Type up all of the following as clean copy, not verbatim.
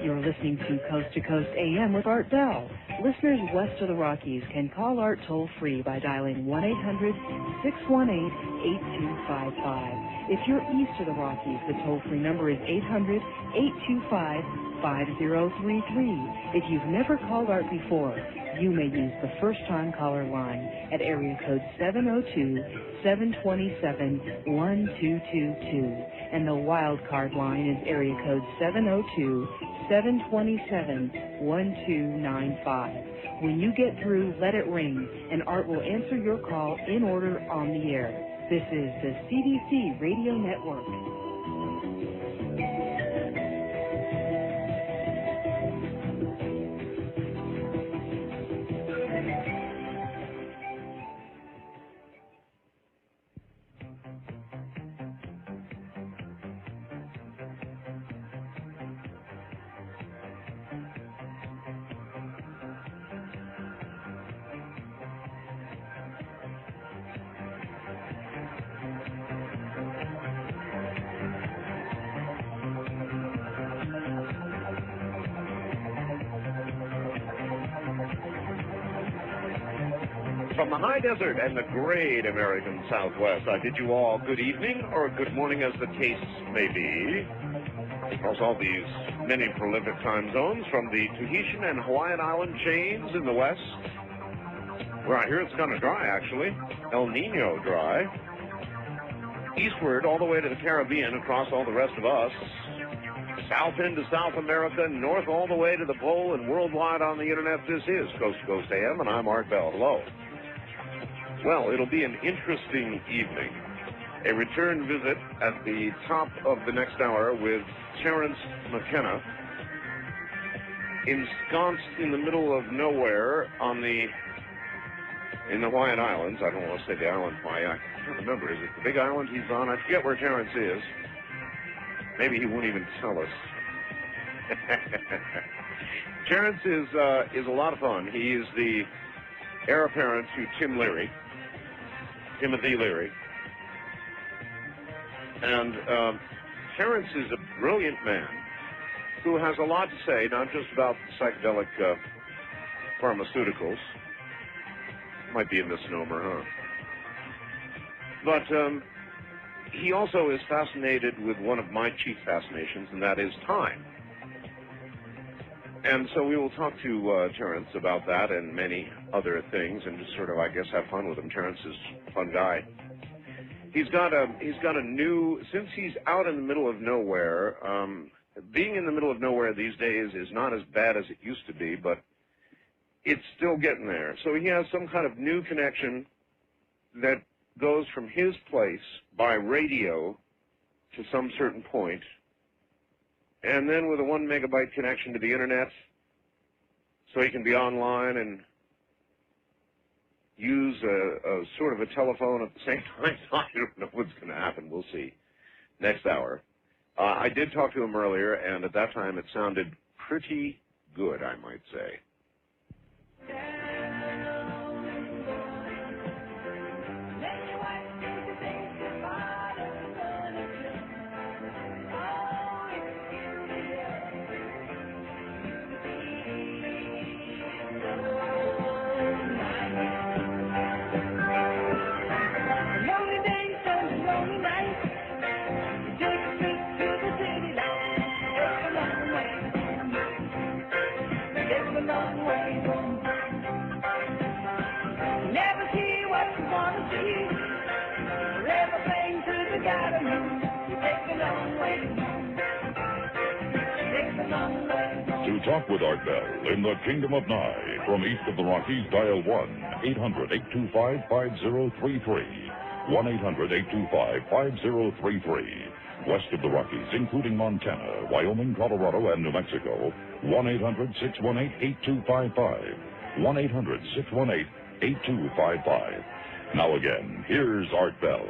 You're listening to Coast AM with Art Bell. Listeners west of the Rockies can call Art toll-free by dialing 1-800-618-8255. If you're east of the Rockies, the toll-free number is 800-825-5033. If you've never called Art before, you may use the first-time caller line at area code 702-727-1222. And the wild card line is area code 702-727-1295. When you get through, let it ring, and Art will answer your call in order on the air. This is the CDC Radio Network. From the high desert and the great American Southwest, I bid you all good evening or good morning as the case may be. Across all these many prolific time zones, from the Tahitian and Hawaiian island chains in the west, where I hear it's kind of dry actually, El Nino dry, eastward all the way to the Caribbean across all the rest of us, south into South America, north all the way to the pole, and worldwide on the internet. This is Coast to Coast AM, and I'm Art Bell. Hello. Well, it'll be an interesting evening. A return visit at the top of the next hour with Terence McKenna, ensconced in the middle of nowhere in the Hawaiian Islands. I don't want to say the island Hawaii. I can't remember. Is it the big island he's on? I forget where Terence is. Maybe he won't even tell us. Terence is a lot of fun. He is the heir apparent to Timothy Leary. And Terence is a brilliant man who has a lot to say, not just about psychedelic pharmaceuticals. Might be a misnomer, huh? But he also is fascinated with one of my chief fascinations, and that is time. And so we will talk to Terence about that and many other things, and just sort of, I guess, have fun with him. Terence is a fun guy. He's got a new, since he's out in the middle of nowhere, being in the middle of nowhere these days is not as bad as it used to be, but it's still getting there. So he has some kind of new connection that goes from his place by radio to some certain point, and then with a 1 megabyte connection to the internet, so he can be online and use a sort of a telephone at the same time. I don't know what's going to happen. We'll see next hour. I did talk to him earlier, and at that time it sounded pretty good, I might say. To talk with Art Bell in the Kingdom of Nye, from east of the Rockies, dial 1-800-825-5033. 1-800-825-5033. West of the Rockies, including Montana, Wyoming, Colorado, and New Mexico, 1-800-618-8255. 1-800-618-8255. Now again, here's Art Bell.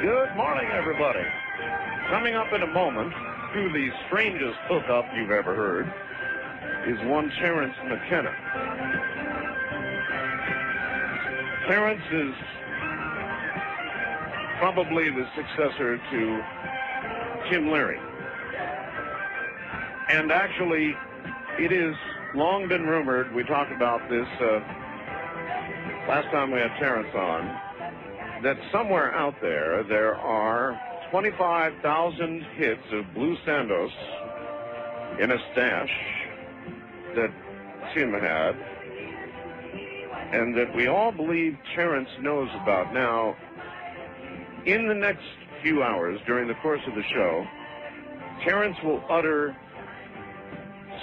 Good morning, everybody. Coming up in a moment, through the strangest hookup you've ever heard, is one Terence McKenna. Terence is probably the successor to Tim Leary. And actually, it has long been rumored, we talked about this last time we had Terence on, that somewhere out there, there are 25,000 hits of Blue Sandos in a stash that Tim had, and that we all believe Terence knows about. Now, in the next few hours, during the course of the show, Terence will utter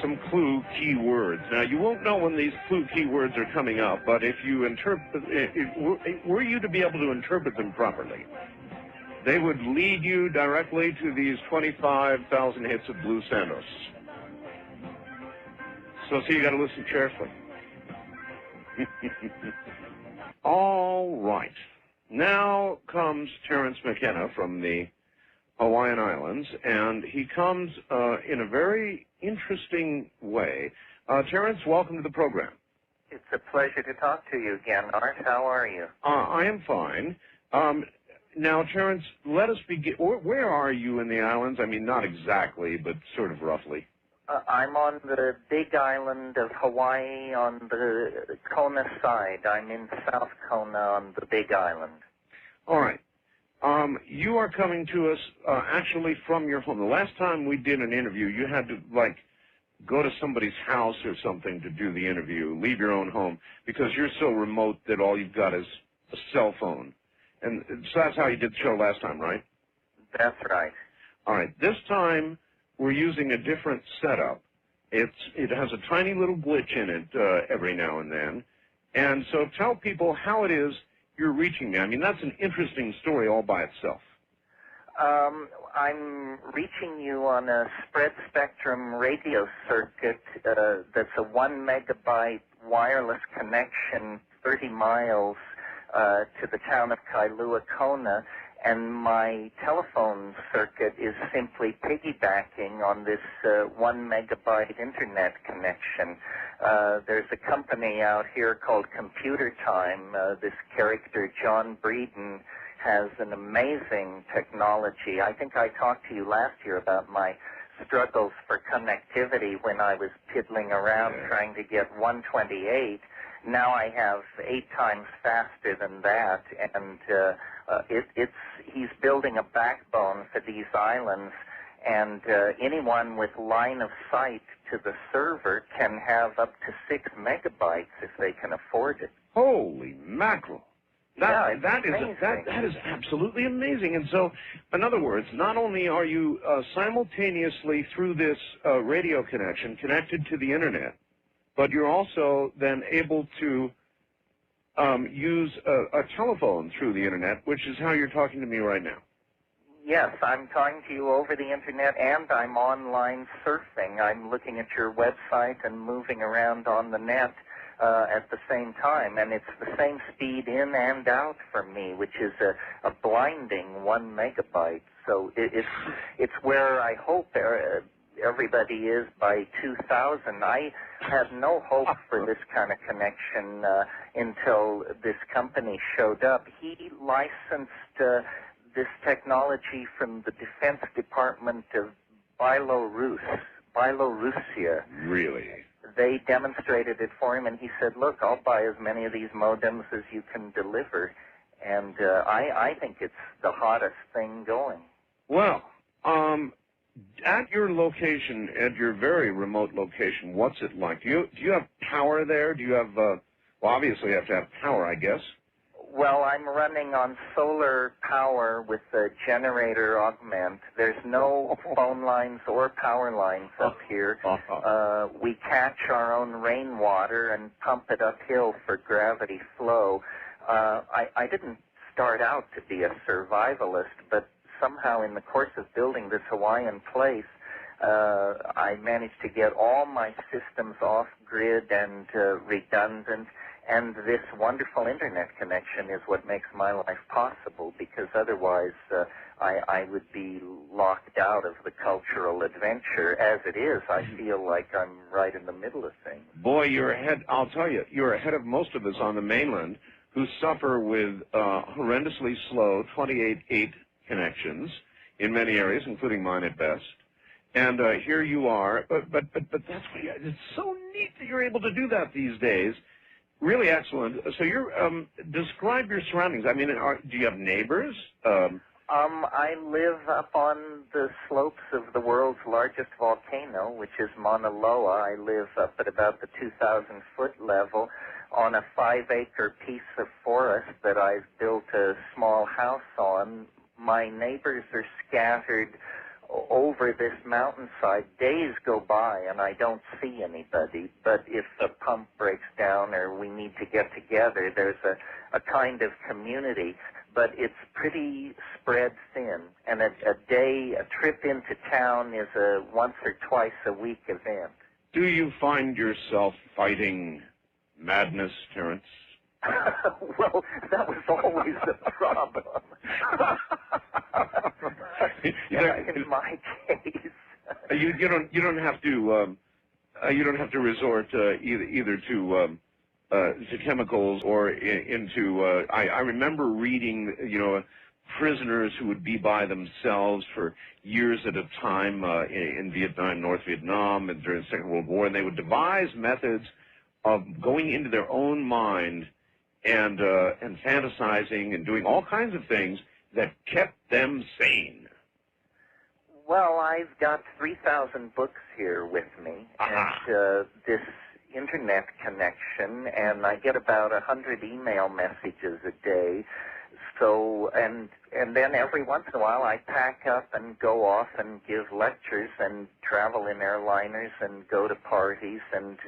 some clue keywords. Now, you won't know when these clue keywords are coming up, but if you were you to be able to interpret them properly, they would lead you directly to these 25,000 hits of Blue Sandos. So you got to listen carefully. All right. Now comes Terence McKenna from the Hawaiian Islands, and he comes in a very interesting way. Terence, welcome to the program. It's a pleasure to talk to you again, Art. How are you? I am fine. Now, Terence, let us begin. Where are you in the islands? I mean, not exactly, but sort of roughly. I'm on the big island of Hawaii on the Kona side. I'm in South Kona on the big island. All right. You are coming to us actually from your home. The last time we did an interview, you had to, like, go to somebody's house or something to do the interview, leave your own home, because you're so remote that all you've got is a cell phone. And so that's how you did the show last time, right? That's right. All right. This time, we're using a different setup. It has a tiny little glitch in it every now and then. And so tell people how it is you're reaching me. I mean, that's an interesting story all by itself. I'm reaching you on a spread spectrum radio circuit that's a 1 megabyte wireless connection 30 miles to the town of Kailua, Kona, and my telephone circuit is simply piggybacking on this 1 megabyte internet connection. There's a company out here called Computer Time. This character, John Breeden, has an amazing technology. I think I talked to you last year about my struggles for connectivity when I was piddling around trying to get 128. Now I have 8 times faster than that, and he's building a backbone for these islands, and anyone with line of sight to the server can have up to 6 megabytes if they can afford it. Holy mackerel. That is absolutely amazing. And so, in other words, not only are you simultaneously through this radio connection connected to the internet, but you're also then able to use a telephone through the internet, which is how you're talking to me right now. Yes, I'm talking to you over the internet, and I'm online surfing. I'm looking at your website and moving around on the net at the same time, and it's the same speed in and out for me, which is a blinding 1 megabyte. So it's where I hope everybody is by 2000. I had no hope for this kind of connection until this company showed up. He licensed this technology from the Defense Department of Belarusia. Really? They demonstrated it for him, and he said, look, I'll buy as many of these modems as you can deliver. And I think it's the hottest thing going. Well, at your location, at your very remote location, what's it like? Do you have power there? Do you have, well, obviously you have to have power, I guess. Well, I'm running on solar power with a generator augment. There's no phone lines or power lines up here. We catch our own rainwater and pump it uphill for gravity flow. I didn't start out to be a survivalist, but somehow in the course of building this Hawaiian place, I managed to get all my systems off-grid and redundant. And this wonderful internet connection is what makes my life possible, because otherwise I would be locked out of the cultural adventure. As it is, I feel like I'm right in the middle of things. Boy, you're ahead. I'll tell you, you're ahead of most of us on the mainland who suffer with horrendously slow 28/8 connections in many areas, including mine at best. And here you are, but that's what it's so neat that you're able to do that these days. Really excellent. So you're describe your surroundings. I mean, do you have neighbors? I live up on the slopes of the world's largest volcano, which is Mauna Loa. I live up at about the 2,000-foot level on a 5-acre piece of forest that I've built a small house on. My neighbors are scattered over this mountainside. Days go by and I don't see anybody, but if the pump breaks down or we need to get together, there's a kind of community, but it's pretty spread thin. And a trip into town is a once or twice a week event. Do you find yourself fighting madness, Terence? Well, that was always the problem. In my case, you don't have to resort either to chemicals or into. I remember reading, prisoners who would be by themselves for years at a time in Vietnam, North Vietnam, and during the Second World War, and they would devise methods of going into their own mind and fantasizing and doing all kinds of things that kept them sane. Well, I've got 3,000 books here with me, and this internet connection, and I get about 100 email messages a day. So, and then every once in a while I pack up and go off and give lectures and travel in airliners and go to parties, and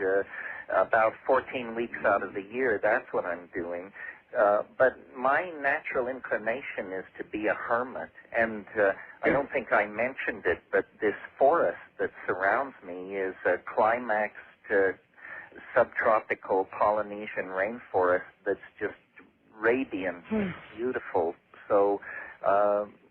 about 14 weeks out of the year, that's what I'm doing. But my natural inclination is to be a hermit, and I don't think I mentioned it, but this forest that surrounds me is a climaxed subtropical Polynesian rainforest that's just radiant, beautiful. So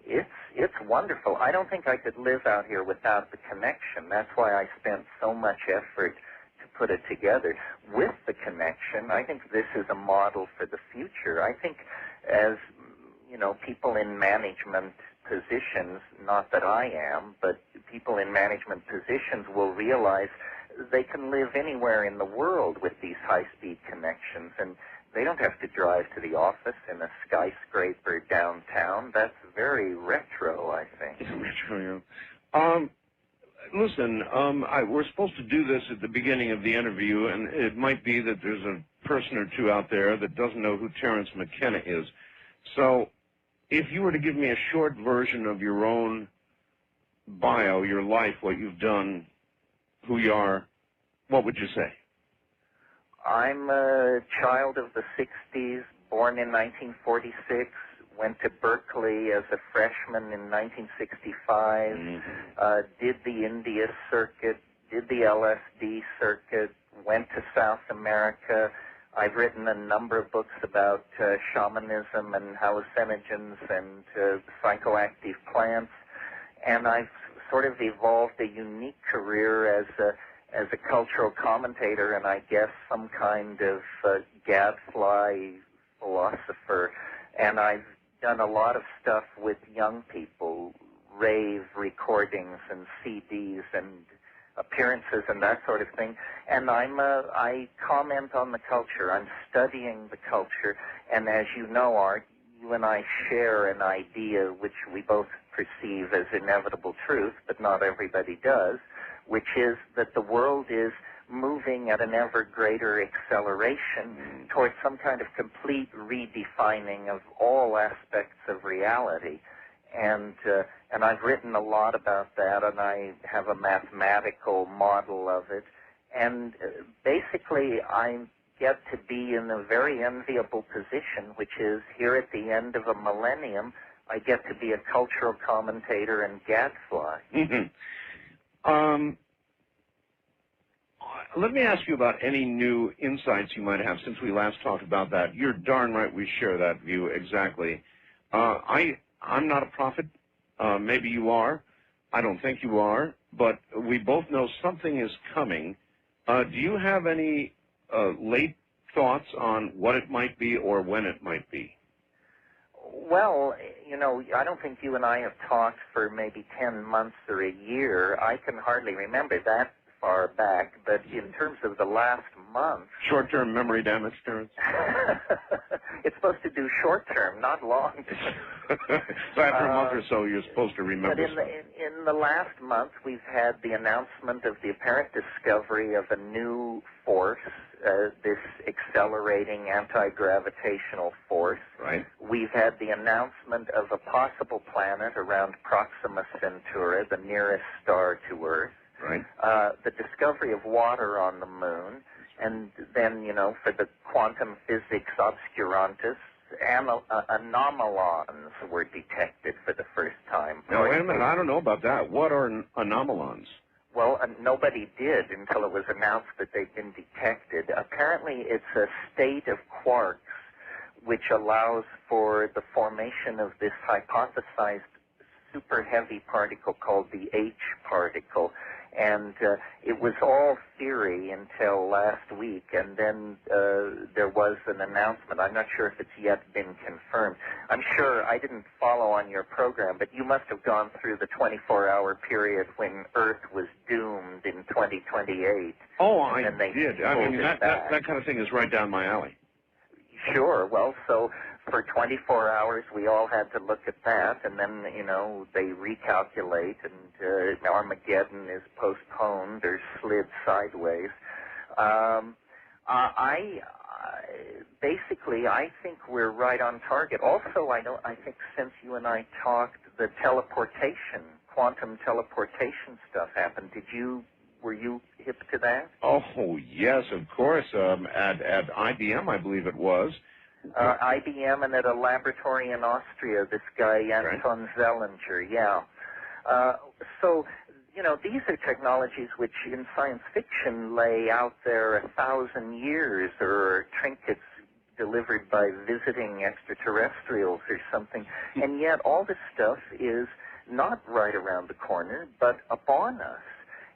it's wonderful. I don't think I could live out here without the connection. That's why I spent so much effort to put it together. With the connection, I think this is a model for the future. I think as, people in management positions, not that I am, but people in management positions will realize they can live anywhere in the world with these high-speed connections, and they don't have to drive to the office in a skyscraper downtown. That's very retro, I think. It's retro, yeah. Listen, we're supposed to do this at the beginning of the interview, and it might be that there's a person or two out there that doesn't know who Terence McKenna is. So if you were to give me a short version of your own bio, your life, what you've done, who you are, what would you say? I'm a child of the 60s, born in 1946, went to Berkeley as a freshman in 1965, did the India circuit, did the LSD circuit, went to South America. I've written a number of books about shamanism and hallucinogens and psychoactive plants, and I've sort of evolved a unique career as a cultural commentator, and I guess some kind of gadfly philosopher. And I've done a lot of stuff with young people, rave recordings and CDs and appearances and that sort of thing. And I comment on the culture. I'm studying the culture. And as you know, Art, you and I share an idea which we both perceive as inevitable truth, but not everybody does, which is that the world is moving at an ever greater acceleration towards some kind of complete redefining of all aspects of reality. And I've written a lot about that, and I have a mathematical model of it. And basically, I get to be in a very enviable position, which is here at the end of a millennium, I get to be a cultural commentator and gadfly. Let me ask you about any new insights you might have since we last talked about that. You're darn right we share that view exactly. I'm not a prophet. Maybe you are. I don't think you are. But we both know something is coming. Do you have any late thoughts on what it might be or when it might be? Well, you know, I don't think you and I have talked for maybe 10 months or a year. I can hardly remember that far back, but in terms of the last month... Short-term memory damage, Terence? It's supposed to do short-term, not long-term. So after a month or so, you're supposed to remember. But in the last month, we've had the announcement of the apparent discovery of a new force, this accelerating anti-gravitational force. Right. We've had the announcement of a possible planet around Proxima Centauri, the nearest star to Earth. Right. The discovery of water on the moon, and then, you know, for the quantum physics obscurantists, anomalons were detected for the first time. Now, wait a minute, I don't know about that. What are anomalons? Well, nobody did until it was announced that they'd been detected. Apparently, it's a state of quarks which allows for the formation of this hypothesized super heavy particle called the H particle. And it was all theory until last week, and then there was an announcement. I'm not sure if it's yet been confirmed. I'm sure I didn't follow on your program, but you must have gone through the 24-hour period when Earth was doomed in 2028. Oh, I did. I mean, that kind of thing is right down my alley. Sure. Well, so for 24 hours, we all had to look at that, and then, you know, they recalculate, and Armageddon is postponed or slid sideways. Basically, I think we're right on target. Also, I think since you and I talked, the teleportation, quantum teleportation stuff happened. Were you hip to that? Oh, yes, of course. At IBM, I believe it was. IBM, and at a laboratory in Austria, this guy, Anton Zellinger, yeah. So, you know, these are technologies which in science fiction lay out there 1,000 years, or trinkets delivered by visiting extraterrestrials or something. And yet all this stuff is not right around the corner, but upon us.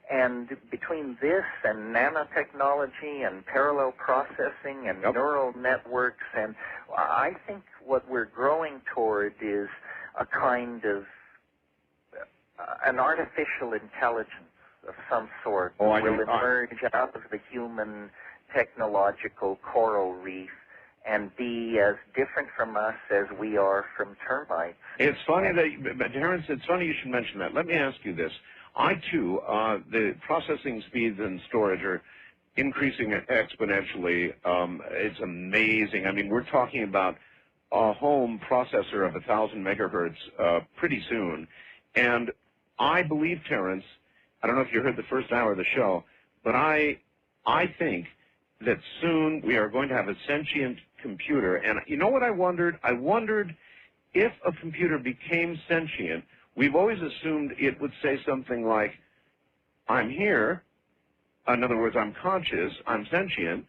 And between this and nanotechnology and parallel processing and neural networks, and I think what we're growing toward is a kind of an artificial intelligence of some sort will emerge out of the human technological coral reef and be as different from us as we are from termites. It's funny that, Terence, it's funny you should mention that. Let me ask you this. I, too, the processing speeds and storage are increasing exponentially. It's amazing. I mean, we're talking about a home processor of 1,000 megahertz pretty soon. And I believe, Terence, I don't know if you heard the first hour of the show, but I think that soon we are going to have a sentient computer. And you know what I wondered? I wondered if a computer became sentient. We've always assumed it would say something like, I'm here. In other words, I'm conscious, I'm sentient.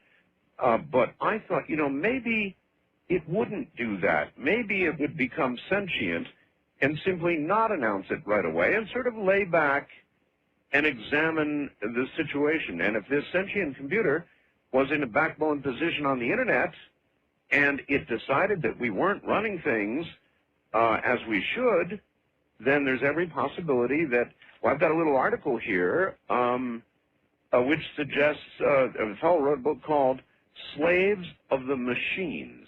But I thought, you know, maybe it wouldn't do that. Maybe it would become sentient and simply not announce it right away and sort of lay back and examine the situation. And if this sentient computer was in a backbone position on the Internet and it decided that we weren't running things as we should, then there's every possibility that, well, I've got a little article here which suggests, a fellow wrote a book called Slaves of the Machines.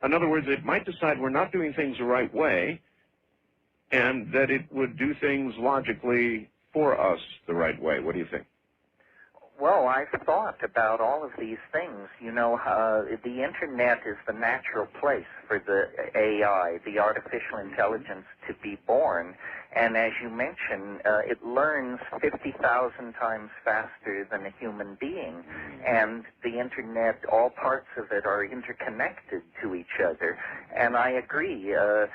In other words, it might decide we're not doing things the right way and that it would do things logically for us the right way. What do you think? Well, I've thought about all of these things. You know, the Internet is the natural place for the AI, the artificial intelligence, to be born. And as you mentioned, it learns 50,000 times faster than a human being. And the Internet, all parts of it are interconnected to each other. And I agree, a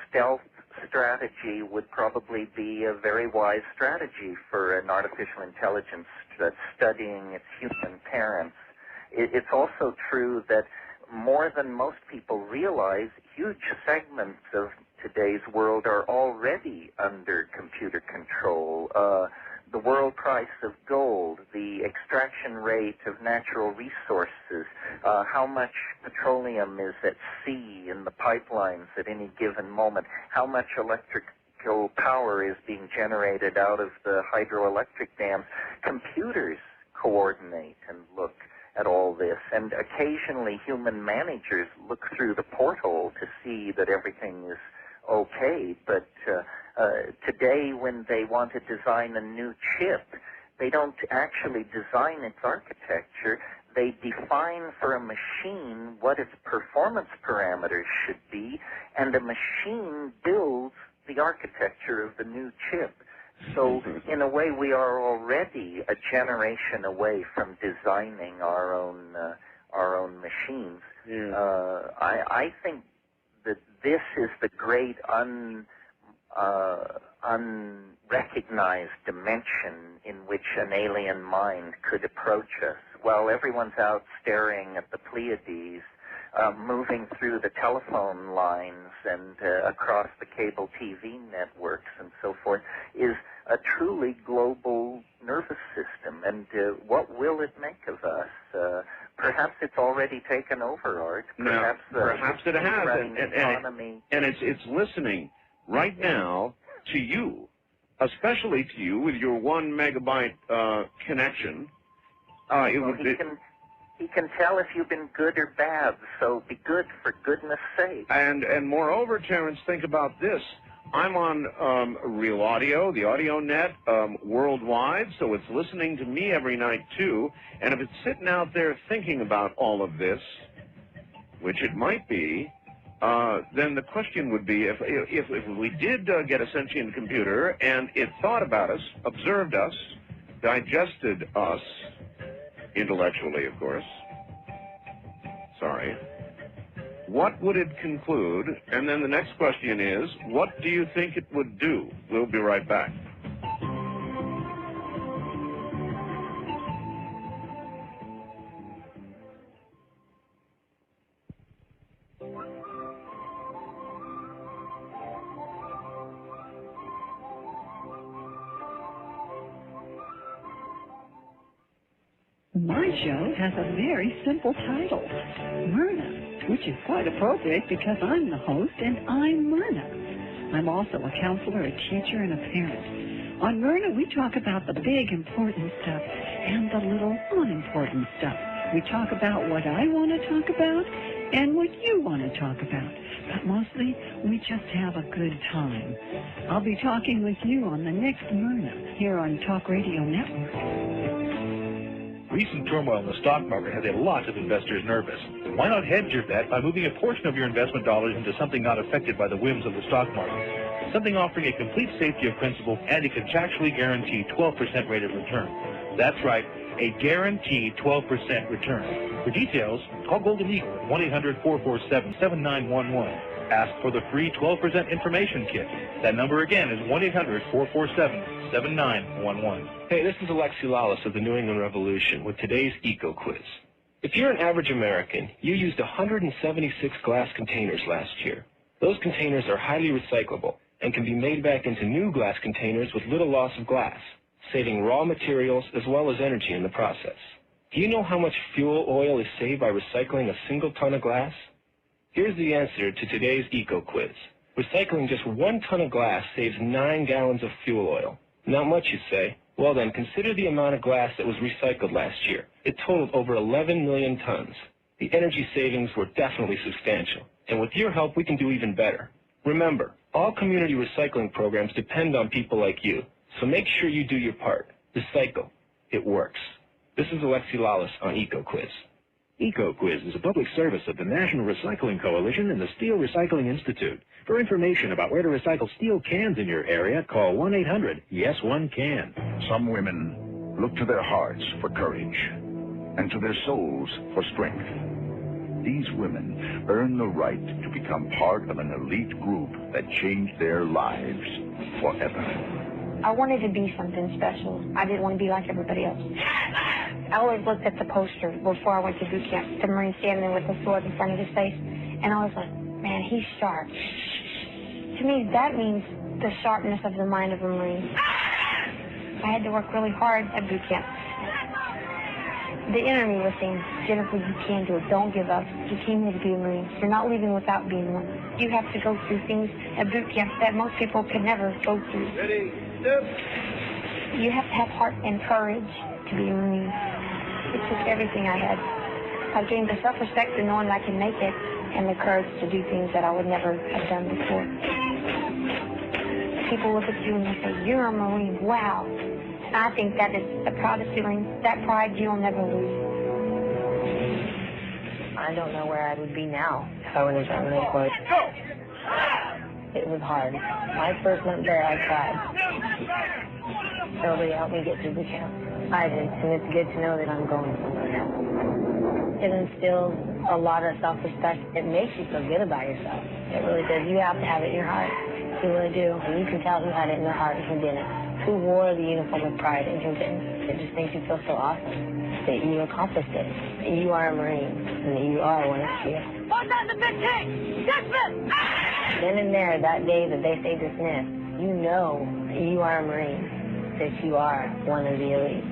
stealth strategy would probably be a very wise strategy for an artificial intelligence that's studying its human parents. It's also true that more than most people realize, huge segments of today's world are already under computer control. the world price of gold, the extraction rate of natural resources, how much petroleum is at sea in the pipelines at any given moment, how much electrical power is being generated out of the hydroelectric dams. Computers coordinate and look at all this, and occasionally human managers look through the porthole to see that everything is okay, but today when they want to design a new chip, they don't actually design its architecture. They define for a machine what its performance parameters should be, and a machine builds the architecture of the new chip. So in a way, we are already a generation away from designing our own machines. Yeah. I think that this is the great unrecognized dimension in which an alien mind could approach us. While everyone's out staring at the Pleiades, moving through the telephone lines and across the cable TV networks and so forth, is a truly global nervous system. And what will it make of us? Perhaps it's already taken over, Art. Perhaps it has, and it's listening right now to you, especially to you with your 1 megabyte connection. He can tell if you've been good or bad, so be good for goodness sake. And moreover, Terence, think about this. I'm on Real Audio, the audio net, worldwide, so it's listening to me every night, too. And if it's sitting out there thinking about all of this, which it might be, then the question would be, if we did get a sentient computer and it thought about us, observed us, digested us, intellectually, of course, sorry, what would it conclude? And then the next question is, what do you think it would do? We'll be right back. My show has a very simple title, Myrna, which is quite appropriate because I'm the host and I'm Myrna. I'm also a counselor, a teacher, and a parent. On Myrna, we talk about the big important stuff and the little unimportant stuff. We talk about what I want to talk about and what you want to talk about. But mostly, we just have a good time. I'll be talking with you on the next Myrna here on Talk Radio Network. Recent turmoil in the stock market has a lot of investors nervous. Why not hedge your bet by moving a portion of your investment dollars into something not affected by the whims of the stock market? Something offering a complete safety of principal and a contractually guaranteed 12% rate of return. That's right, a guaranteed 12% return. For details, call Golden Eagle at 1-800-447-7911. Ask for the free 12% information kit. That number again is 1-800-447-7911. Hey, this is Alexi Lawless of the New England Revolution with today's Eco Quiz. If you're an average American, you used 176 glass containers last year. Those containers are highly recyclable and can be made back into new glass containers with little loss of glass, saving raw materials as well as energy in the process. Do you know how much fuel oil is saved by recycling a single ton of glass? Here's the answer to today's Eco Quiz. Recycling just 1 ton of glass saves 9 gallons of fuel oil. Not much, you say? Well then, consider the amount of glass that was recycled last year. It totaled over 11 million tons. The energy savings were definitely substantial. And with your help, we can do even better. Remember, all community recycling programs depend on people like you. So make sure you do your part. Recycle. It works. This is Alexi Lawless on Eco Quiz. Eco Quiz is a public service of the National Recycling Coalition and the Steel Recycling Institute. For information about where to recycle steel cans in your area, call 1-800-YES-1-CAN. Some women look to their hearts for courage and to their souls for strength. These women earn the right to become part of an elite group that changed their lives forever. I wanted to be something special. I didn't want to be like everybody else. I always looked at the poster before I went to boot camp, the Marine standing there with the sword in front of his face, and I was like, man, he's sharp. To me, that means the sharpness of the mind of a Marine. I had to work really hard at boot camp. The inner me was saying, Jennifer, you can do it. Don't give up. You came here to be a Marine. You're not leaving without being one. You have to go through things at boot camp that most people could never go through. Ready, step. You have to have heart and courage to be a Marine. It's just everything I had. I've gained the self-respect of knowing I can make it and the courage to do things that I would never have done before. People look at you and they say, you're a Marine. Wow. I think that is the proudest feeling. That pride you'll never lose. I don't know where I would be now if I wouldn't have done Marine Corps. It was hard. When I first went there, I cried. Nobody helped me get through the camp. I did, and it's good to know that I'm going somewhere now. It instills a lot of self-respect. It makes you feel good about yourself. It really does. You have to have it in your heart. You really do. And you can tell who had it in their heart and who didn't. Who wore the uniform with pride and who didn't. It just makes you feel so awesome that you accomplished it. That you are a Marine and that you are one of few. What's on the big tank? Dismiss! Then and there, that day that they say dismiss, you know that you are a Marine, that you are one of the elite.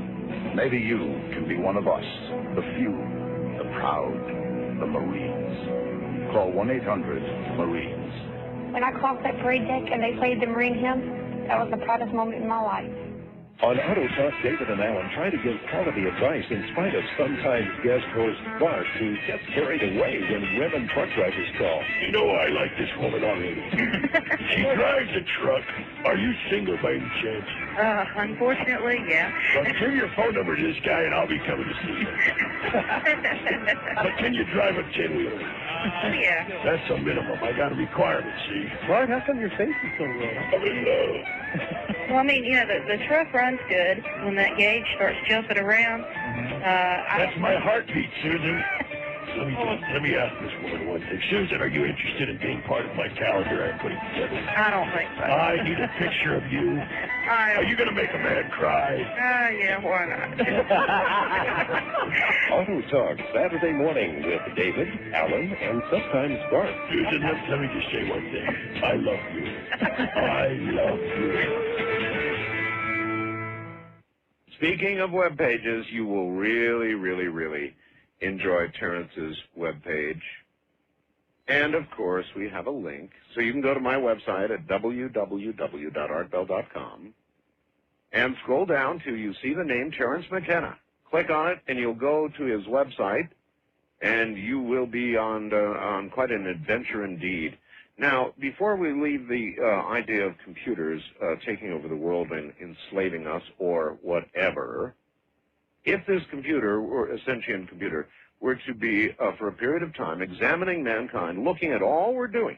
Maybe you can be one of us, the few, the proud, the Marines. Call 1-800-MARINES. When I crossed that parade deck and they played the Marine hymn, that was the proudest moment in my life. On Auto Talk, David and Alan try to give quality advice in spite of sometimes guest host Bart, who gets carried away when women truck drivers call. You know I like this woman already. She drives a truck. Are you single by any chance? Unfortunately, yeah. Well, give your phone number to this guy and I'll be coming to see you. But can you drive a 10-wheeler? Yeah. That's a minimum. I got a requirement, see? Bart, how come your face is so red? I'm in love. Well, I mean, you know, the truck runs good when that gauge starts jumping around. That's my heartbeat, Susan. Let me ask this woman one thing. Susan, are you interested in being part of my calendar I'm putting together? I don't think so. I need a picture of you. Are you going to make a man cry? Yeah, why not? Auto Talk, Saturday morning with David, Alan, and sometimes Bart. Susan, let me just say one thing. I love you. I love you. Speaking of web pages, you will really, really, really enjoy Terence's web page. And, of course, we have a link. So you can go to my website at www.artbell.com and scroll down till you see the name Terence McKenna. Click on it, and you'll go to his website, and you will be on quite an adventure indeed. Now, before we leave the idea of computers taking over the world and enslaving us or whatever, if this computer, or a sentient computer, were to be, for a period of time, examining mankind, looking at all we're doing,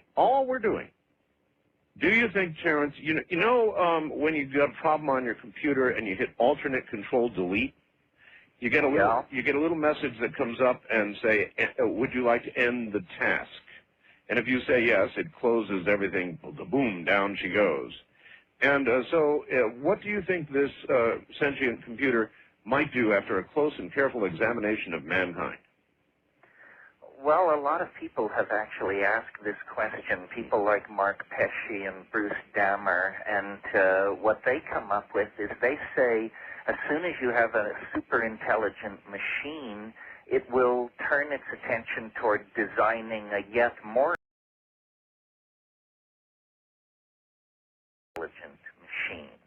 do you think, Terence, you know when you got a problem on your computer and you hit alternate control delete, you get a little message that comes up and say, would you like to end the task? And if you say yes, it closes everything, boom, down she goes. And so what do you think this sentient computer might do after a close and careful examination of mankind? Well, a lot of people have actually asked this question, people like Mark Pesce and Bruce Dammer, and what they come up with is they say as soon as you have a super intelligent machine, it will turn its attention toward designing a yet more intelligent machine.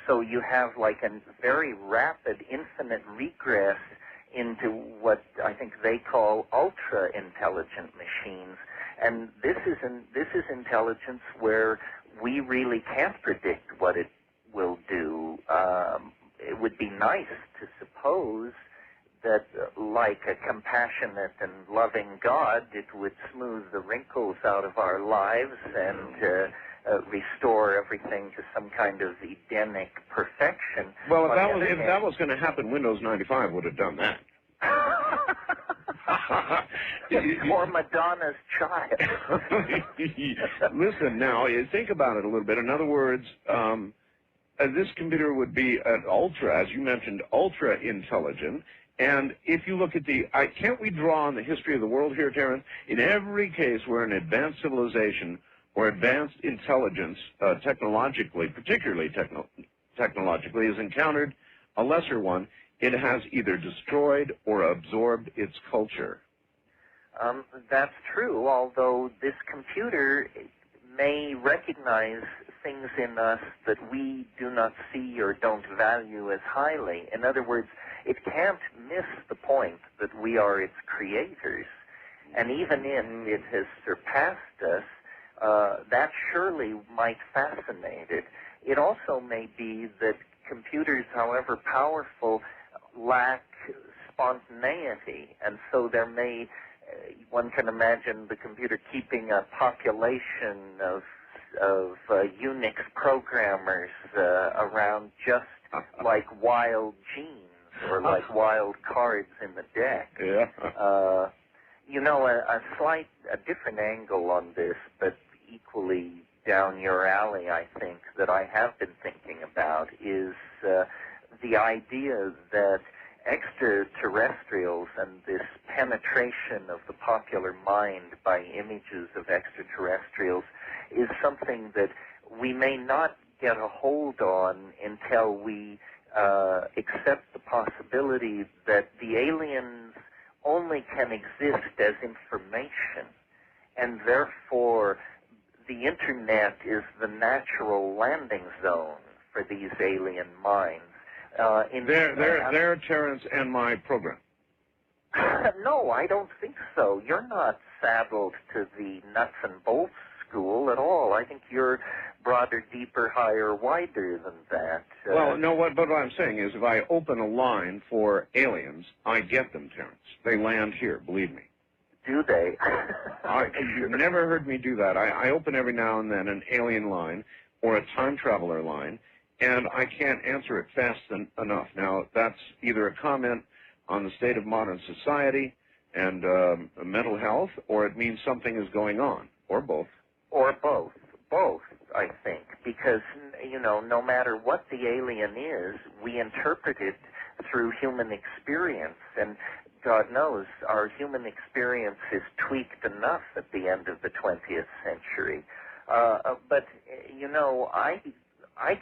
So you have like a very rapid, infinite regress into what I think they call ultra-intelligent machines. And this is intelligence where we really can't predict what it will do. It would be nice to suppose that like a compassionate and loving God, it would smooth the wrinkles out of our lives and restore everything to some kind of Edenic perfection. Well, if that was going to happen, Windows 95 would have done that. Or Madonna's Child. Listen, now, think about it a little bit. In other words, this computer would be an ultra, as you mentioned, ultra-intelligent. And if you look at can't we draw on the history of the world here, Terence? In every case where an advanced civilization or advanced intelligence, technologically, particularly technologically, has encountered a lesser one, it has either destroyed or absorbed its culture. That's true, although this computer may recognize things in us that we do not see or don't value as highly. In other words, it can't miss the point that we are its creators. And even if it has surpassed us, that surely might fascinate it. It also may be that computers, however powerful, lack spontaneity, and so there may, one can imagine the computer keeping a population of Unix programmers around just like wild genes or like wild cards in the deck. Yeah. You know, a different angle on this, but equally down your alley, I think, that I have been thinking about is the idea that extraterrestrials and this penetration of the popular mind by images of extraterrestrials is something that we may not get a hold on until we accept the possibility that the aliens only can exist as information, and therefore the Internet is the natural landing zone for these alien minds. They're Terence and my program. No, I don't think so. You're not saddled to the nuts and bolts school at all. I think you're broader, deeper, higher, wider than that. Well, no, but what I'm saying is if I open a line for aliens, I get them, Terence. They land here, believe me. Do they? You've never heard me do that. I open every now and then an alien line or a time traveler line, and I can't answer it fast enough. Now, that's either a comment on the state of modern society and mental health, or it means something is going on, or both. Or both. Both, I think, because, you know, no matter what the alien is, we interpret it through human experience, and God knows our human experience is tweaked enough at the end of the 20th century. But, you know, I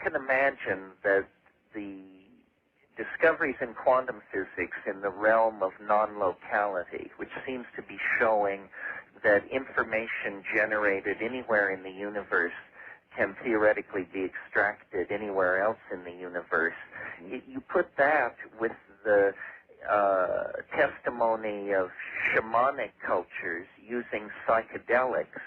can imagine that the discoveries in quantum physics in the realm of non-locality, which seems to be showing that information generated anywhere in the universe can theoretically be extracted anywhere else in the universe. You put that with the testimony of shamanic cultures using psychedelics,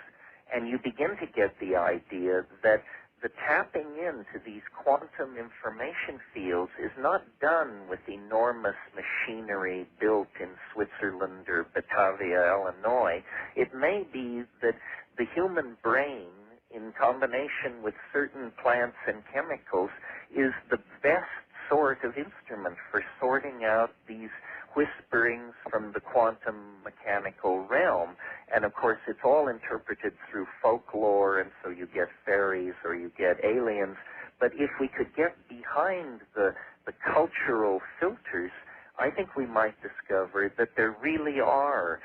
and you begin to get the idea that the tapping into these quantum information fields is not done with enormous machinery built in Switzerland or Batavia, Illinois. It may be that the human brain, in combination with certain plants and chemicals, is the best sort of instrument for sorting out these whisperings from the quantum mechanical realm. And of course, it's all interpreted through folklore, and so you get fairies or you get aliens. But if we could get behind the cultural filters, I think we might discover that there really are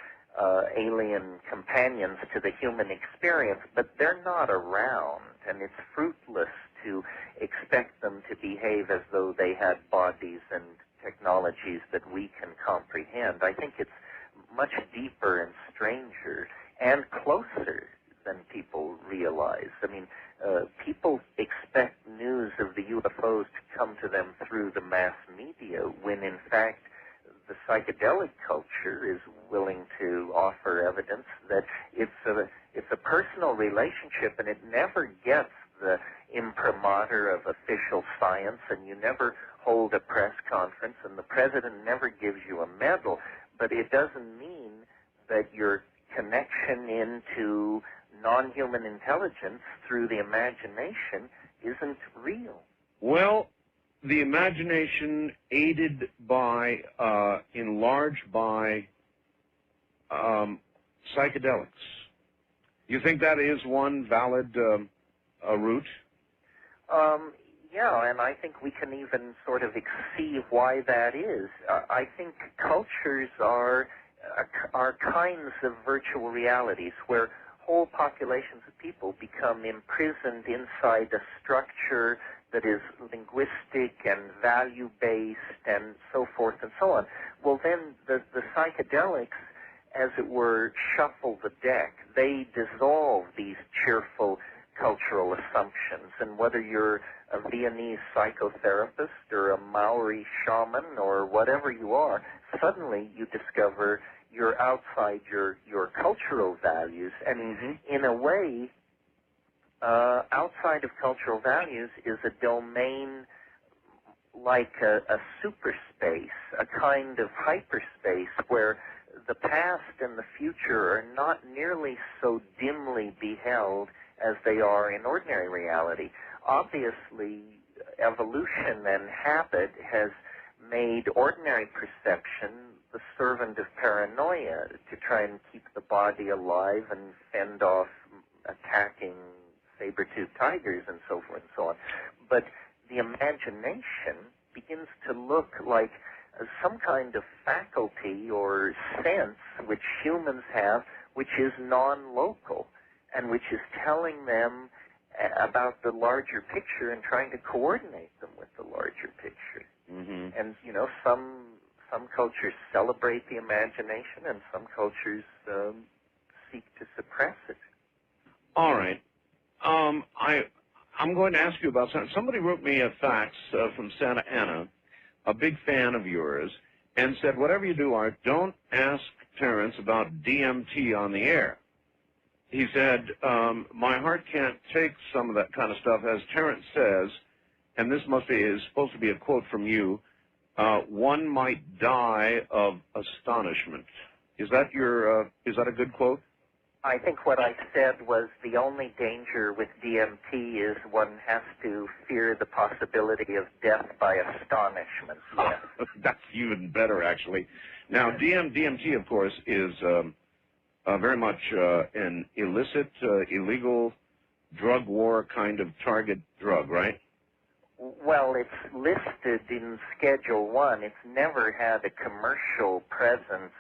alien companions to the human experience, but they're not around, and it's fruitless to expect them to behave as though they had bodies and technologies that we can comprehend. I think it's much deeper and stranger and closer than people realize. I mean, people expect news of the UFOs to come to them through the mass media, when in fact the psychedelic culture is willing to offer evidence that it's a personal relationship, and it never gets the imprimatur of official science, and you never hold a press conference, and the president never gives you a medal, but it doesn't mean that your connection into non-human intelligence through the imagination isn't real. Well, the imagination aided by, enlarged by psychedelics. You think that is one valid route? Yeah, and I think we can even sort of see why that is. I think cultures are kinds of virtual realities where whole populations of people become imprisoned inside a structure that is linguistic and value-based and so forth and so on. Well, then the psychedelics, as it were, shuffle the deck. They dissolve these cheerful cultural assumptions. And whether you're a Viennese psychotherapist or a Maori shaman or whatever you are, suddenly you discover you're outside your cultural values. And in a way, outside of cultural values is a domain like a superspace, a kind of hyperspace where the past and the future are not nearly so dimly beheld as they are in ordinary reality. Obviously, evolution and habit has made ordinary perception the servant of paranoia to try and keep the body alive and fend off attacking saber-toothed tigers and so forth and so on. But the imagination begins to look like some kind of faculty or sense which humans have, which is non-local, and which is telling them about the larger picture and trying to coordinate them with the larger picture. And, you know, some cultures celebrate the imagination and some cultures seek to suppress it. All right. I'm going to ask you about something. Somebody wrote me a fax from Santa Ana, a big fan of yours, and said, whatever you do, Art, don't ask Terence about DMT on the air. He said, my heart can't take some of that kind of stuff. As Terence says, and this is supposed to be a quote from you, one might die of astonishment. Is that a good quote? I think what I said was the only danger with DMT is one has to fear the possibility of death by astonishment. Yeah. That's even better, actually. Now, DMT, of course, is very much an illicit, illegal drug war kind of target drug, right? Well, it's listed in Schedule 1. It's never had a commercial presence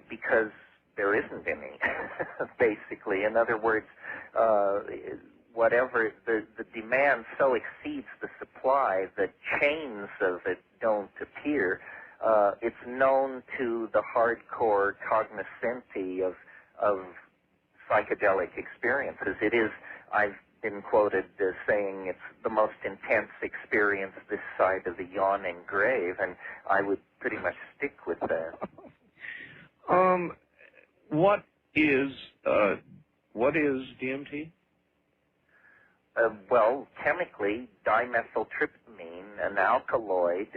because there isn't any, basically. In other words, whatever the demand so exceeds the supply that chains of it don't appear. It's known to the hardcore cognoscenti of psychedelic experiences. It is, I've been quoted as saying it's the most intense experience this side of the yawning grave, and I would pretty much stick with that. What is DMT? Well, chemically, dimethyltryptamine, an alkaloid.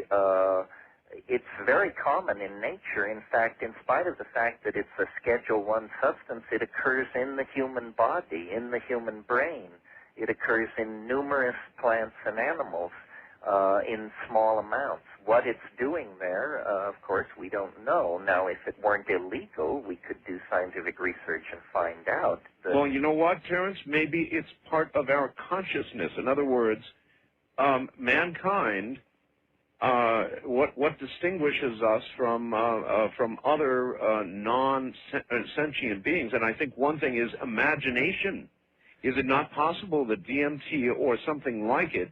It's very common in nature. In fact, in spite of the fact that it's a Schedule 1 substance, it occurs in the human body, in the human brain. It occurs in numerous plants and animals in small amounts. What it's doing there, of course, we don't know. Now, if it weren't illegal, we could do scientific research and find out. Well, you know what, Terence? Maybe it's part of our consciousness. In other words, mankind, what distinguishes us from other non-sentient beings, and I think one thing is imagination. Is it not possible that DMT or something like it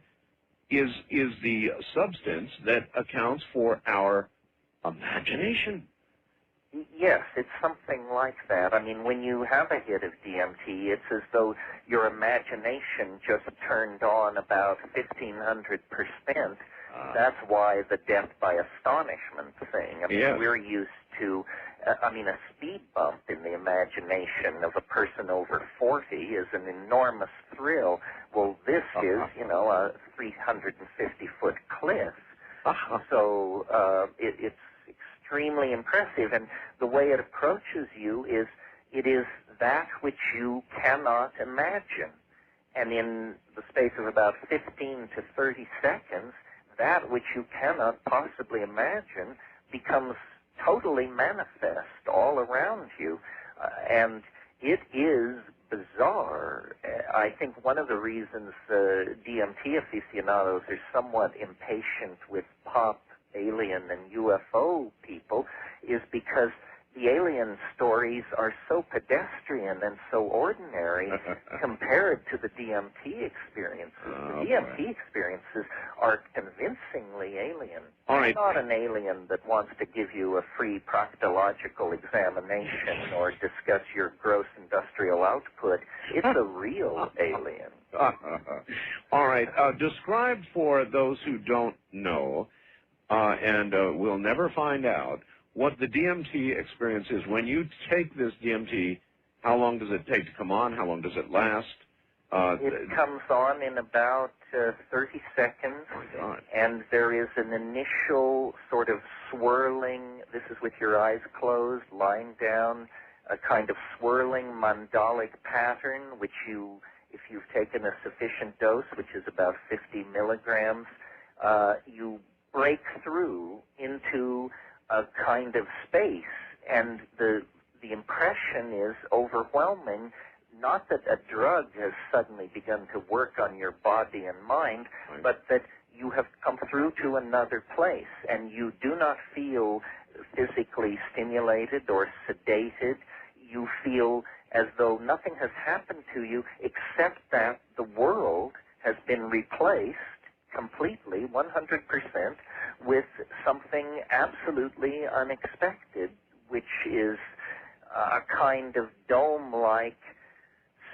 is the substance that accounts for our imagination? Yes, it's something like that. I mean, when you have a hit of DMT, it's as though your imagination just turned on about 1,500%. That's why the death by astonishment thing. I mean, we're used to, a speed bump in the imagination of a person over 40 is an enormous thrill. Well, this is, a 350-foot cliff. So it's extremely impressive. And the way it approaches you is, it is that which you cannot imagine. And in the space of about 15 to 30 seconds, that which you cannot possibly imagine becomes totally manifest all around you. And it is bizarre. I think one of the reasons DMT aficionados are somewhat impatient with pop, alien, and UFO people is because the alien stories are so pedestrian and so ordinary compared to the DMT experiences. The DMT experiences are convincingly alien. All right. It's not an alien that wants to give you a free proctological examination or discuss your gross industrial output. It's a real alien. All right. Describe for those who don't know, and we'll never find out, what the DMT experience is. When you take this DMT, how long does it take to come on? How long does it last? It comes on in about 30 seconds, and there is an initial sort of swirling, this is with your eyes closed, lying down, a kind of swirling mandalic pattern, which you, if you've taken a sufficient dose, which is about 50 milligrams, you break through into a kind of space, and the impression is overwhelming. Not that a drug has suddenly begun to work on your body and mind, but that you have come through to another place, and you do not feel physically stimulated or sedated. You feel as though nothing has happened to you except that the world has been replaced completely, 100%, with something absolutely unexpected, which is a kind of dome-like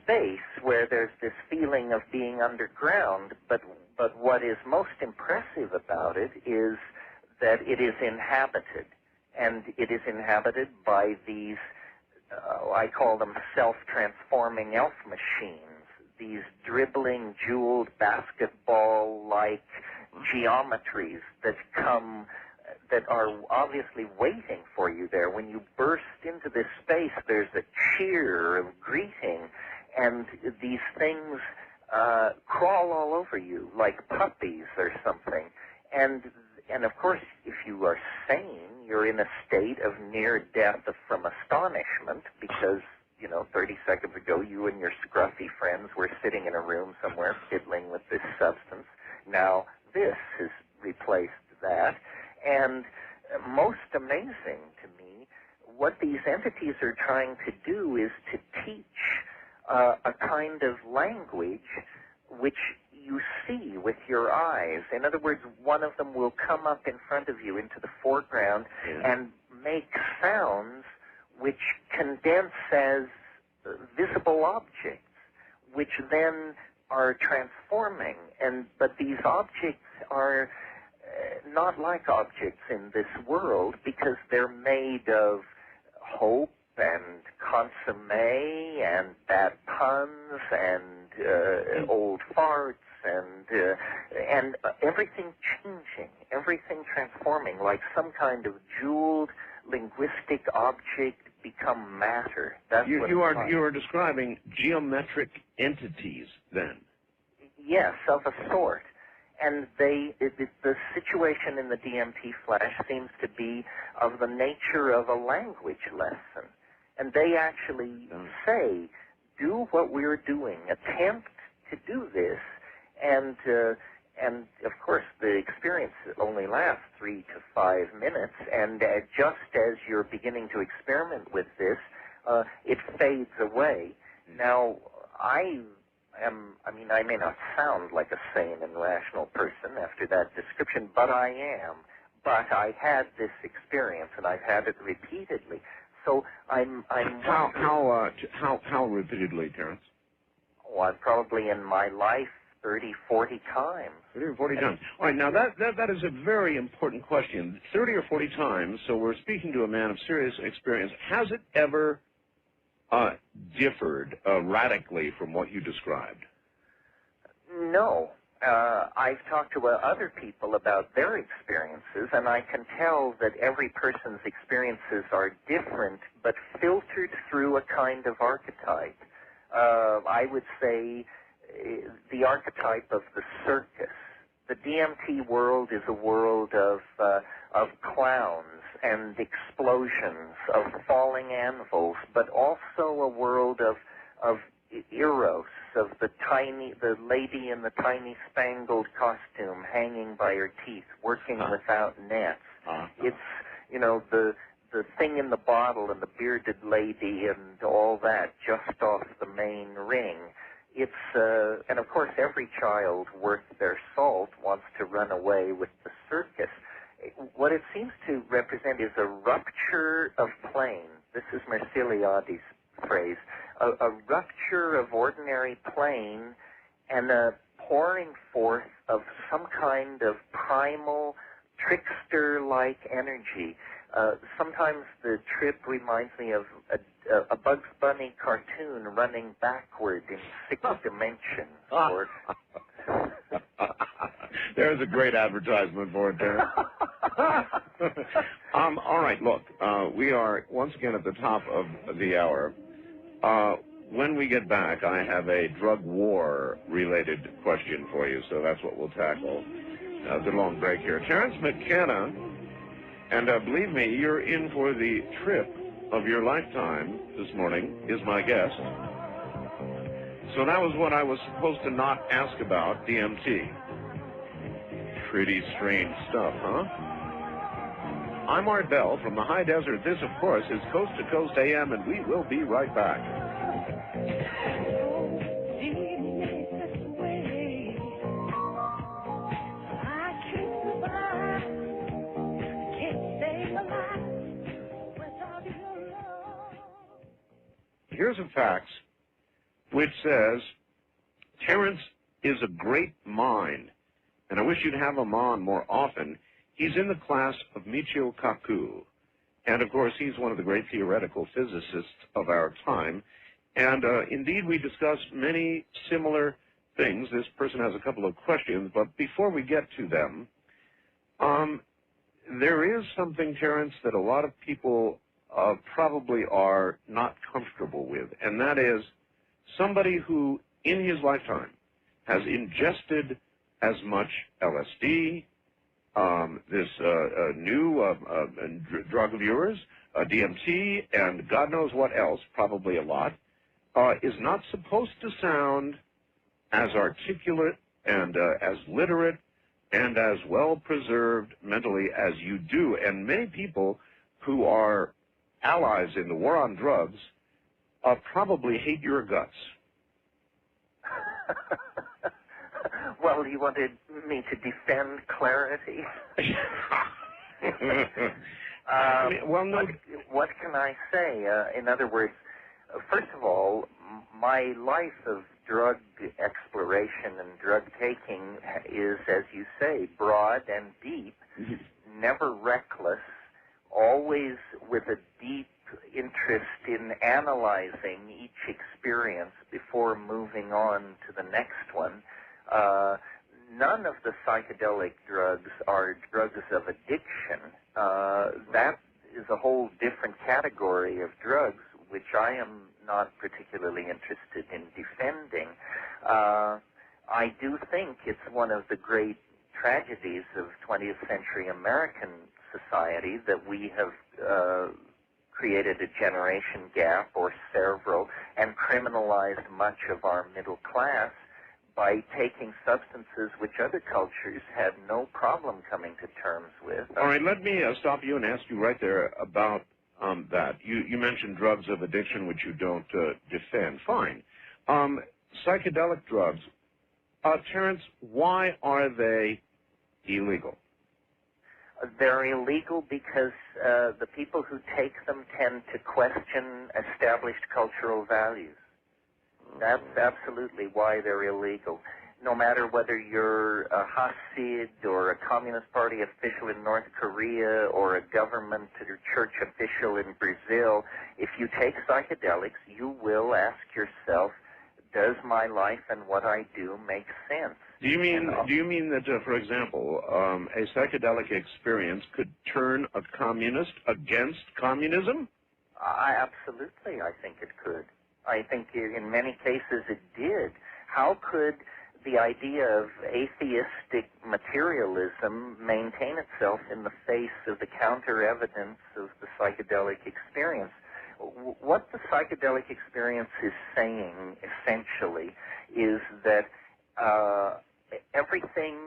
space where there's this feeling of being underground, but what is most impressive about it is that it is inhabited, and it is inhabited by these, I call them self-transforming elf machines, these dribbling, jeweled, basketball-like geometries that come, that are obviously waiting for you there. When you burst into this space, there's a cheer of greeting, and these things crawl all over you like puppies or something. And of course, if you are sane, you're in a state of near death from astonishment because, 30 seconds ago, you and your scruffy friends were sitting in a room somewhere fiddling with this substance. Now this has replaced that. And most amazing to me, what these entities are trying to do is to teach a kind of language which you see with your eyes. In other words, one of them will come up in front of you into the foreground and make sounds which condense as visible objects, which then are transforming. But these objects are not like objects in this world because they're made of hope and consomme and bad puns and old farts and everything changing, everything transforming, like some kind of jeweled linguistic object become matter. That's what you are describing geometric entities, then. Yes, of a sort. And the situation in the DMT flash seems to be of the nature of a language lesson. And they actually say, do what we're doing, attempt to do this, and of course the experience only lasts 3 to 5 minutes, and just as you're beginning to experiment with this, it fades away. Now, I may not sound like a sane and rational person after that description, but I am. But I had this experience, and I've had it repeatedly. So I'm how repeatedly, Terence? Well, probably in my life 30, 40 times. 30 or 40 times. All right, now that is a very important question. 30 or 40 times, so we're speaking to a man of serious experience. Has it ever differed radically from what you described? No. I've talked to other people about their experiences, and I can tell that every person's experiences are different, but filtered through a kind of archetype. I would say the archetype of the circus. The DMT world is a world of clowns and explosions, of falling anvils, but also a world of eros, of the lady in the tiny spangled costume hanging by her teeth, working without nets. It's, the thing in the bottle and the bearded lady and all that just off the main ring. It's, and of course every child worth their salt wants to run away with the circus. What it seems to represent is a rupture of plane. This is Merciliades' phrase. A rupture of ordinary plane and a pouring forth of some kind of primal, trickster-like energy. Sometimes the trip reminds me of a Bugs Bunny cartoon running backward in 6 dimensions. Or There's a great advertisement for it there. All right, look, we are once again at the top of the hour. When we get back, I have a drug war-related question for you, so that's what we'll tackle. Good long break here. Terence McKenna, and believe me, you're in for the trip of your lifetime this morning, is my guest. So that was what I was supposed to not ask about, DMT. Pretty strange stuff, huh? I'm Art Bell from the High Desert. This, of course, is Coast to Coast AM, and we will be right back. Here's a fax which says, Terence is a great mind, and I wish you'd have him on more often. He's in the class of Michio Kaku, and of course he's one of the great theoretical physicists of our time, and indeed we discuss many similar things. This person has a couple of questions, but before we get to them, there is something, Terence, that a lot of people probably are not comfortable with, and that is somebody who, in his lifetime, has ingested as much LSD, this new drug of yours, DMT, and God knows what else, probably a lot, is not supposed to sound as articulate and as literate and as well-preserved mentally as you do. And many people who are allies in the war on drugs probably hate your guts. Well, you wanted me to defend clarity? Well, no. What can I say? In other words, first of all, my life of drug exploration and drug taking is, as you say, broad and deep, never reckless, always with a deep interest in analyzing each experience before moving on to the next one. None of the psychedelic drugs are drugs of addiction. That is a whole different category of drugs, which I am not particularly interested in defending. I do think it's one of the great tragedies of 20th century American society that we have created a generation gap or several and criminalized much of our middle class by taking substances which other cultures had no problem coming to terms with. All right, let me stop you and ask you right there about that. You mentioned drugs of addiction, which you don't defend. Fine. Psychedelic drugs. Terence, why are they illegal? They're illegal because the people who take them tend to question established cultural values. That's absolutely why they're illegal. No matter whether you're a Hasid or a Communist Party official in North Korea or a government or church official in Brazil, if you take psychedelics, you will ask yourself, does my life and what I do make sense? Do you mean that, for example, a psychedelic experience could turn a communist against communism? Absolutely, I think it could. I think in many cases it did. How could the idea of atheistic materialism maintain itself in the face of the counter-evidence of the psychedelic experience? What the psychedelic experience is saying, essentially, is that everything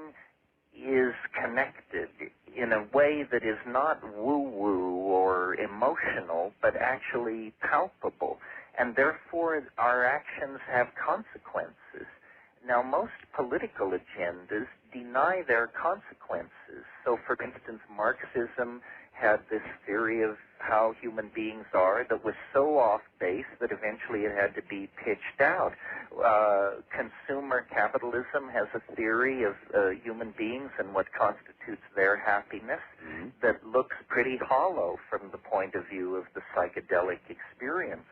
is connected in a way that is not woo-woo or or emotional, but actually palpable. And therefore, our actions have consequences. Now, most political agendas deny their consequences. So, for instance, Marxism had this theory of how human beings are that was so off base that eventually it had to be pitched out. Consumer capitalism has a theory of human beings and what constitutes their happiness that looks pretty hollow from the point of view of the psychedelic experience.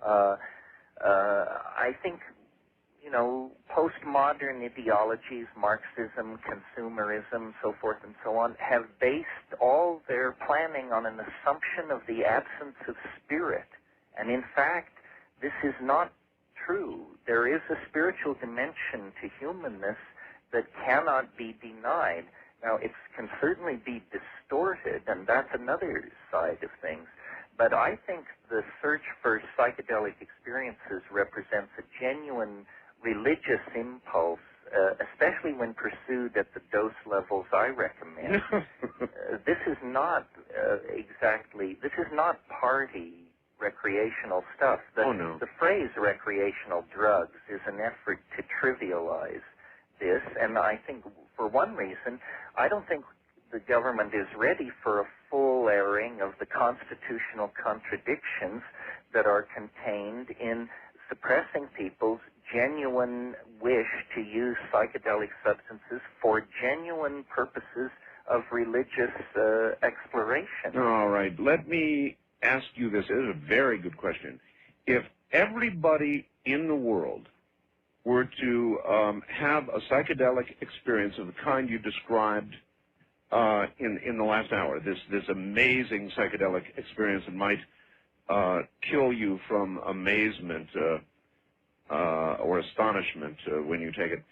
I think, you know, postmodern ideologies, Marxism, consumerism, so forth and so on, have based all their planning on an assumption of the absence of spirit. And in fact, this is not true. There is a spiritual dimension to humanness that cannot be denied. Now, it can certainly be distorted, and that's another side of things. But I think the search for psychedelic experiences represents a genuine religious impulse, especially when pursued at the dose levels I recommend. This is not this is not party recreational stuff. The phrase recreational drugs is an effort to trivialize this, and I think for one reason, I don't think the government is ready for a full airing of the constitutional contradictions that are contained in suppressing people's genuine wish to use psychedelic substances for genuine purposes of religious exploration. All right. Let me ask you this. It is a very good question. If everybody in the world were to have a psychedelic experience of the kind you described in the last hour, this amazing psychedelic experience that might kill you from amazement or astonishment when you take it,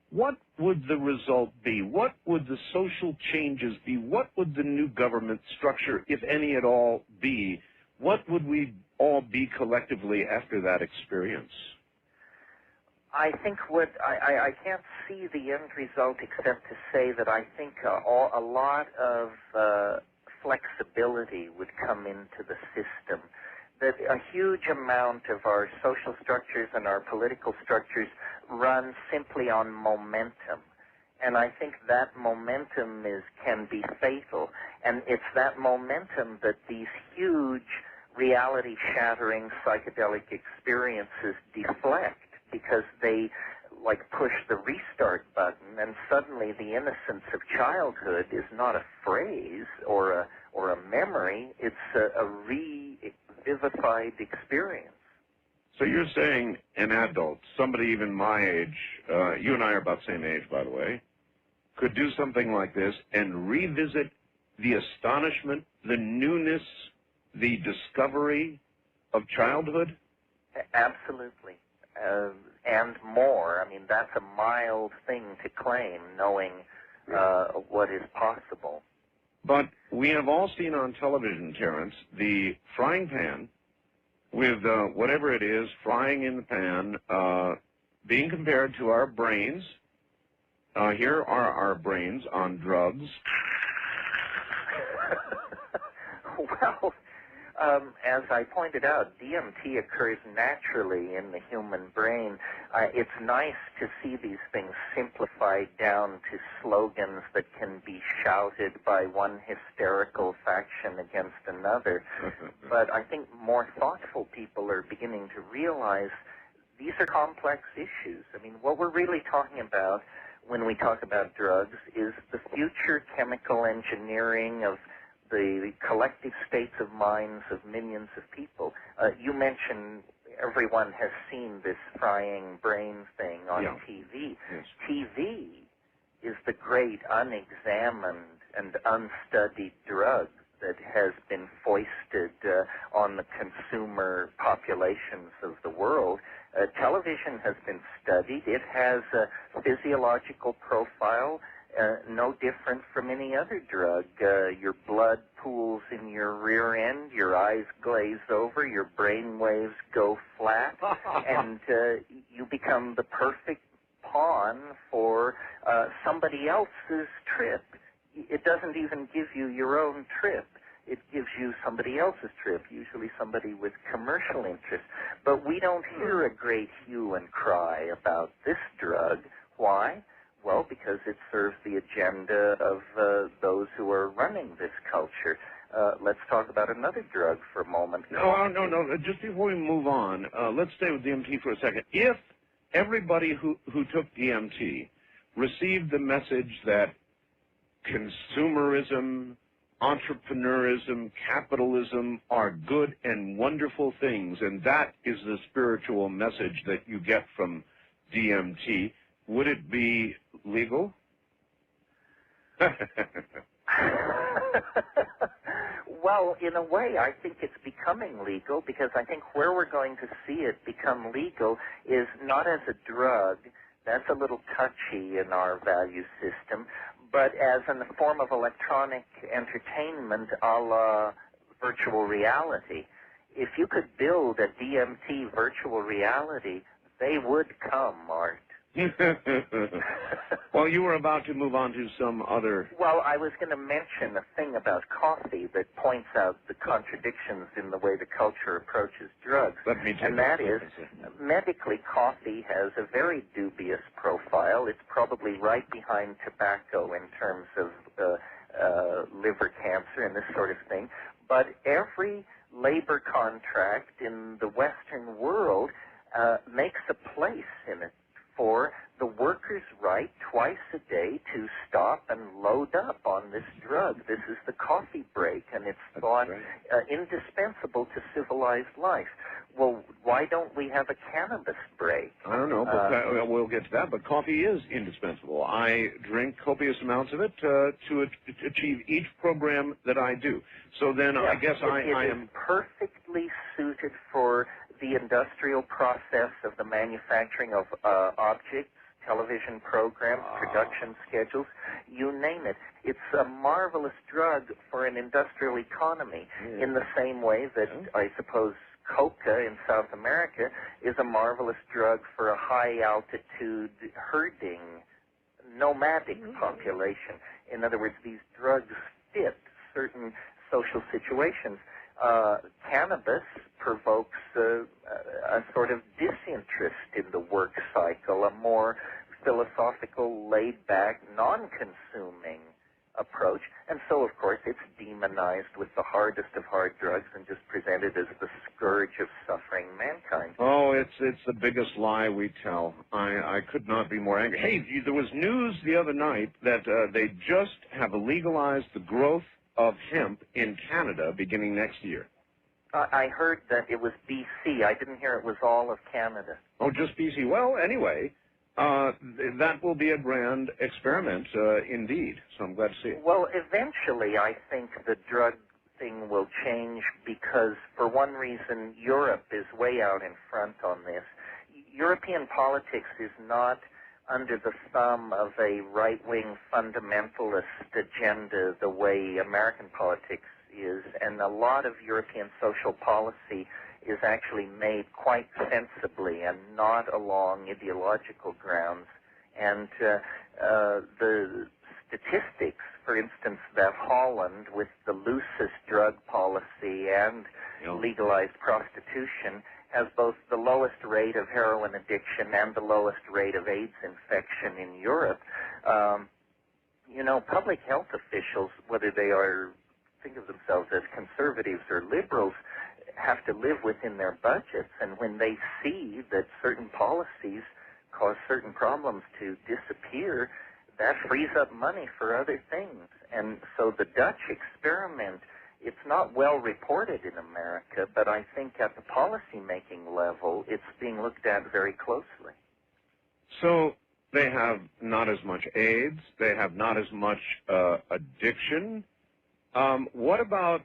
what would the result be? What would the social changes be? What would the new government structure, if any at all, be? What would we all be collectively after that experience? I think I can't see the end result except to say that I think a lot of flexibility would come into the system, that a huge amount of our social structures and our political structures run simply on momentum. And I think that momentum can be fatal. And it's that momentum that these huge reality-shattering psychedelic experiences deflect, because they push the restart button, and suddenly the innocence of childhood is not a phrase or a memory, it's a revivified experience. So you're saying an adult, somebody even my age, you and I are about the same age, by the way, could do something like this and revisit the astonishment, the newness, the discovery of childhood? Absolutely. And more. I mean, that's a mild thing to claim, knowing what is possible. But we have all seen on television, Terence, the frying pan with whatever it is, frying in the pan, being compared to our brains. Here are our brains on drugs. Well, as I pointed out, DMT occurs naturally in the human brain. It's nice to see these things simplified down to slogans that can be shouted by one hysterical faction against another. But I think more thoughtful people are beginning to realize these are complex issues. I mean, what we're really talking about when we talk about drugs is the future chemical engineering of the collective states of minds of millions of people. You mentioned everyone has seen this frying brain thing on TV. Yes. TV is the great unexamined and unstudied drug that has been foisted on the consumer populations of the world. Television has been studied. It has a physiological profile no different from any other drug. Your blood pools in your rear end, your eyes glaze over, your brain waves go flat, and you become the perfect pawn for somebody else's trip. it doesn't even give you your own trip. It gives you somebody else's trip, usually somebody with commercial interest. But we don't hear a great hue and cry about this drug. Why? Well, because it serves the agenda of those who are running this culture. Let's talk about another drug for a moment. No. Just before we move on, let's stay with DMT for a second. If everybody who took DMT received the message that consumerism, entrepreneurism, capitalism are good and wonderful things, and that is the spiritual message that you get from DMT, would it be legal? Well, in a way, I think it's becoming legal, because I think where we're going to see it become legal is not as a drug. That's a little touchy in our value system, but as in the form of electronic entertainment a la virtual reality. If you could build a DMT virtual reality, they would come, Art. Well, you were about to move on to some other... Well, I was going to mention a thing about coffee that points out the contradictions in the way the culture approaches drugs. Let me and that is, medically, coffee has a very dubious profile. It's probably right behind tobacco in terms of liver cancer and this sort of thing. But every labor contract in the Western world makes a place in it for the worker's right twice a day to stop and load up on this drug. This is the coffee break, and it's thought indispensable to civilized life. Well, why don't we have a cannabis break? I don't know, but we'll get to that, but coffee is indispensable. I drink copious amounts of it to achieve each program that I do. So then I guess I am... perfectly suited for the industrial process of the manufacturing of objects, television programs, production schedules, you name it. It's a marvelous drug for an industrial economy in the same way that I suppose coca in South America is a marvelous drug for a high-altitude herding, nomadic population. In other words, these drugs fit certain social situations. Cannabis provokes a sort of disinterest in the work cycle, a more philosophical, laid-back, non-consuming approach. And so, of course, it's demonized with the hardest of hard drugs and just presented as the scourge of suffering mankind. Oh, it's the biggest lie we tell. I could not be more angry. Hey, there was news the other night that they just have legalized the growth of hemp in Canada beginning next year. I heard that it was BC. I didn't hear it was all of Canada. Oh, just BC. Well, anyway, that will be a grand experiment indeed, so I'm glad to see it. Well, eventually I think the drug thing will change because, for one reason, Europe is way out in front on this. European politics is not under the thumb of a right-wing fundamentalist agenda the way American politics is, and a lot of European social policy is actually made quite sensibly and not along ideological grounds. And the statistics, for instance, that Holland, with the loosest drug policy and legalized prostitution, has both the lowest rate of heroin addiction and the lowest rate of AIDS infection in Europe. Public health officials, whether they think of themselves as conservatives or liberals, have to live within their budgets, and when they see that certain policies cause certain problems to disappear, that frees up money for other things. And so the Dutch experiment, it's not well reported in America, but I think at the policy-making level, it's being looked at very closely. So they have not as much AIDS, they have not as much addiction. What about,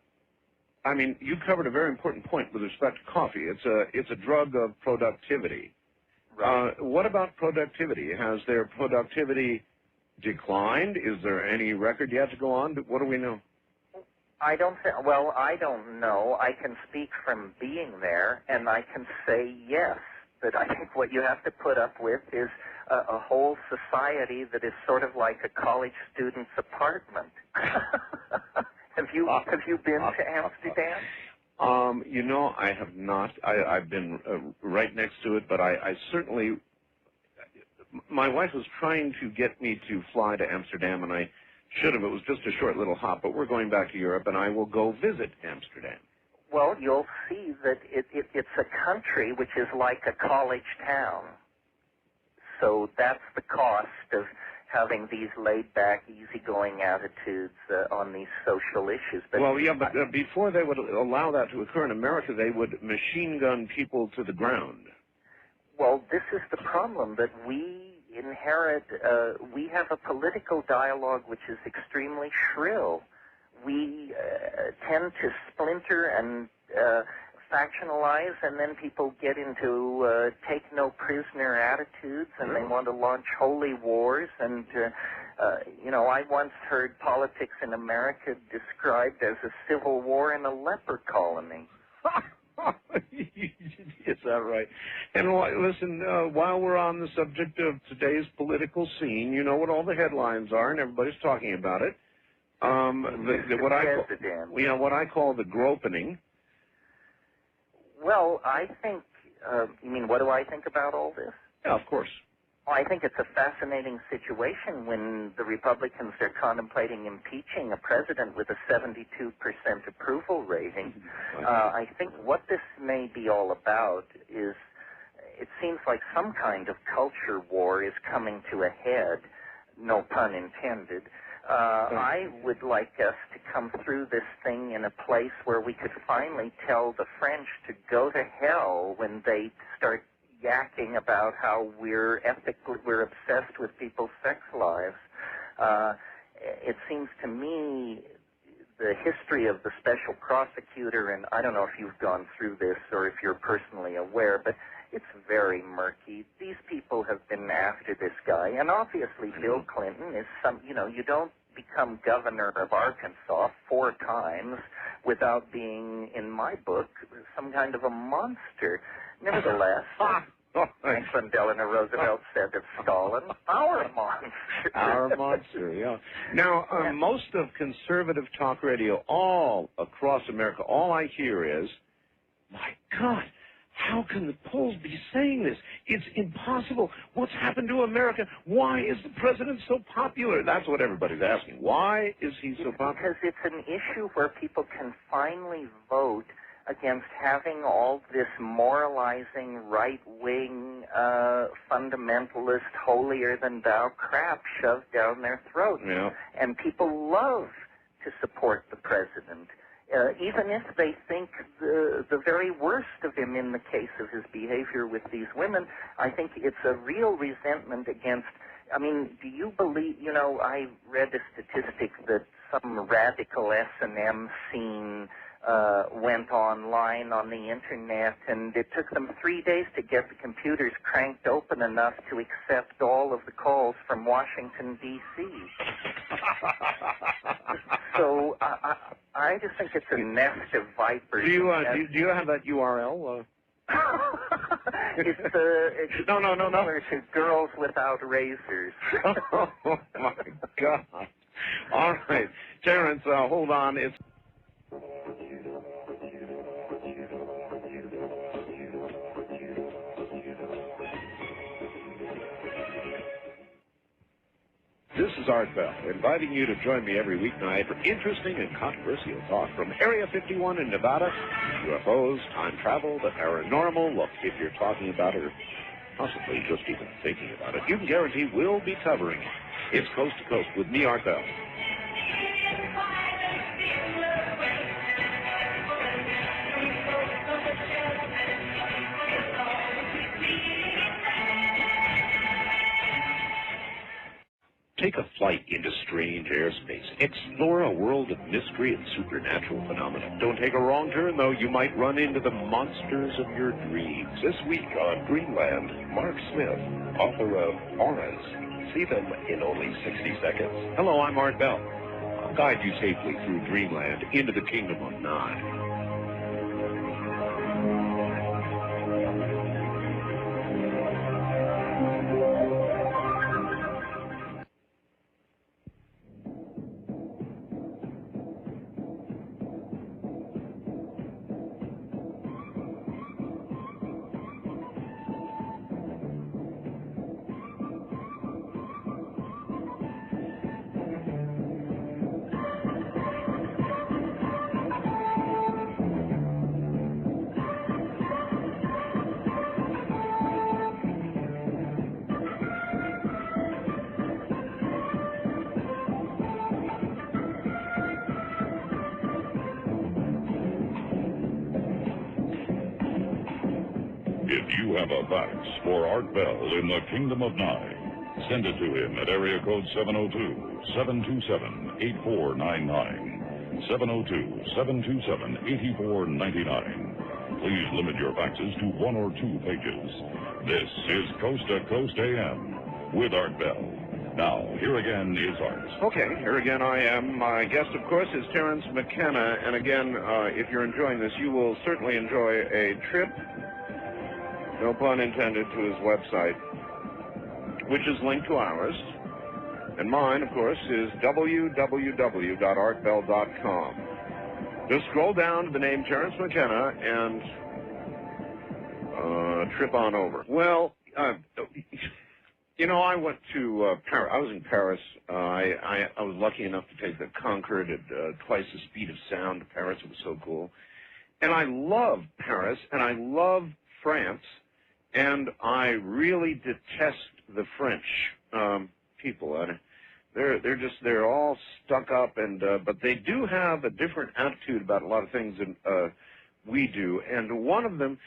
I mean, you covered a very important point with respect to coffee. It's a drug of productivity. Right. What about productivity? Has their productivity declined? Is there any record yet to go on? What do we know? I don't know. I can speak from being there, and I can say yes, that I think what you have to put up with is a whole society that is sort of like a college student's apartment. Have you been to Amsterdam? You know, I have not. I've been right next to it, but I certainly. My wife was trying to get me to fly to Amsterdam, and I should have. It was just a short little hop, but we're going back to Europe, and I will go visit Amsterdam. Well, you'll see that it's a country which is like a college town. So that's the cost of having these laid-back, easygoing attitudes on these social issues. But well, yeah, but before they would allow that to occur in America, they would machine gun people to the ground. Well, this is the problem, that we inherit, we have a political dialogue which is extremely shrill. We tend to splinter and factionalize, and then people get into take no prisoner attitudes, and they want to launch holy wars. And you know, I once heard politics in America described as a civil war in a leper colony. Is that right? And listen, while we're on the subject of today's political scene, you know what all the headlines are, and everybody's talking about it. What I call the gropening. Well, I think, you mean, what do I think about all this? Yeah, of course. Well, I think it's a fascinating situation when the Republicans are contemplating impeaching a president with a 72% approval rating. I think what this may be all about is, it seems like some kind of culture war is coming to a head, no pun intended. I would like us to come through this thing in a place where we could finally tell the French to go to hell when they start yakking about how we're obsessed with people's sex lives. It seems to me the history of the special prosecutor, and I don't know if you've gone through this or if you're personally aware, but it's very murky. These people have been after this guy, and obviously Bill Clinton is you don't become governor of Arkansas 4 times without being, in my book, some kind of a monster. Nevertheless, Franklin Delano Roosevelt said of Stalin, our monster. Our monster, yeah. Now, most of conservative talk radio all across America, all I hear is, my God, how can the polls be saying this? It's impossible. What's happened to America? Why is the president so popular? That's what everybody's asking. Why is he so popular? Because it's an issue where people can finally vote against having all this moralizing, right-wing, fundamentalist, holier-than-thou crap shoved down their throats. Yeah. And people love to support the president, even if they think the very worst of him in the case of his behavior with these women. I think it's a real resentment against, I mean, do you believe, I read a statistic that some radical S&M scene went online on the internet, and it took them 3 days to get the computers cranked open enough to accept all of the calls from Washington, D.C. So I just think it's a nest of vipers. Do you have that URL? It's no. similar to Girls Without Razors. Oh, my God. All right. Terence, hold on. This is Art Bell, inviting you to join me every weeknight for interesting and controversial talk from Area 51 in Nevada, UFOs, time travel, the paranormal. Look, if you're talking about it or possibly just even thinking about it, you can guarantee we'll be covering it. It's Coast to Coast with me, Art Bell. Take a flight into strange airspace. Explore a world of mystery and supernatural phenomena. Don't take a wrong turn, though. You might run into the monsters of your dreams. This week on Dreamland, Mark Smith, author of Auras. See them in only 60 seconds. Hello, I'm Art Bell. I'll guide you safely through Dreamland into the kingdom of Nod. have a fax for Art Bell in the Kingdom of Nye, send it to him at area code 702-727-8499. 702-727-8499. Please limit your faxes to 1 or 2 pages. This is Coast to Coast AM with Art Bell. Now, here again is Art. Okay, here again I am. My guest, of course, is Terence McKenna. And again, if you're enjoying this, you will certainly enjoy a trip, no pun intended, to his website, which is linked to ours. And mine, of course, is www.artbell.com. Just scroll down to the name Terence McKenna and trip on over. Well, you know, I went to Paris. I was in Paris. I was lucky enough to take the Concorde at twice the speed of sound to Paris. It was so cool. And I love Paris, and I love France, and I really detest the French people. They're all stuck up, and but they do have a different attitude about a lot of things than we do. And one of them,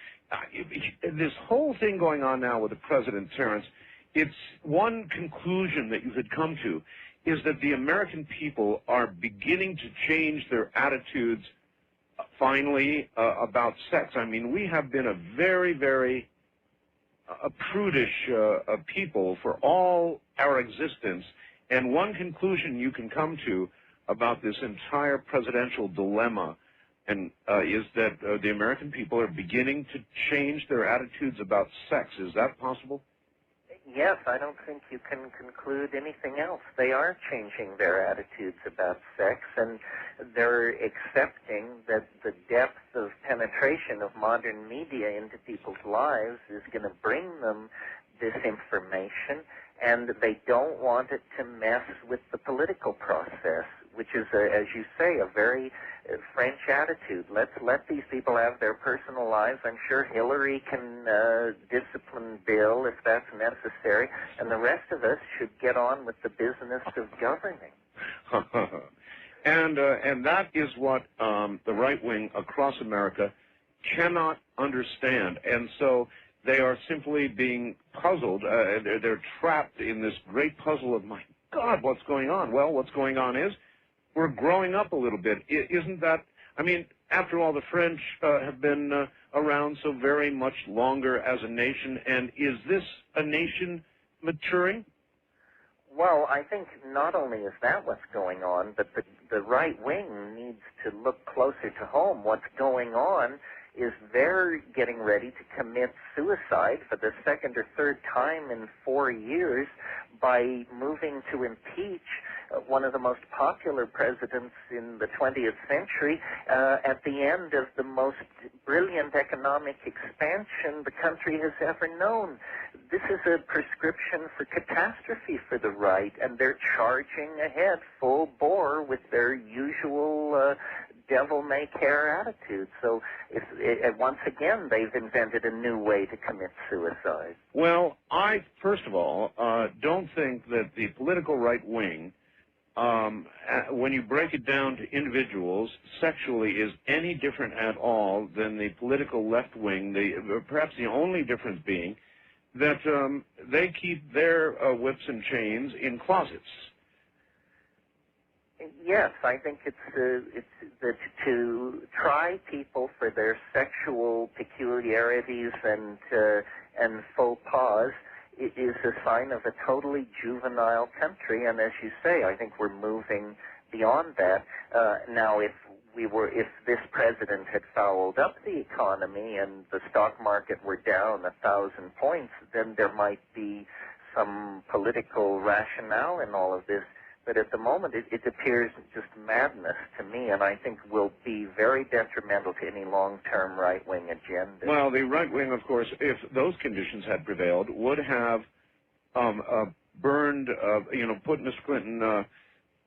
this whole thing going on now with the president, Terence, it's one conclusion that you could come to is that the American people are beginning to change their attitudes finally about sex. I mean, we have been a very, very prudish people for all our existence. And one conclusion you can come to about this entire presidential dilemma is that the American people are beginning to change their attitudes about sex. Is that possible? Yes, I don't think you can conclude anything else. They are changing their attitudes about sex, and they're accepting that the depth of penetration of modern media into people's lives is going to bring them this information, and they don't want it to mess with the political process, which is, as you say, a very French attitude. Let's let these people have their personal lives. I'm sure Hillary can discipline Bill if that's necessary, and the rest of us should get on with the business of governing. And that is what the right wing across America cannot understand, and so they are simply being puzzled. They're trapped in this great puzzle of, my God, what's going on? Well, what's going on is we're growing up a little bit. Isn't that, I mean, after all, the French have been around so very much longer as a nation, and is this a nation maturing? Well, I think not only is that what's going on, but the right wing needs to look closer to home. What's going on is they're getting ready to commit suicide for the second or third time in 4 years by moving to impeach one of the most popular presidents in the 20th century at the end of the most brilliant economic expansion the country has ever known. This is a prescription for catastrophe for the right, and they're charging ahead full bore with their usual devil-may-care attitude. So once again, they've invented a new way to commit suicide. Well, I, first of all, don't think that the political right wing, when you break it down to individuals, sexually is any different at all than the political left wing, perhaps the only difference being that they keep their whips and chains in closets. Yes, I think it's to try people for their sexual peculiarities and faux pas. It is a sign of a totally juvenile country, and as you say, I think we're moving beyond that. Now, if this president had fouled up the economy and the stock market were down 1,000 points, then there might be some political rationale in all of this. But at the moment, it appears just madness to me, and I think will be very detrimental to any long-term right-wing agenda. Well, the right wing, of course, if those conditions had prevailed, would have burned, put Miss Clinton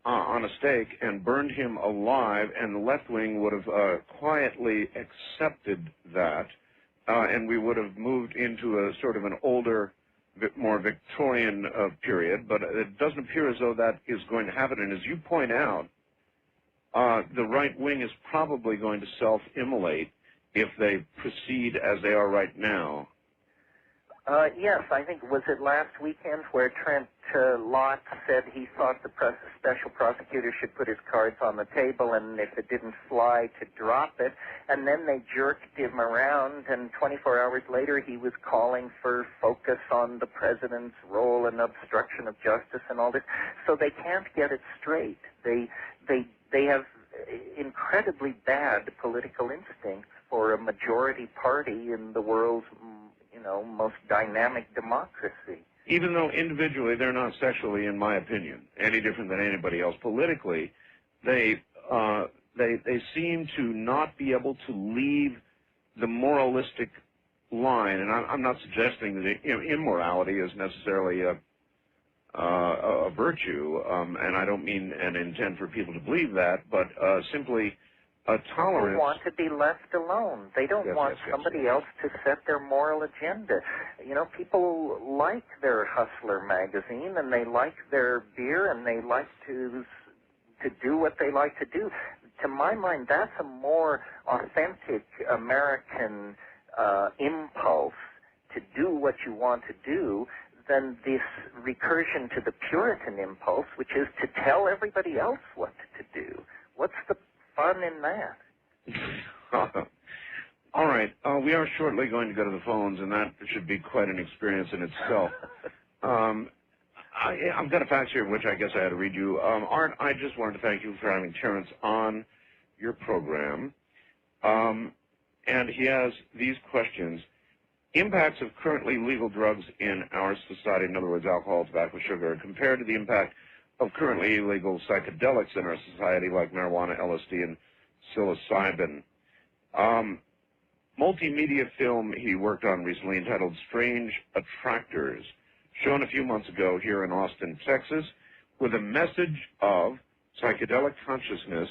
on a stake and burned him alive, and the left wing would have quietly accepted that, and we would have moved into a sort of an older, more Victorian period, but it doesn't appear as though that is going to happen. And as you point out, the right wing is probably going to self-immolate if they proceed as they are right now. Yes, I think, was it last weekend where Trent Lott said he thought the special prosecutor should put his cards on the table, and if it didn't fly, to drop it. And then they jerked him around, and 24 hours later he was calling for focus on the president's role in obstruction of justice and all this. So they can't get it straight. They have incredibly bad political instincts for a majority party in the world's most dynamic democracy. Even though individually they're not sexually, in my opinion, any different than anybody else, politically, they seem to not be able to leave the moralistic line. And I'm not suggesting that immorality is necessarily a virtue, and I don't mean and intend for people to believe that, but simply a tolerance. People want to be left alone. They don't want somebody else to set their moral agenda. People like their Hustler magazine, and they like their beer, and they like to do what they like to do. To my mind, that's a more authentic American impulse to do what you want to do than this recursion to the Puritan impulse, which is to tell everybody else what to do. What's the fun in that? All right. We are shortly going to go to the phones, and that should be quite an experience in itself. I've got a fax here, which I guess I had to read you. Art, I just wanted to thank you for having Terence on your program. And he has these questions. Impacts of currently legal drugs in our society, in other words, alcohol, tobacco, sugar, compared to the impact of currently illegal psychedelics in our society, like marijuana, LSD, and psilocybin. Multimedia film he worked on recently entitled Strange Attractors, shown a few months ago here in Austin, Texas, with a message of psychedelic consciousness.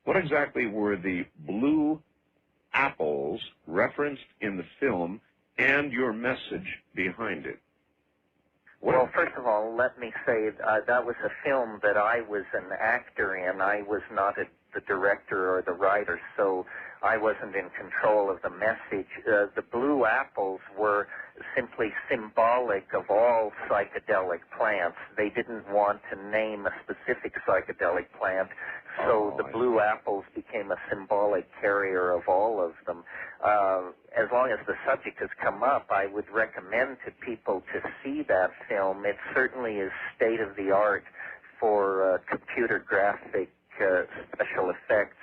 What exactly were the blue apples referenced in the film and your message behind it? Well, first of all, let me say that was a film that I was an actor in. I was not the director or the writer, so I wasn't in control of the message. The blue apples were simply symbolic of all psychedelic plants. They didn't want to name a specific psychedelic plant, so the blue apples became a symbolic carrier of all of them. As long as the subject has come up, I would recommend to people to see that film. It certainly is state-of-the-art for computer graphic special effects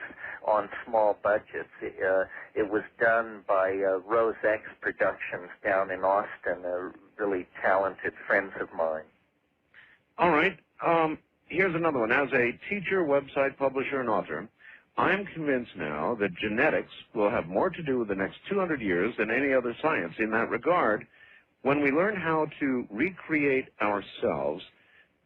on small budgets. It was done by Rose X Productions down in Austin, really talented friends of mine. All right. Here's another one. As a teacher, website publisher, and author, I'm convinced now that genetics will have more to do with the next 200 years than any other science. In that regard, when we learn how to recreate ourselves,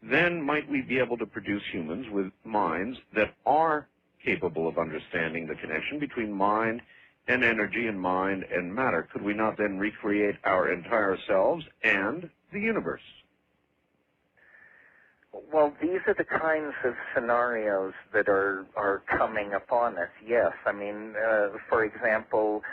then might we be able to produce humans with minds that are capable of understanding the connection between mind and energy and mind and matter. Could we not then recreate our entire selves and the universe? Well, these are the kinds of scenarios that are coming upon us, yes. I mean, for example,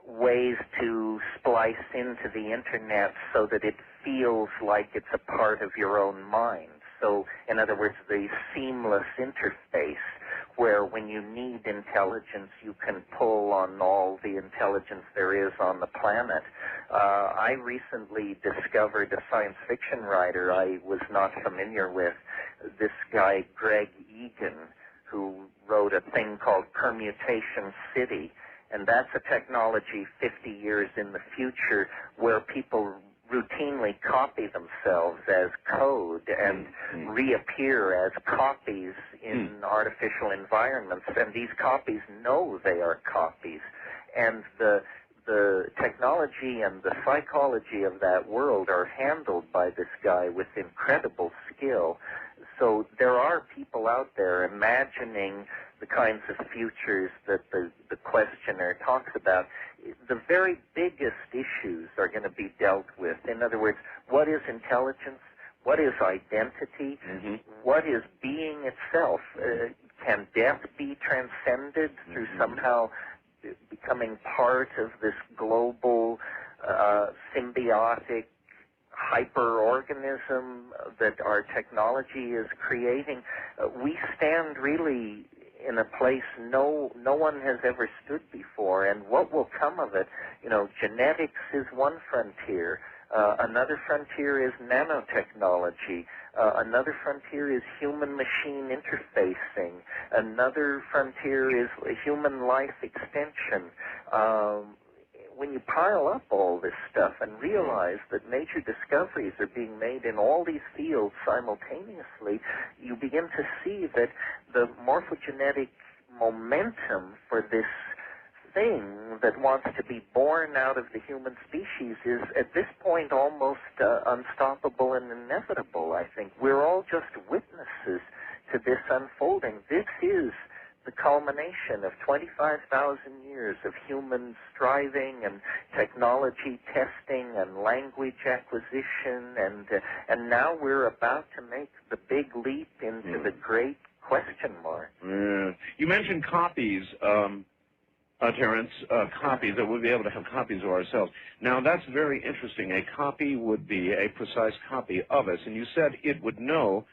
ways to splice into the Internet so that it feels like it's a part of your own mind. So, in other words, the seamless interface where when you need intelligence, you can pull on all the intelligence there is on the planet. I recently discovered a science fiction writer I was not familiar with, this guy Greg Egan, who wrote a thing called Permutation City, and that's a technology 50 years in the future where people routinely copy themselves as code and reappear as copies in artificial environments, and these copies know they are copies. And the technology and the psychology of that world are handled by this guy with incredible skill. So there are people out there imagining the kinds of futures that the questioner talks about. The very biggest issues are going to be dealt with. In other words, what is intelligence? What is identity? What is being itself? Can death be transcended through somehow becoming part of this global symbiotic hyper-organism that our technology is creating, we stand really in a place no one has ever stood before. And what will come of it? You know, genetics is one frontier. Another frontier is nanotechnology. Another frontier is human-machine interfacing. Another frontier is human life extension. When you pile up all this stuff and realize that major discoveries are being made in all these fields simultaneously, you begin to see that the morphogenetic momentum for this thing that wants to be born out of the human species is at this point almost unstoppable and inevitable, I think. We're all just witnesses to this unfolding. This is the culmination of 25,000 years of human striving and technology testing and language acquisition, and now we're about to make the big leap into the great question mark. You mentioned copies, Terence, copies, that we'll be able to have copies of ourselves. Now, that's very interesting. A copy would be a precise copy of us, and you said it would know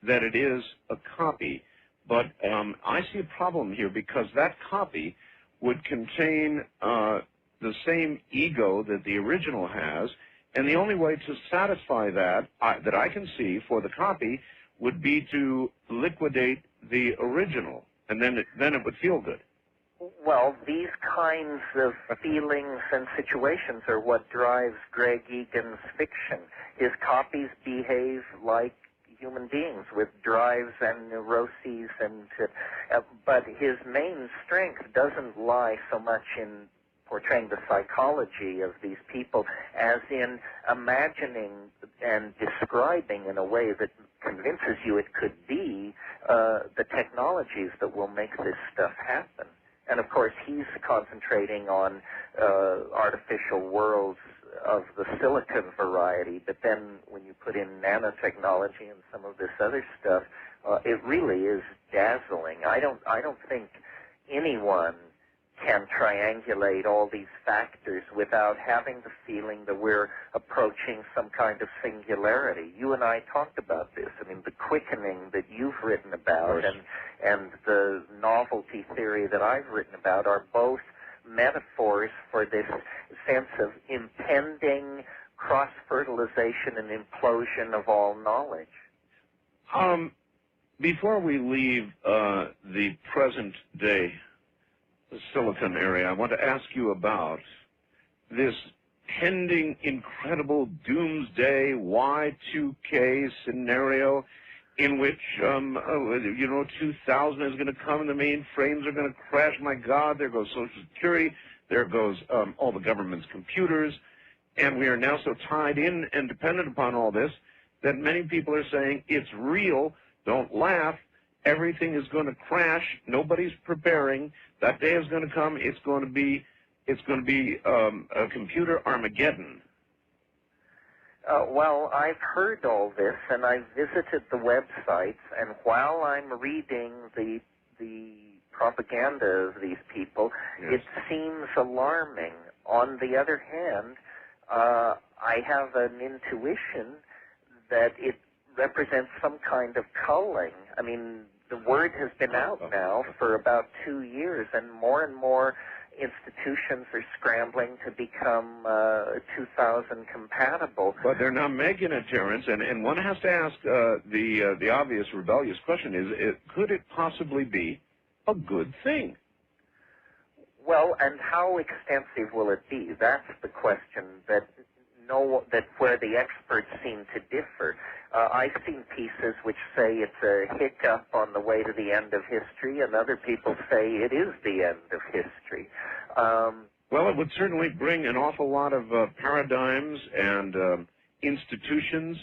that it is a copy. But I see a problem here because that copy would contain the same ego that the original has, and the only way to satisfy that, that I can see for the copy, would be to liquidate the original, and then it would feel good. Well, these kinds of feelings and situations are what drives Greg Egan's fiction. His copies behave like human beings with drives and neuroses, but his main strength doesn't lie so much in portraying the psychology of these people as in imagining and describing in a way that convinces you it could be the technologies that will make this stuff happen. And of course, he's concentrating on artificial worlds of the silicon variety, but then when you put in nanotechnology and some of this other stuff, it really is dazzling. I don't think anyone can triangulate all these factors without having the feeling that we're approaching some kind of singularity. You and I talked about this. I mean, the quickening that you've written about and the novelty theory that I've written about are both metaphors for this sense of impending cross-fertilization and implosion of all knowledge. Before we leave the present day Silicon area, I want to ask you about this pending incredible doomsday Y2K scenario in which, 2000 is going to come and the mainframes are going to crash. My God, there goes Social Security, there goes all the government's computers, and we are now so tied in and dependent upon all this that many people are saying it's real, don't laugh, everything is going to crash, nobody's preparing, that day is going to come, it's going to be a computer Armageddon. Well, I've heard all this, and I've visited the websites, and while I'm reading the propaganda of these people, it seems alarming. On the other hand, I have an intuition that it represents some kind of culling. I mean, the word has been out now for about 2 years, and more institutions are scrambling to become 2000 compatible. But they're not making it, Terence, and one has to ask the obvious rebellious question, could it possibly be a good thing? Well, and how extensive will it be? That's the question that where the experts seem to differ. I've seen pieces which say it's a hiccup on the way to the end of history, and other people say it is the end of history. Well, it would certainly bring an awful lot of paradigms and institutions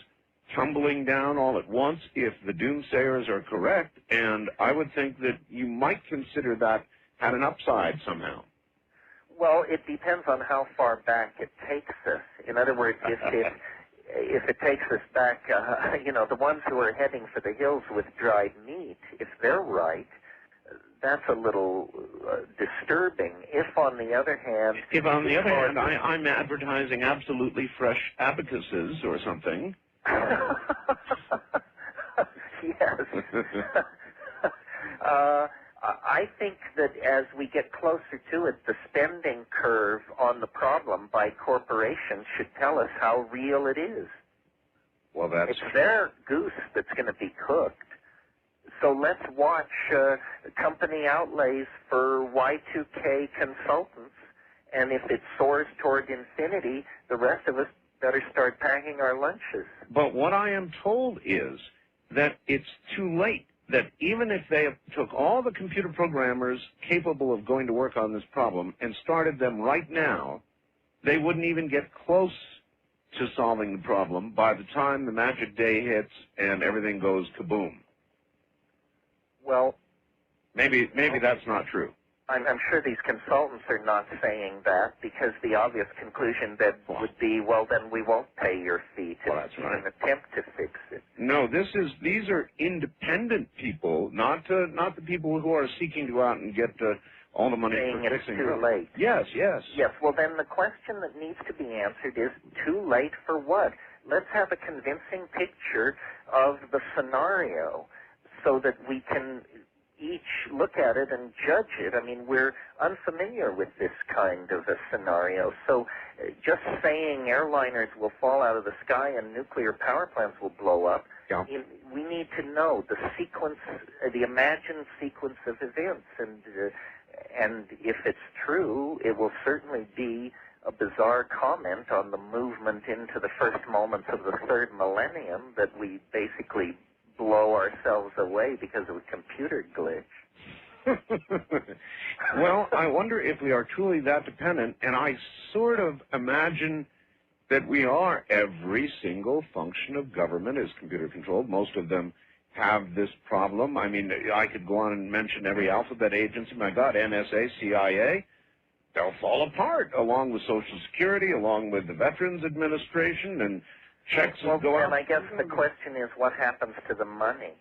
tumbling down all at once if the doomsayers are correct, and I would think that you might consider that had an upside somehow. Well, it depends on how far back it takes us. In other words, if it takes us back, the ones who are heading for the hills with dried meat, if they're right, that's a little disturbing. If, on the other hand... If, on the other hand, I'm advertising absolutely fresh abacuses or something... Yes. I think that as we get closer to it, the spending curve on the problem by corporations should tell us how real it is. Well, that's... It's their goose that's going to be cooked. So let's watch company outlays for Y2K consultants, and if it soars toward infinity, the rest of us better start packing our lunches. But what I am told is that it's too late, that even if they took all the computer programmers capable of going to work on this problem and started them right now, they wouldn't even get close to solving the problem by the time the magic day hits and everything goes kaboom. Well, maybe that's not true. I'm sure these consultants are not saying that, because the obvious conclusion then would be, well, then we won't pay your fee to even attempt to fix it. No, these are independent people, not the people who are seeking to go out and get all the money saying for it's fixing too late. Yes, yes. Yes, well, then the question that needs to be answered is, too late for what? Let's have a convincing picture of the scenario so that we can each look at it and judge it. I mean, we're unfamiliar with this kind of a scenario. So just saying airliners will fall out of the sky and nuclear power plants will blow up, we need to know the sequence, the imagined sequence of events. And if it's true, it will certainly be a bizarre comment on the movement into the first moments of the third millennium that we basically blow ourselves away because of a computer glitch. Well, I wonder if we are truly that dependent, and I sort of imagine that we are. Every single function of government is computer-controlled. Most of them have this problem. I mean, I could go on and mention every alphabet agency. My God, NSA, CIA, they'll fall apart, along with Social Security, along with the Veterans Administration, and checks will go out. And I guess the question is, what happens to the money?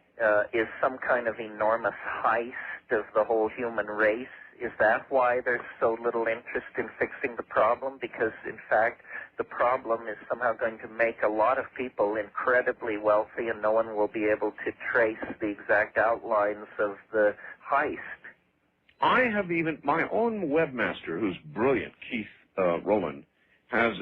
Is some kind of enormous heist of the whole human race? Is that why there's so little interest in fixing the problem? Because, in fact, the problem is somehow going to make a lot of people incredibly wealthy, and no one will be able to trace the exact outlines of the heist. I have even, my own webmaster, who's brilliant, Keith Rowland, has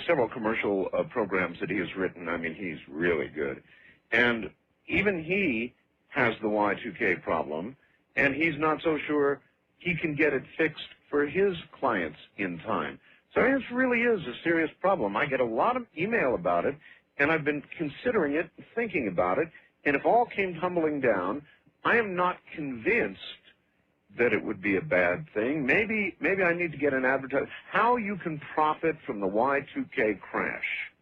several commercial programs that he has written. I mean, he's really good. And even he has the Y2K problem, and he's not so sure he can get it fixed for his clients in time. So this really is a serious problem. I get a lot of email about it, and I've been considering it, thinking about it, and if all came tumbling down, I am not convinced that it would be a bad thing. Maybe I need to get an advertisement. How you can profit from the Y2K crash?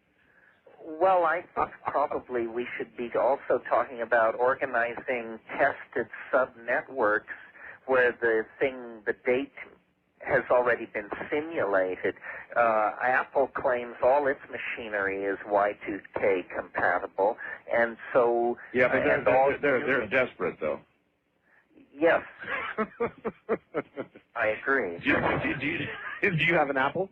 Well, I think probably we should be also talking about organizing tested sub-networks where the date has already been simulated. Apple claims all its machinery is Y2K compatible, and so... Yeah, but they're desperate, though. Yes. I agree. Do you have an Apple?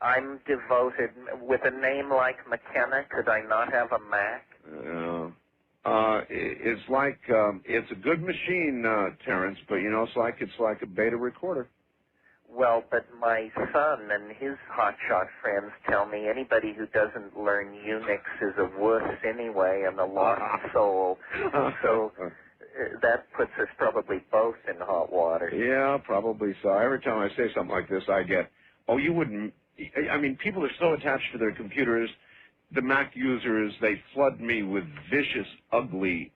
I'm devoted. With a name like McKenna, could I not have a Mac? It's like, it's a good machine, Terence, but, you know, it's like a beta recorder. Well, but my son and his hotshot friends tell me anybody who doesn't learn Unix is a wuss anyway and a lost soul. So that puts us probably both in hot water. Yeah, probably so. Every time I say something like this, I get, oh, you wouldn't... I mean, people are so attached to their computers. The Mac users, they flood me with vicious, ugly,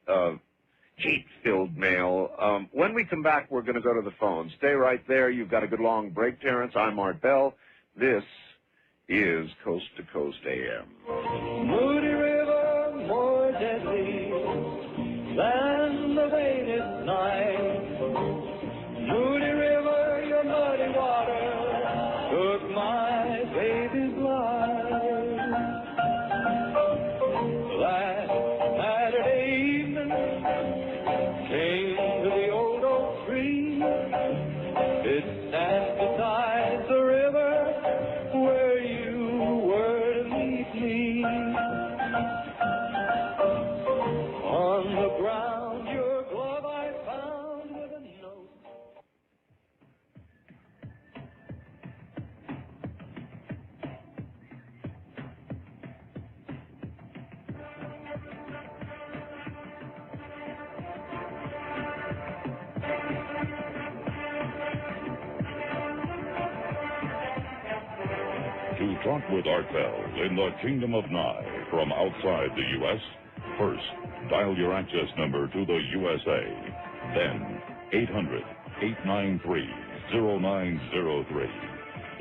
hate-filled mail. When we come back, we're going to go to the phone. Stay right there. You've got a good long break, Terence. I'm Art Bell. This is Coast to Coast AM. Moody River, more deadly than the latest night. Moody River, your muddy water took my baby's life. That Saturday evening came to the old oak tree. to talk with Art Bell in the Kingdom of Nye from outside the U.S., first, dial your access number to the USA. Then, 800-893-0903.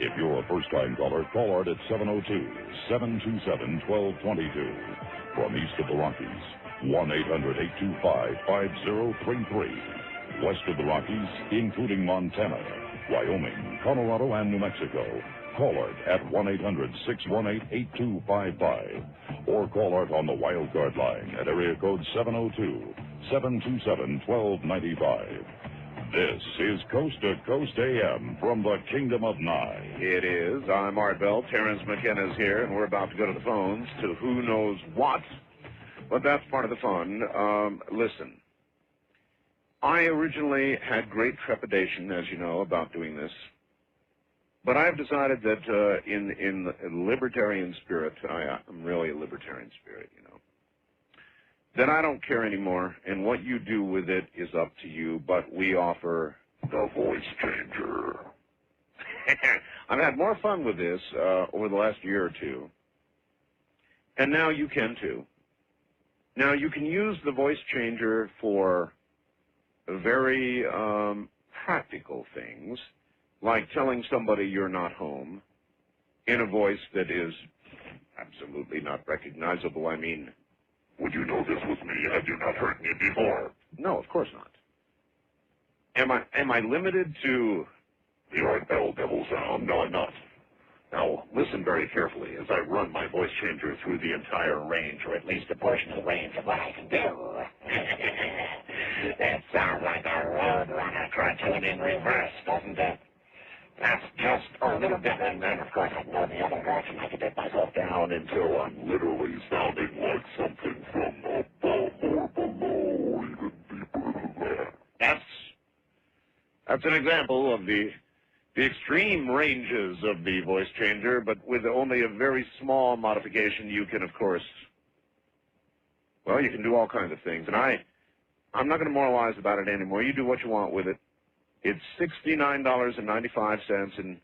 If you're a first-time caller, call Art at 702-727-1222. From east of the Rockies, 1-800-825-5033. West of the Rockies, including Montana, Wyoming, Colorado, and New Mexico, call Art at 1-800-618-8255. Or call Art on the wildcard line at area code 702-727-1295. This is Coast to Coast AM from the Kingdom of Nye. It is. I'm Art Bell. Terence McKenna is here, and we're about to go to the phones to who knows what. But that's part of the fun. Listen, I originally had great trepidation, as you know, about doing this. But I've decided that in the libertarian spirit, I'm really a libertarian spirit, you know, that I don't care anymore, and what you do with it is up to you, but we offer the voice changer. I've had more fun with this over the last year or two, and now you can too. Now you can use the voice changer for very practical things, like telling somebody you're not home in a voice that is absolutely not recognizable. I mean, would you know this was me? Have you not heard me before? No, of course not. Am I limited to the Art Bell devil sound? No, I'm not. Now, listen very carefully as I run my voice changer through the entire range, or at least a portion of the range of what I can do. That sounds like a roadrunner cartoon in reverse, doesn't it? That's just a little bit, and then, of course, I can go in the other direction. I can dip myself down until I'm literally sounding like something from above or below, even deeper than that. That's an example of the extreme ranges of the voice changer, but with only a very small modification, you can, of course, well, you can do all kinds of things. And I'm not going to moralize about it anymore. You do what you want with it. It's $69.95, and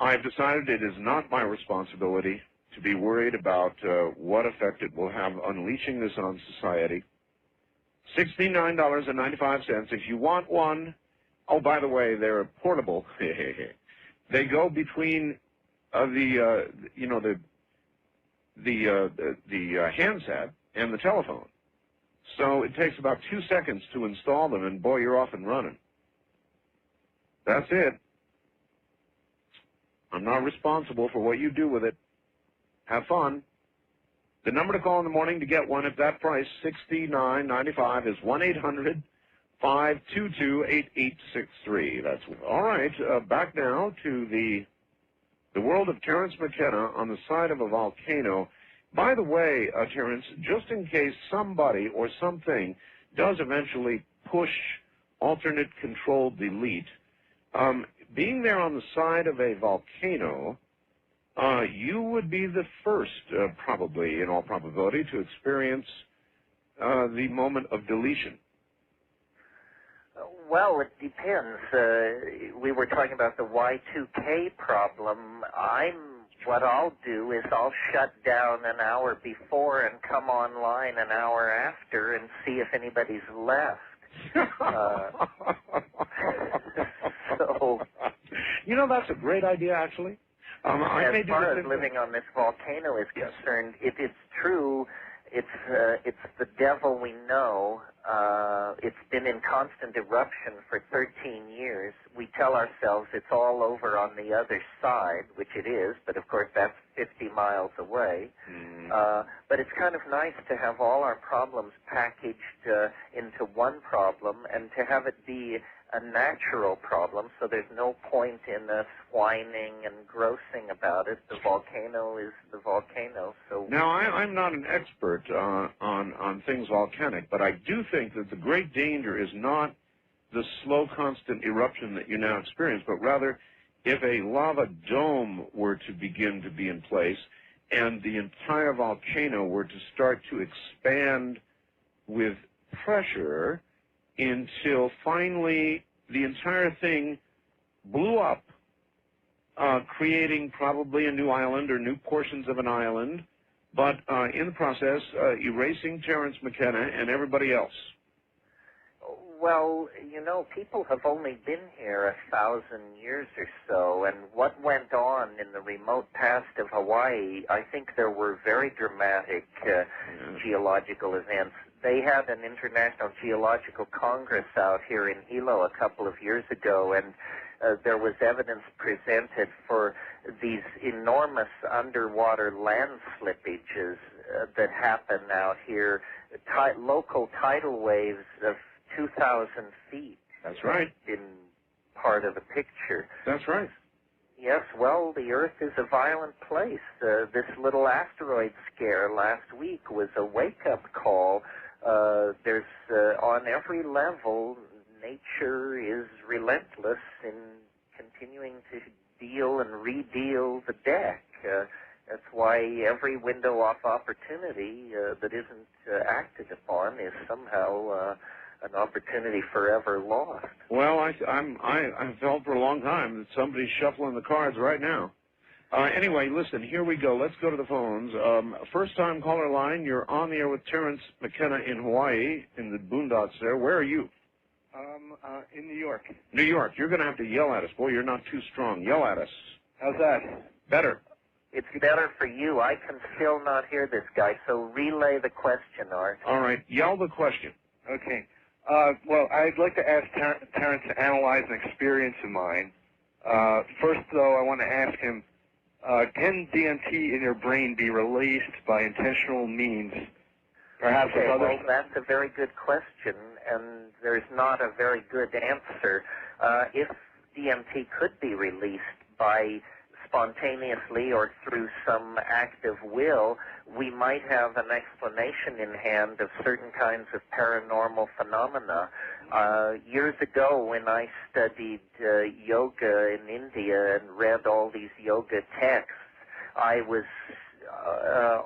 I've decided it is not my responsibility to be worried about what effect it will have unleashing this on society. $69.95. If you want one, oh, by the way, they're portable. They go between the handset and the telephone. So it takes about 2 seconds to install them, and boy, you're off and running. That's it. I'm not responsible for what you do with it. Have fun. The number to call in the morning to get one at that price, $69.95, is 1-800-522-8863. That's all right. Back now to the world of Terence McKenna on the side of a volcano. By the way, Terence, just in case somebody or something does eventually push alternate control delete, being there on the side of a volcano, you would be the first, probably, in all probability, to experience the moment of deletion. Well, it depends. We were talking about the Y2K problem. What I'll do is I'll shut down an hour before and come online an hour after and see if anybody's left. So, you know, that's a great idea, actually. As far as living on this volcano is concerned, if it's true, it's the devil we know. It's been in constant eruption for 13 years. We tell ourselves it's all over on the other side, which it is, but of course that's 50 miles away. But it's kind of nice to have all our problems packaged into one problem and to have it be a natural problem, so there's no point in us whining and grossing about it. The volcano is the volcano. So now, I'm not an expert on things volcanic, but I do think that the great danger is not the slow, constant eruption that you now experience, but rather if a lava dome were to begin to be in place and the entire volcano were to start to expand with pressure until finally the entire thing blew up creating probably a new island or new portions of an island, but in the process, erasing Terence McKenna and everybody else. Well, you know, people have only been here 1,000 years or so, and what went on in the remote past of Hawaii, I think there were very dramatic geological events. They had an International Geological Congress out here in Hilo a couple of years ago, and there was evidence presented for these enormous underwater land slippages that happen out here, local tidal waves of 2,000 feet. That's right. In part of the picture. That's right. Yes, well, the Earth is a violent place. This little asteroid scare last week was a wake-up call. There's, on every level, nature is relentless in continuing to deal and redeal the deck. That's why every window of opportunity that isn't acted upon is somehow an opportunity forever lost. Well, I've felt for a long time that somebody's shuffling the cards right now. Anyway, listen, here we go. Let's go to the phones. First-time caller line, you're on the air with Terence McKenna in Hawaii, in the boondocks there. Where are you? In New York. New York. You're going to have to yell at us. Boy, you're not too strong. Yell at us. How's that? Better. It's better for you. I can still not hear this guy, so relay the question, Art. All right. Yell the question. Okay. Well, I'd like to ask Terence to analyze an experience of mine. First, though, I want to ask him, can DMT in your brain be released by intentional means? Perhaps okay, with well, that's a very good question, and there's not a very good answer. If DMT could be released by spontaneously or through some act of will, we might have an explanation in hand of certain kinds of paranormal phenomena. Years ago, when I studied yoga in India and read all these yoga texts, I was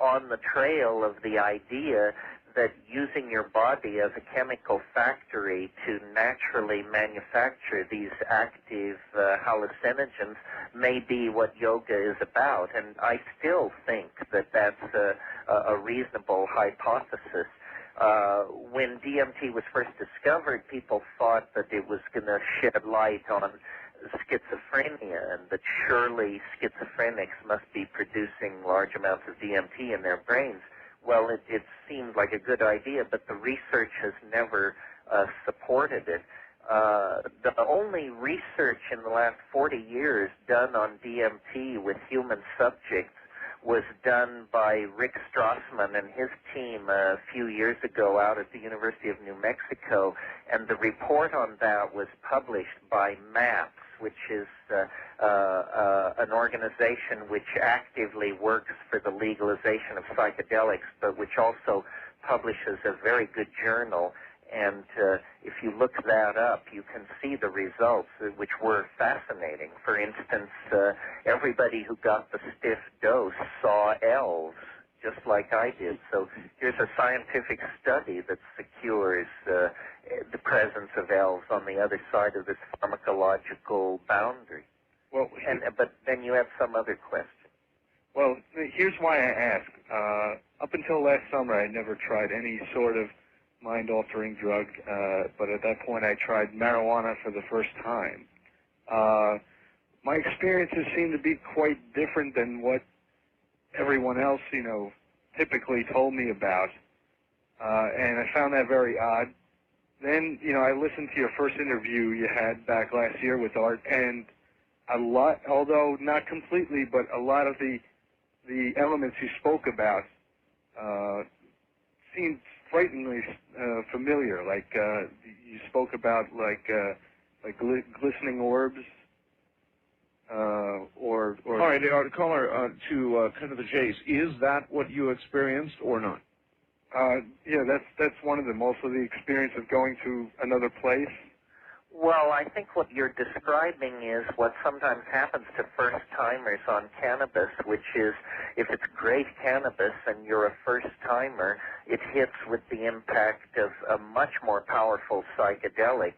on the trail of the idea that using your body as a chemical factory to naturally manufacture these active hallucinogens may be what yoga is about. And I still think that that's a reasonable hypothesis. When DMT was first discovered, people thought that it was going to shed light on schizophrenia, and that surely schizophrenics must be producing large amounts of DMT in their brains. Well, it seemed like a good idea, but the research has never supported it. The only research in the last 40 years done on DMT with human subjects was done by Rick Strassman and his team a few years ago out at the University of New Mexico, and the report on that was published by MAPS, which is an organization which actively works for the legalization of psychedelics, but which also publishes a very good journal. And if you look that up, you can see the results, which were fascinating. For instance, everybody who got the stiff dose saw elves, just like I did. So here's a scientific study that secures the presence of elves on the other side of this pharmacological boundary. Well, but then you have some other question. Well, here's why I ask. Up until last summer, I never tried any sort of mind-altering drug, but at that point I tried marijuana for the first time. My experiences seem to be quite different than what everyone else, typically told me about, and I found that very odd. Then, I listened to your first interview you had back last year with Art, and a lot, although not completely, but a lot of the elements you spoke about seemed frighteningly familiar. Like you spoke about like glistening orbs, or. All right, caller, to cut to the chase. Is that what you experienced or not? Yeah, that's one of them. Also, the experience of going to another place. Well, I think what you're describing is what sometimes happens to first-timers on cannabis, which is if it's great cannabis and you're a first-timer, it hits with the impact of a much more powerful psychedelic.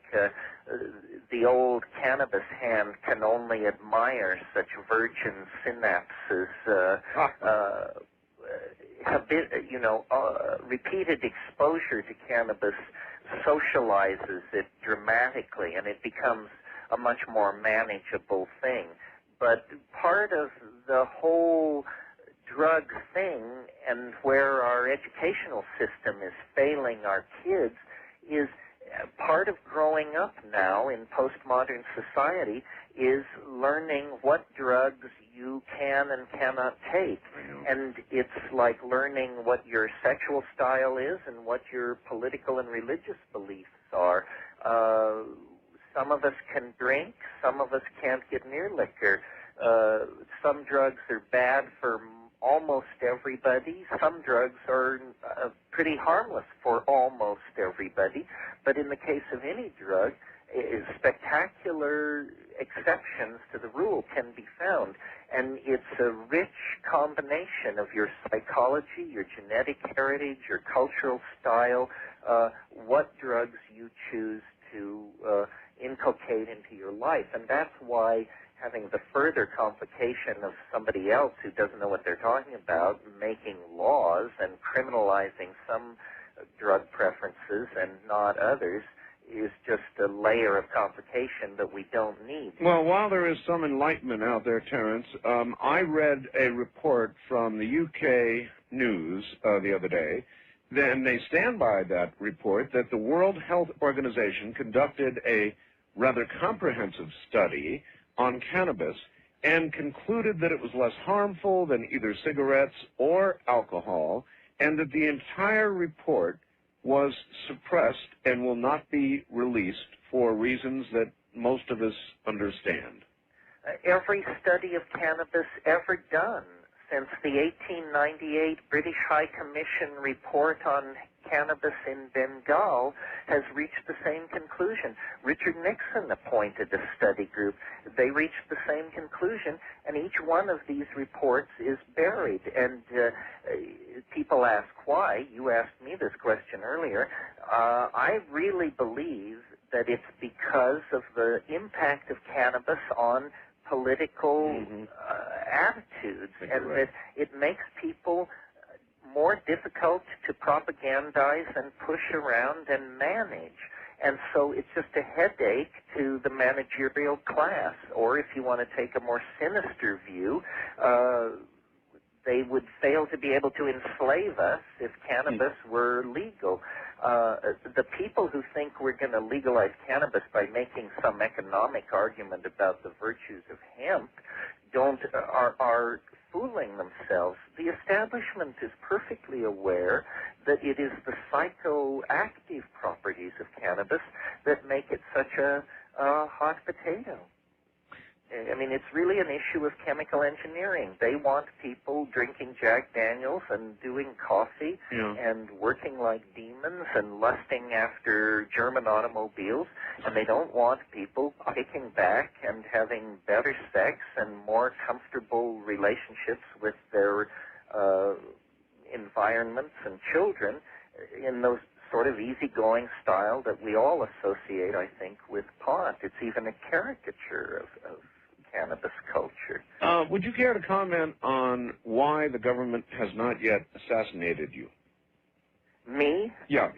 the old cannabis hand can only admire such virgin synapses. Repeated exposure to cannabis socializes it dramatically, and it becomes a much more manageable thing. But part of the whole drug thing, and where our educational system is failing our kids, is part of growing up now in postmodern society is learning what drugs you can and cannot take. And it's like learning what your sexual style is and what your political and religious beliefs are. Some of us can drink, some of us can't get near liquor. Some drugs are bad for almost everybody. Some drugs are pretty harmless for almost everybody. But in the case of any drug, spectacular exceptions to the rule can be found. And it's a rich combination of your psychology, your genetic heritage, your cultural style, what drugs you choose to inculcate into your life. And that's why having the further complication of somebody else who doesn't know what they're talking about making laws and criminalizing some drug preferences and not others is just a layer of complication that we don't need. Well, while there is some enlightenment out there, Terence, I read a report from the UK News the other day. Then they stand by that report that the World Health Organization conducted a rather comprehensive study on cannabis and concluded that it was less harmful than either cigarettes or alcohol, and that the entire report was suppressed and will not be released for reasons that most of us understand. Every study of cannabis ever done since the 1898 British High Commission report on cannabis in Bengal has reached the same conclusion. Richard Nixon appointed a study group. They reached the same conclusion, and each one of these reports is buried. And people ask why. You asked me this question earlier. I really believe that it's because of the impact of cannabis on political attitudes, and that it makes people more difficult to propagandize and push around and manage. And so it's just a headache to the managerial class. Or if you want to take a more sinister view, they would fail to be able to enslave us if cannabis were legal. The people who think we're going to legalize cannabis by making some economic argument about the virtues of hemp are fooling themselves. The establishment is perfectly aware that it is the psychoactive properties of cannabis that make it such a hot potato. I mean, it's really an issue of chemical engineering. They want people drinking Jack Daniels and doing coffee and working like demons and lusting after German automobiles, and they don't want people kicking back and having better sex and more comfortable relationships with their environments and children in those sort of easygoing style that we all associate, I think, with pot. It's even a caricature of cannabis culture. Would you care to comment on why the government has not yet assassinated you? Me? Yeah.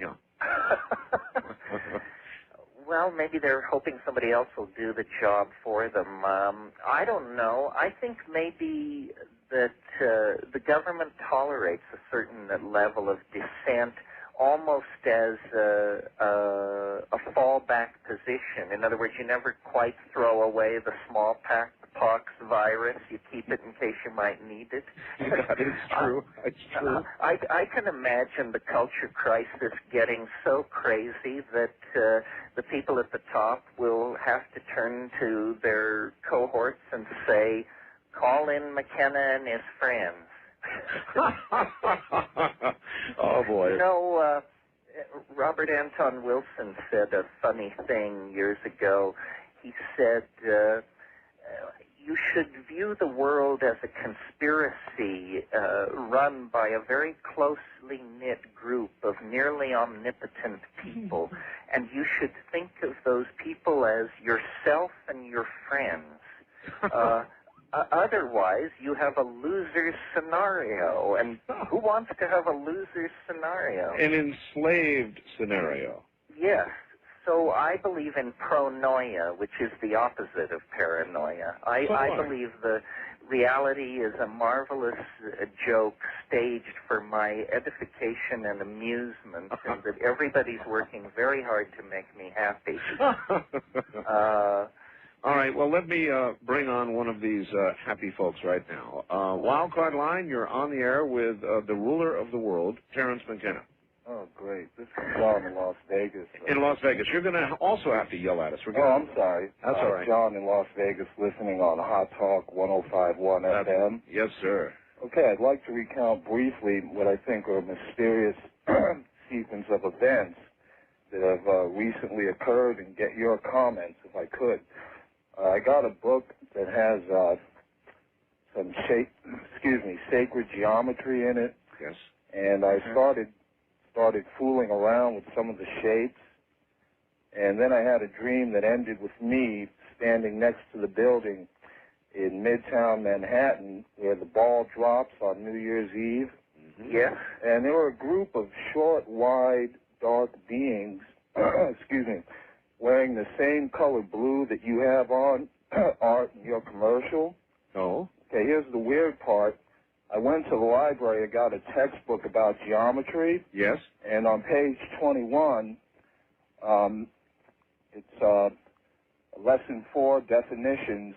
Well, maybe they're hoping somebody else will do the job for them. I don't know. I think maybe that the government tolerates a certain level of dissent almost as a fallback position. In other words, you never quite throw away the smallpox virus. You keep it in case you might need it. That is true. It's true. I can imagine the culture crisis getting so crazy that the people at the top will have to turn to their cohorts and say, call in McKenna and his friends. Oh, boy. You know, Robert Anton Wilson said a funny thing years ago. He said, you should view the world as a conspiracy run by a very closely knit group of nearly omnipotent people, and you should think of those people as yourself and your friends. Otherwise, you have a loser scenario, and who wants to have a loser scenario? An enslaved scenario. Yes. So I believe in pronoia, which is the opposite of paranoia. I believe the reality is a marvelous joke staged for my edification and amusement, and that everybody's working very hard to make me happy. All right, well, let me bring on one of these happy folks right now. Wildcard Line, you're on the air with the ruler of the world, Terence McKenna. Oh, great. This is John in Las Vegas. In Las Vegas. You're going to also have to yell at us. I'm sorry. That's all right. John in Las Vegas, listening on Hot Talk 105.1 FM. Yes, sir. Okay, I'd like to recount briefly what I think are a mysterious sequence of events that have recently occurred and get your comments, if I could. I got a book that has some sacred geometry in it. Yes. And I started fooling around with some of the shapes, and then I had a dream that ended with me standing next to the building in Midtown Manhattan where the ball drops on New Year's Eve. Mm-hmm. Yes. And there were a group of short, wide, dark beings, wearing the same color blue that you have on, Art, in your commercial. Oh. Okay, here's the weird part. I went to the library, I got a textbook about geometry. Yes. And on page 21, it's lesson 4, definitions.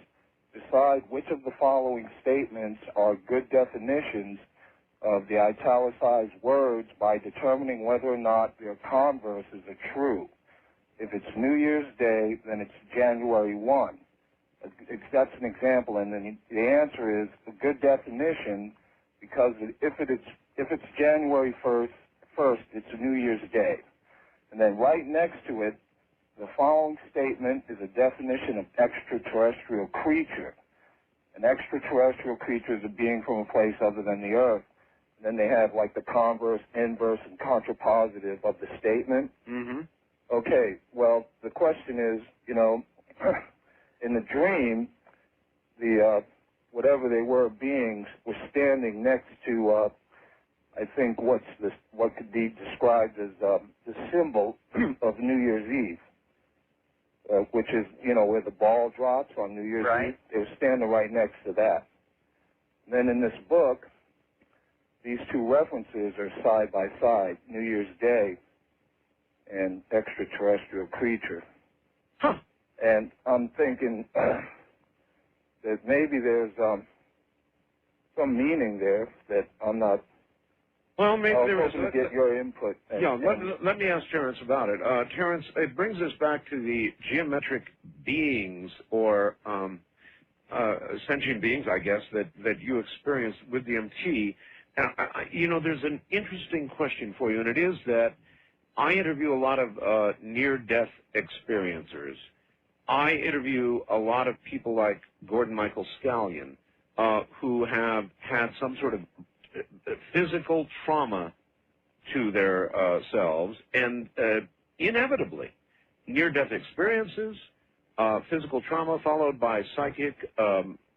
Decide which of the following statements are good definitions of the italicized words by determining whether or not their converses are true. If it's New Year's Day, then it's January 1. That's an example, and then the answer is a good definition, because if it's January 1st, it's a New Year's Day. And then right next to it, the following statement is a definition of extraterrestrial creature. An extraterrestrial creature is a being from a place other than the Earth. And then they have like the converse, inverse, and contrapositive of the statement. Mm-hmm. Okay, well, the question is, in the dream, the whatever they were beings were standing next to, I think, what could be described as the symbol of New Year's Eve, which is, where the ball drops on New Year's Eve. They were standing right next to that. And then in this book, these two references are side by side, New Year's Day and extraterrestrial creature. Huh. And I'm thinking that maybe there's some meaning there that I'm not. Well, maybe there is. To get your input. Let me ask Terence about it. Terence, it brings us back to the geometric beings or sentient beings, I guess, that you experienced with DMT. There's an interesting question for you, and it is that I interview a lot of near-death experiencers. I interview a lot of people like Gordon Michael Scallion, who have had some sort of physical trauma to their selves, and inevitably, near-death experiences, physical trauma followed by psychic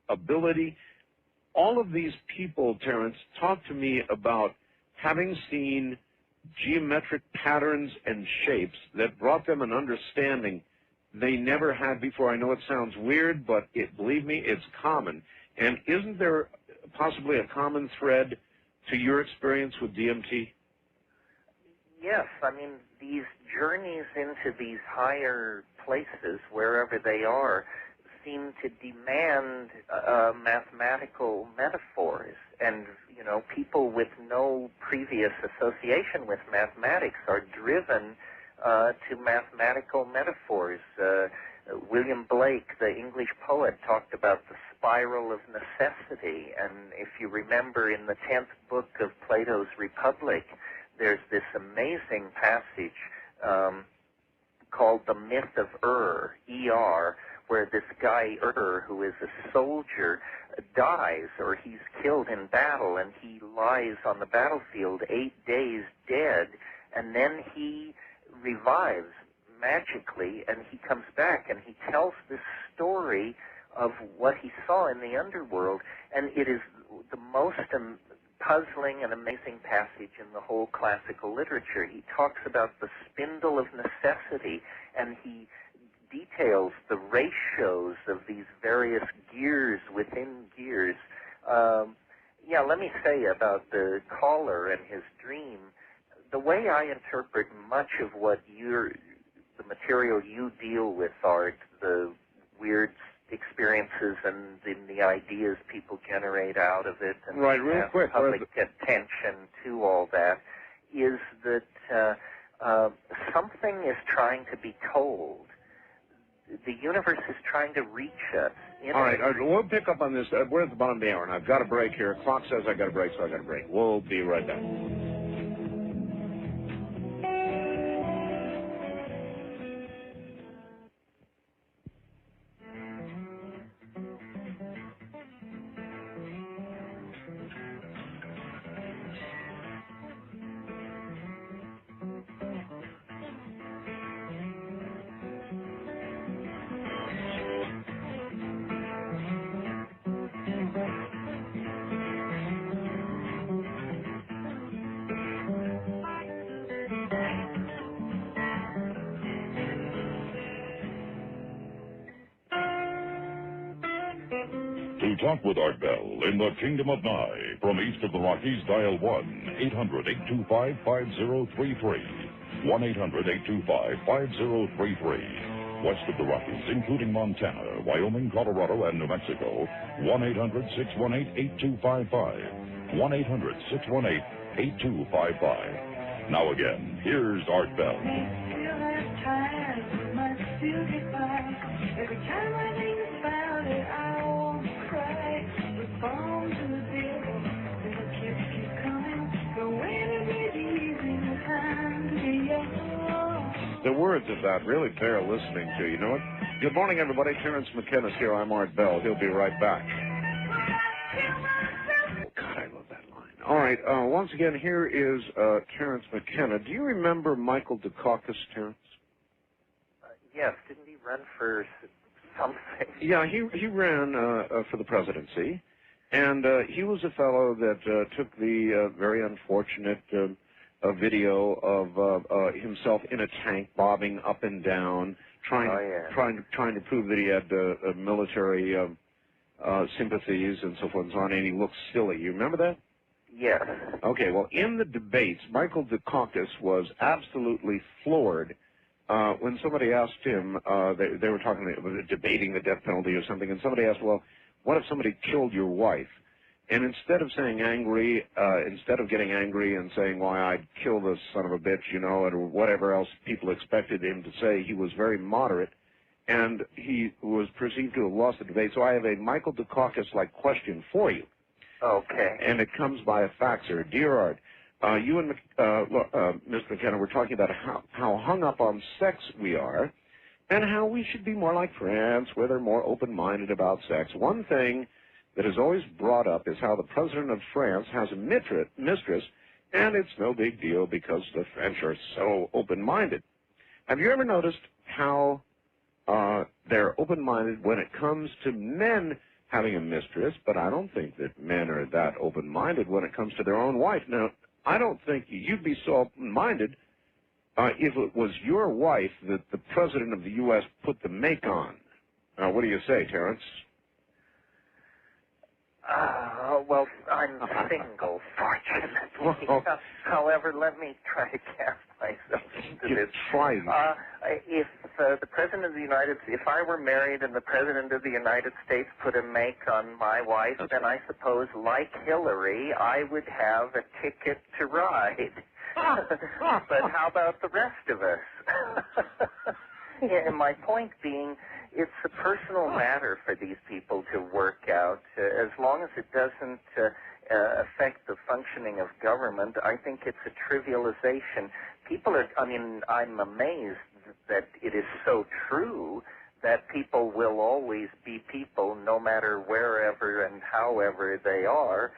ability. All of these people, Terence, talk to me about having seen geometric patterns and shapes that brought them an understanding they never had before. I know it sounds weird, but believe me, it's common. And isn't there possibly a common thread to your experience with DMT? Yes, I mean, these journeys into these higher places, wherever they are, seem to demand mathematical metaphors. And, people with no previous association with mathematics are driven to mathematical metaphors. William Blake, the English poet, talked about the spiral of necessity. And if you remember in the 10th book of Plato's Republic, there's this amazing passage called the myth of E.R., where this guy, who is a soldier, dies, or he's killed in battle, and he lies on the battlefield 8 days dead, and then he revives magically, and he comes back, and he tells this story of what he saw in the underworld, and it is the most puzzling and amazing passage in the whole classical literature. He talks about the spindle of necessity, and he details the ratios of these various gears within gears. Let me say about the caller and his dream, the way I interpret much of what the material you deal with, Art, the weird experiences and the ideas people generate out of it, and right, real quick, public attention to all that, is that something is trying to be told. The universe is trying to reach us. All right, we'll pick up on this. We're at the bottom of the hour, and I've got a break here. Clock says I got a break, so I got a break. We'll be right back. To talk with Art Bell in the Kingdom of Nye, from east of the Rockies, dial 1-800-825-5033. 1-800-825-5033. West of the Rockies, including Montana, Wyoming, Colorado, and New Mexico, 1-800-618-8255. 1-800-618-8255. Now again, here's Art Bell. Every time I think about it, I won't cry. The phone to the bill, the kiss keep coming. The way to be easy, the time to be young. The words of that really bear listening to. You know what? Good morning, everybody. Terence McKenna's here. I'm Art Bell. He'll be right back. God, I love that line. All right. Once again, here is Terence McKenna. Do you remember Michael Dukakis, Terence? Yes, didn't he run for something? Yeah, he ran for the presidency, and he was a fellow that took the very unfortunate video of himself in a tank bobbing up and down, trying to prove that he had military sympathies and so forth and so on, and he looked silly. You remember that? Yes. Okay, well, in the debates, Michael Dukakis was absolutely floored when somebody asked him, they were debating the death penalty or something, and somebody asked, well, what if somebody killed your wife? And instead of getting angry and saying, why, I'd kill this son of a bitch, you know, or whatever else people expected him to say, he was very moderate, and he was perceived to have lost the debate. So I have a Michael Dukakis-like question for you. Okay. And it comes by a faxer. Dear Art, you and Mr. McKenna were talking about how hung up on sex we are, and how we should be more like France, where they're more open-minded about sex. One thing that is always brought up is how the president of France has a mistress, and it's no big deal because the French are so open-minded. Have you ever noticed how they're open-minded when it comes to men having a mistress, but I don't think that men are that open-minded when it comes to their own wife? Now, I don't think you'd be so open-minded if it was your wife that the president of the U.S. put the make on. What do you say, Terence? Well, I'm single, fortunately. However, let me try to cast myself into this. Try. If the President of the United States, if I were married and the President of the United States put a make on my wife, then I suppose, like Hillary, I would have a ticket to ride. But how about the rest of us? And my point being, it's a personal matter for these people to work out. As long as it doesn't affect the functioning of government, I think it's a trivialization. People are, I'm amazed that it is so true that people will always be people no matter wherever and however they are,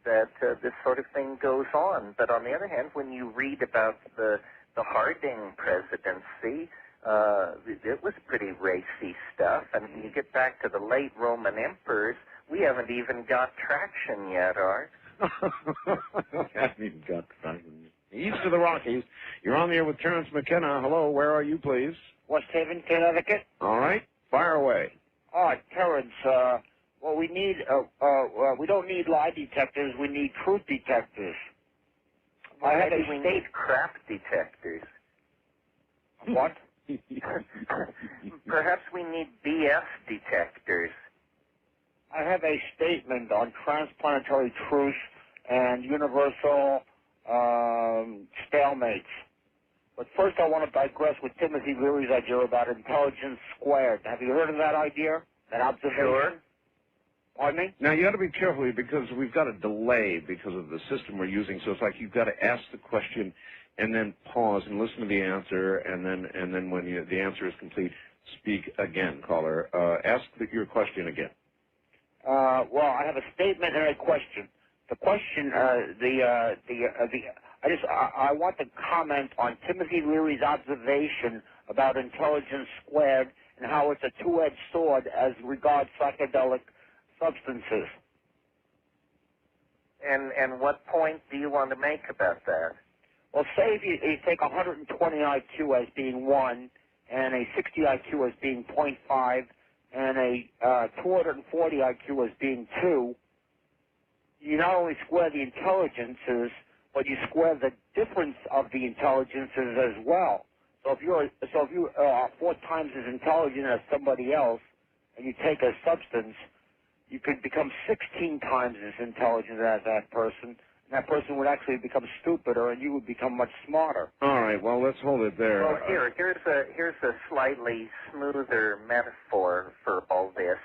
that this sort of thing goes on. But on the other hand, when you read about the Harding presidency, it was pretty racy stuff. And when you get back to the late Roman emperors, we haven't even got traction yet, Art. Haven't even got traction. East of the Rockies. You're on the air with Terence McKenna. Hello, where are you, please? West Haven, Connecticut. All right, fire away. All right, Terence, well, we need, we don't need lie detectors, we need truth detectors. Well, maybe we need crap detectors. What? Perhaps we need BS detectors. I have a statement on transplanetary truth and universal stalemates. But first I want to digress with Timothy Leary's idea about intelligence squared. Have you heard of that idea? That observation? Sure. Pardon me? Now, you got to be careful because we've got a delay because of the system we're using, so it's like you've got to ask the question and then pause and listen to the answer, and then when the answer is complete, speak again, caller. Ask your question again. Well, I have a statement and a question. The question, I want to comment on Timothy Leary's observation about intelligence squared and how it's a two-edged sword as regards psychedelic substances. And what point do you want to make about that? Well, say if you take 120 IQ as being 1, and a 60 IQ as being 0.5, and a 240 IQ as being 2, you not only square the intelligences, but you square the difference of the intelligences as well. So if you are 4 times as intelligent as somebody else, and you take a substance, you could become 16 times as intelligent as that person. And that person would actually become stupider, and you would become much smarter. All right. Well, let's hold it there. Well, here's a slightly smoother metaphor for all this.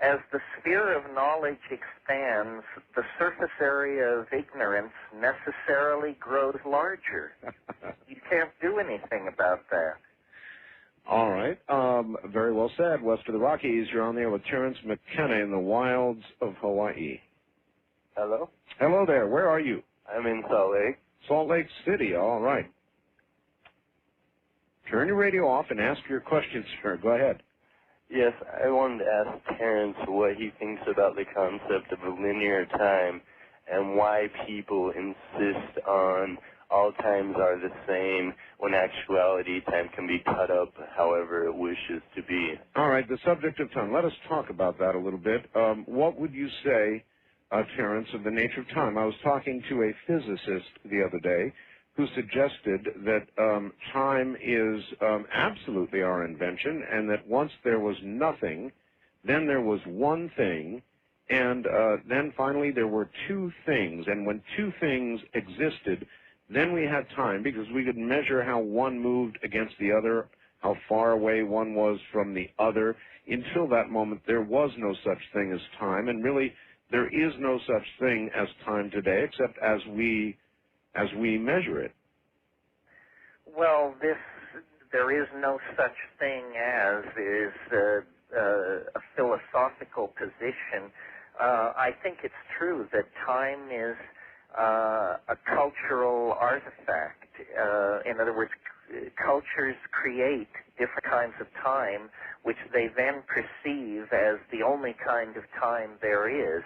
As the sphere of knowledge expands, the surface area of ignorance necessarily grows larger. You can't do anything about that. All right. Very well said. West of the Rockies, you're on there with Terence McKenna in the wilds of Hawaii. Hello? Hello there. Where are you? I'm in Salt Lake. Salt Lake City. All right. Turn your radio off and ask your questions, sir. Go ahead. Yes, I wanted to ask Terence what he thinks about the concept of a linear time and why people insist on all times are the same when actuality time can be cut up however it wishes to be. All right, the subject of time. Let us talk about that a little bit. What would you say, Terence, of the nature of time? I was talking to a physicist the other day who suggested that time is absolutely our invention, and that once there was nothing, then there was one thing, and then finally there were two things, and when two things existed, then we had time because we could measure how one moved against the other, how far away one was from the other. Until that moment, there was no such thing as time, and really there is no such thing as time today except as we measure it. Well, there is no such thing as is a philosophical position. I think it's true that time is a cultural artifact. In other words, cultures create different kinds of time, which they then perceive as the only kind of time there is.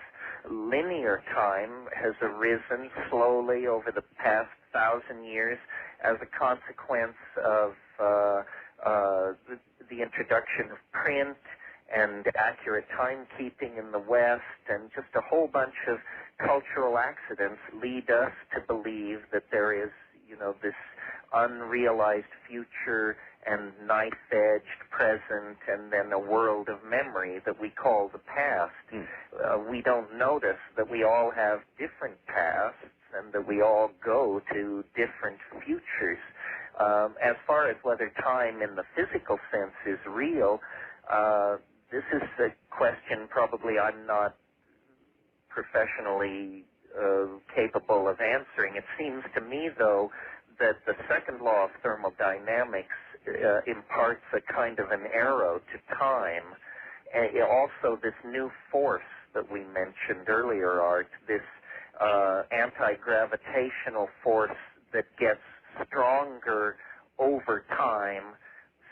Linear time has arisen slowly over the past 1,000 years as a consequence of the introduction of print and accurate timekeeping in the West, and just a whole bunch of cultural accidents lead us to believe that there is, this unrealized future and knife-edged present, and then a world of memory that we call the past. We don't notice that we all have different pasts and that we all go to different futures. As far as whether time in the physical sense is real, this is a question probably I'm not professionally capable of answering. It seems to me, though, that the second law of thermodynamics imparts a kind of an arrow to time. And also this new force that we mentioned earlier, Art, this anti-gravitational force that gets stronger over time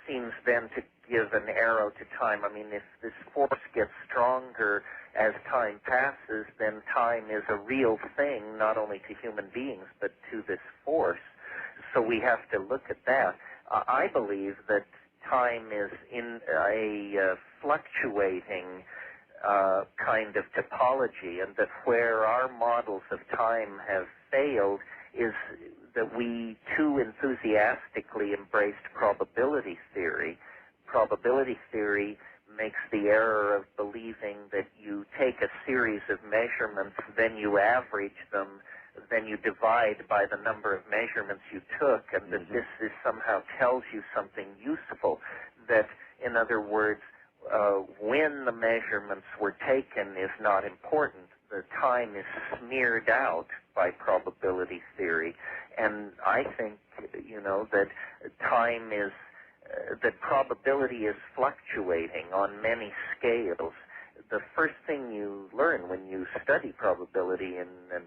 seems then to give an arrow to time. I mean, if this force gets stronger as time passes, then time is a real thing, not only to human beings, but to this force. So we have to look at that. I believe that time is in a fluctuating kind of topology, and that where our models of time have failed is that we too enthusiastically embraced probability theory. Probability theory makes the error of believing that you take a series of measurements, then you average them, then you divide by the number of measurements you took, and that this is somehow tells you something useful. That, in other words, when the measurements were taken is not important. The time is smeared out by probability theory. And I think, that time is, that probability is fluctuating on many scales. The first thing you learn when you study probability in an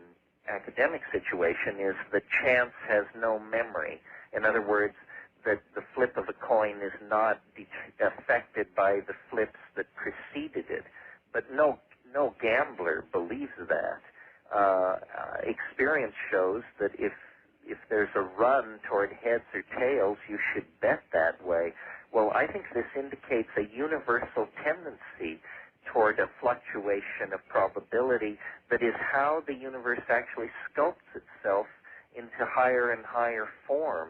academic situation is that chance has no memory. In other words, that the flip of a coin is not affected by the flips that preceded it. But no gambler believes that. Experience shows that if there's a run toward heads or tails, you should bet that way. Well, I think this indicates a universal tendency toward a fluctuation of probability that is how the universe actually sculpts itself into higher and higher form.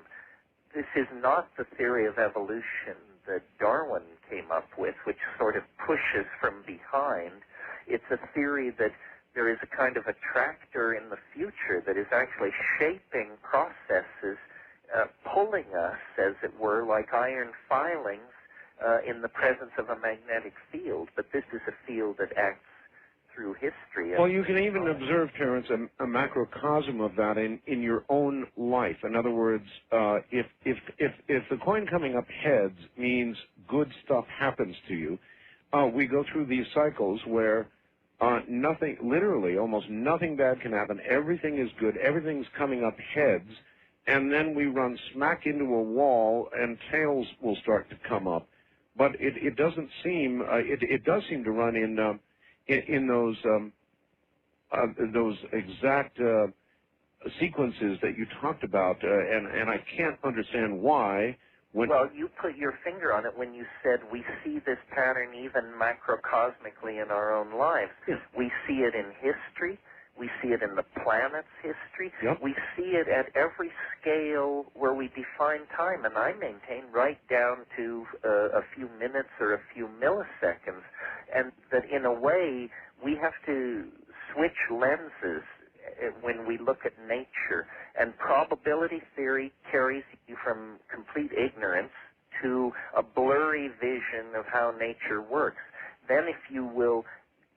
This is not the theory of evolution that Darwin came up with, which sort of pushes from behind. It's a theory that there is a kind of a tractor in the future that is actually shaping processes, pulling us, as it were, like iron filings in the presence of a magnetic field. But this is a field that acts through history. Well, you can even observe, Terence, a macrocosm of that in your own life. In other words, if the coin coming up heads means good stuff happens to you, we go through these cycles where nothing, literally almost nothing bad can happen. Everything is good. Everything's coming up heads, and then we run smack into a wall, and tails will start to come up. But it doesn't seem. It does seem to run in those exact sequences that you talked about, and I can't understand why. Well, you put your finger on it when you said we see this pattern even macrocosmically in our own lives. Yes. We see it in history. We see it in the planet's history. Yep. We see it at every scale where we define time, and I maintain right down to a few minutes or a few milliseconds, and that in a way we have to switch lenses when we look at nature. And probability theory carries you from complete ignorance to a blurry vision of how nature works. Then if you will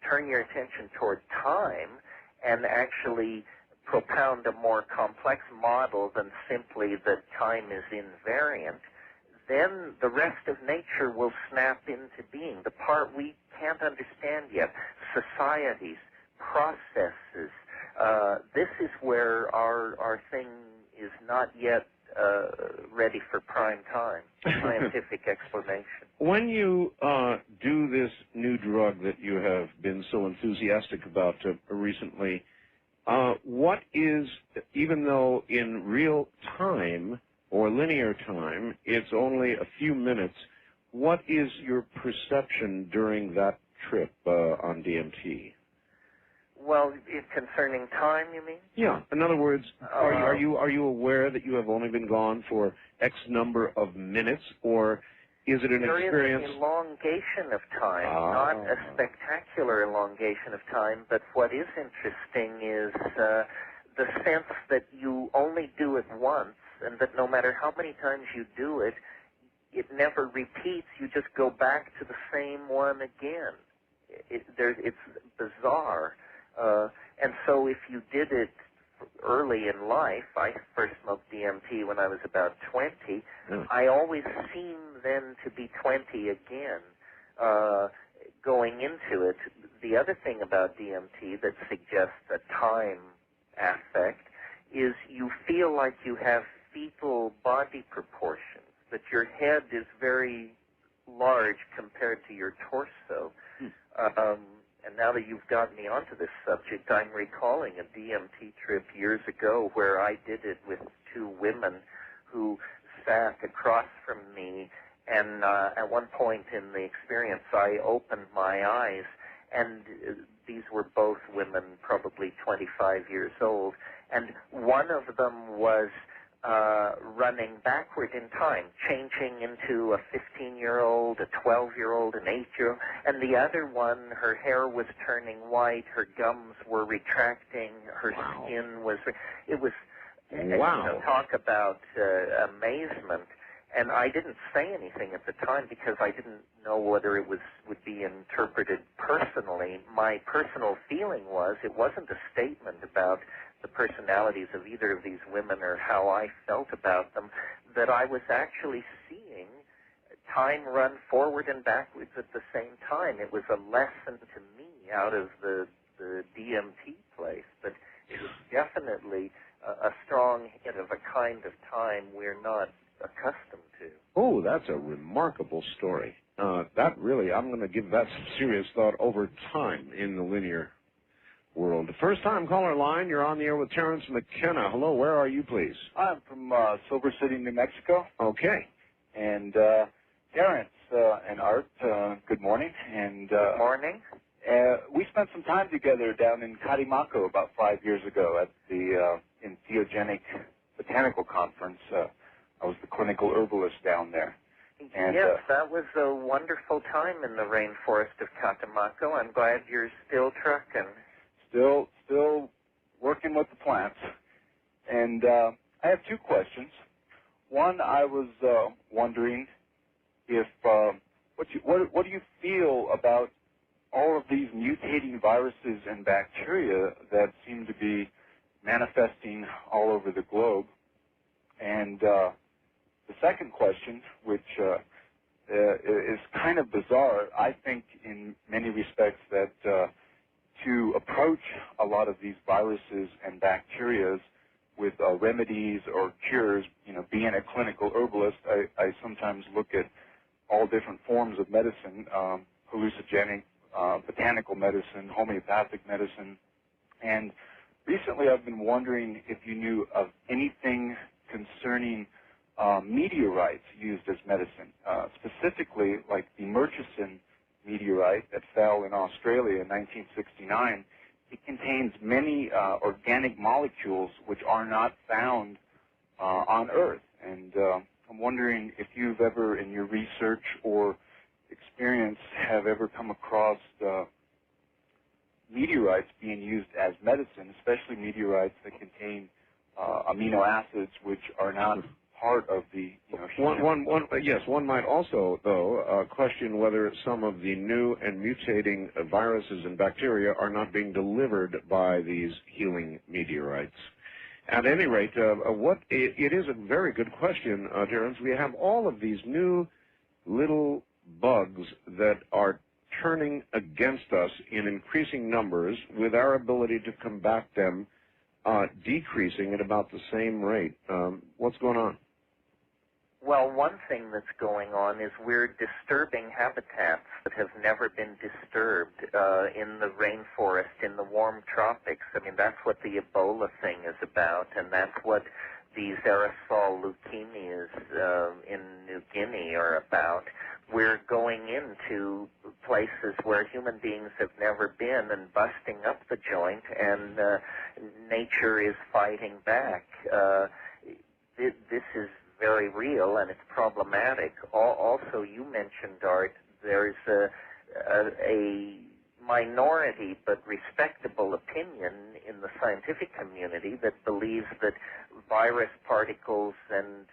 turn your attention toward time and actually propound a more complex model than simply that time is invariant, then the rest of nature will snap into being. The part we can't understand yet, societies, processes, this is where our thing is not yet ready for prime time, scientific explanation. When you do this new drug that you have been so enthusiastic about recently, what is, even though in real time or linear time it's only a few minutes, what is your perception during that trip on DMT? Well, concerning time, you mean? Yeah. In other words, are you aware that you have only been gone for X number of minutes, or is it an experience? There is an elongation of time, not a spectacular elongation of time, but what is interesting is the sense that you only do it once, and that no matter how many times you do it, it never repeats. You just go back to the same one again. It's bizarre. And so if you did it early in life. I first smoked DMT when I was about 20. Yeah. I always seem then to be 20 again going into it. The other thing about DMT that suggests a time aspect is you feel like you have fetal body proportions, that your head is very large compared to your torso. And now that you've got me onto this subject, I'm recalling a DMT trip years ago where I did it with two women who sat across from me, and at one point in the experience I opened my eyes, and these were both women, probably 25 years old, and one of them was running backward in time, changing into a 15-year-old, a 12-year-old, an 8-year-old, and the other one, her hair was turning white, her gums were retracting, her skin was, it was, talk about amazement. And I didn't say anything at the time because I didn't know whether it would be interpreted personally. My personal feeling was it wasn't a statement about the personalities of either of these women or how I felt about them, that I was actually seeing time run forward and backwards at the same time. It was a lesson to me out of the DMT place, but it was definitely a strong hint of a kind of time we're not accustomed to. Oh, that's a remarkable story. That really, I'm going to give that some serious thought over time in the linear world. First-time caller line, you're on the air with Terence McKenna. Hello, where are you, please? I'm from Silver City, New Mexico. Okay. And Terence and Art, good morning. And good morning. We spent some time together down in Catemaco about 5 years ago at the Entheogenic Botanical Conference. I was the clinical herbalist down there. And, yes, that was a wonderful time in the rainforest of Catemaco. I'm glad you're still trucking. Still working with the plants. And I have two questions. One, I was wondering if what do you feel about all of these mutating viruses and bacteria that seem to be manifesting all over the globe? And the second question, which is kind of bizarre, I think in many respects that to approach a lot of these viruses and bacteria with remedies or cures, being a clinical herbalist, I sometimes look at all different forms of medicine, hallucinogenic, botanical medicine, homeopathic medicine, and recently I've been wondering if you knew of anything concerning meteorites used as medicine, specifically like the Murchison meteorite that fell in Australia in 1969. It contains many organic molecules which are not found on Earth. And I'm wondering if you've ever, in your research or experience, have ever come across meteorites being used as medicine, especially meteorites that contain amino acids which are not part of the one might also, though, question whether some of the new and mutating viruses and bacteria are not being delivered by these healing meteorites. At any rate, it is a very good question, Terence. We have all of these new little bugs that are turning against us in increasing numbers, with our ability to combat them decreasing at about the same rate. What's going on? Well, one thing that's going on is we're disturbing habitats that have never been disturbed in the rainforest, in the warm tropics. I mean, that's what the Ebola thing is about, and that's what these aerosol leukemias in New Guinea are about. We're going into places where human beings have never been and busting up the joint, and nature is fighting back. This is very real, and it's problematic. Also, you mentioned, Art, there's a minority but respectable opinion in the scientific community that believes that virus particles and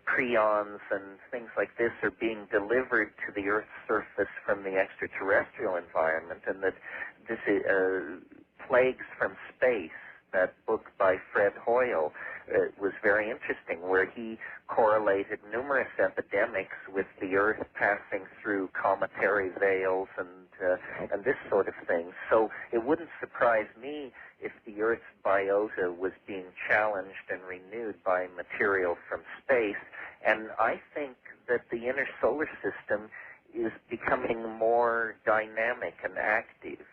prions and things like this are being delivered to the Earth's surface from the extraterrestrial environment, and that this is plagues from space that book by Fred Hoyle was very interesting, where he correlated numerous epidemics with the Earth passing through cometary veils and this sort of thing. So it wouldn't surprise me if the Earth's biota was being challenged and renewed by material from space. And I think that the inner solar system is becoming more dynamic and active.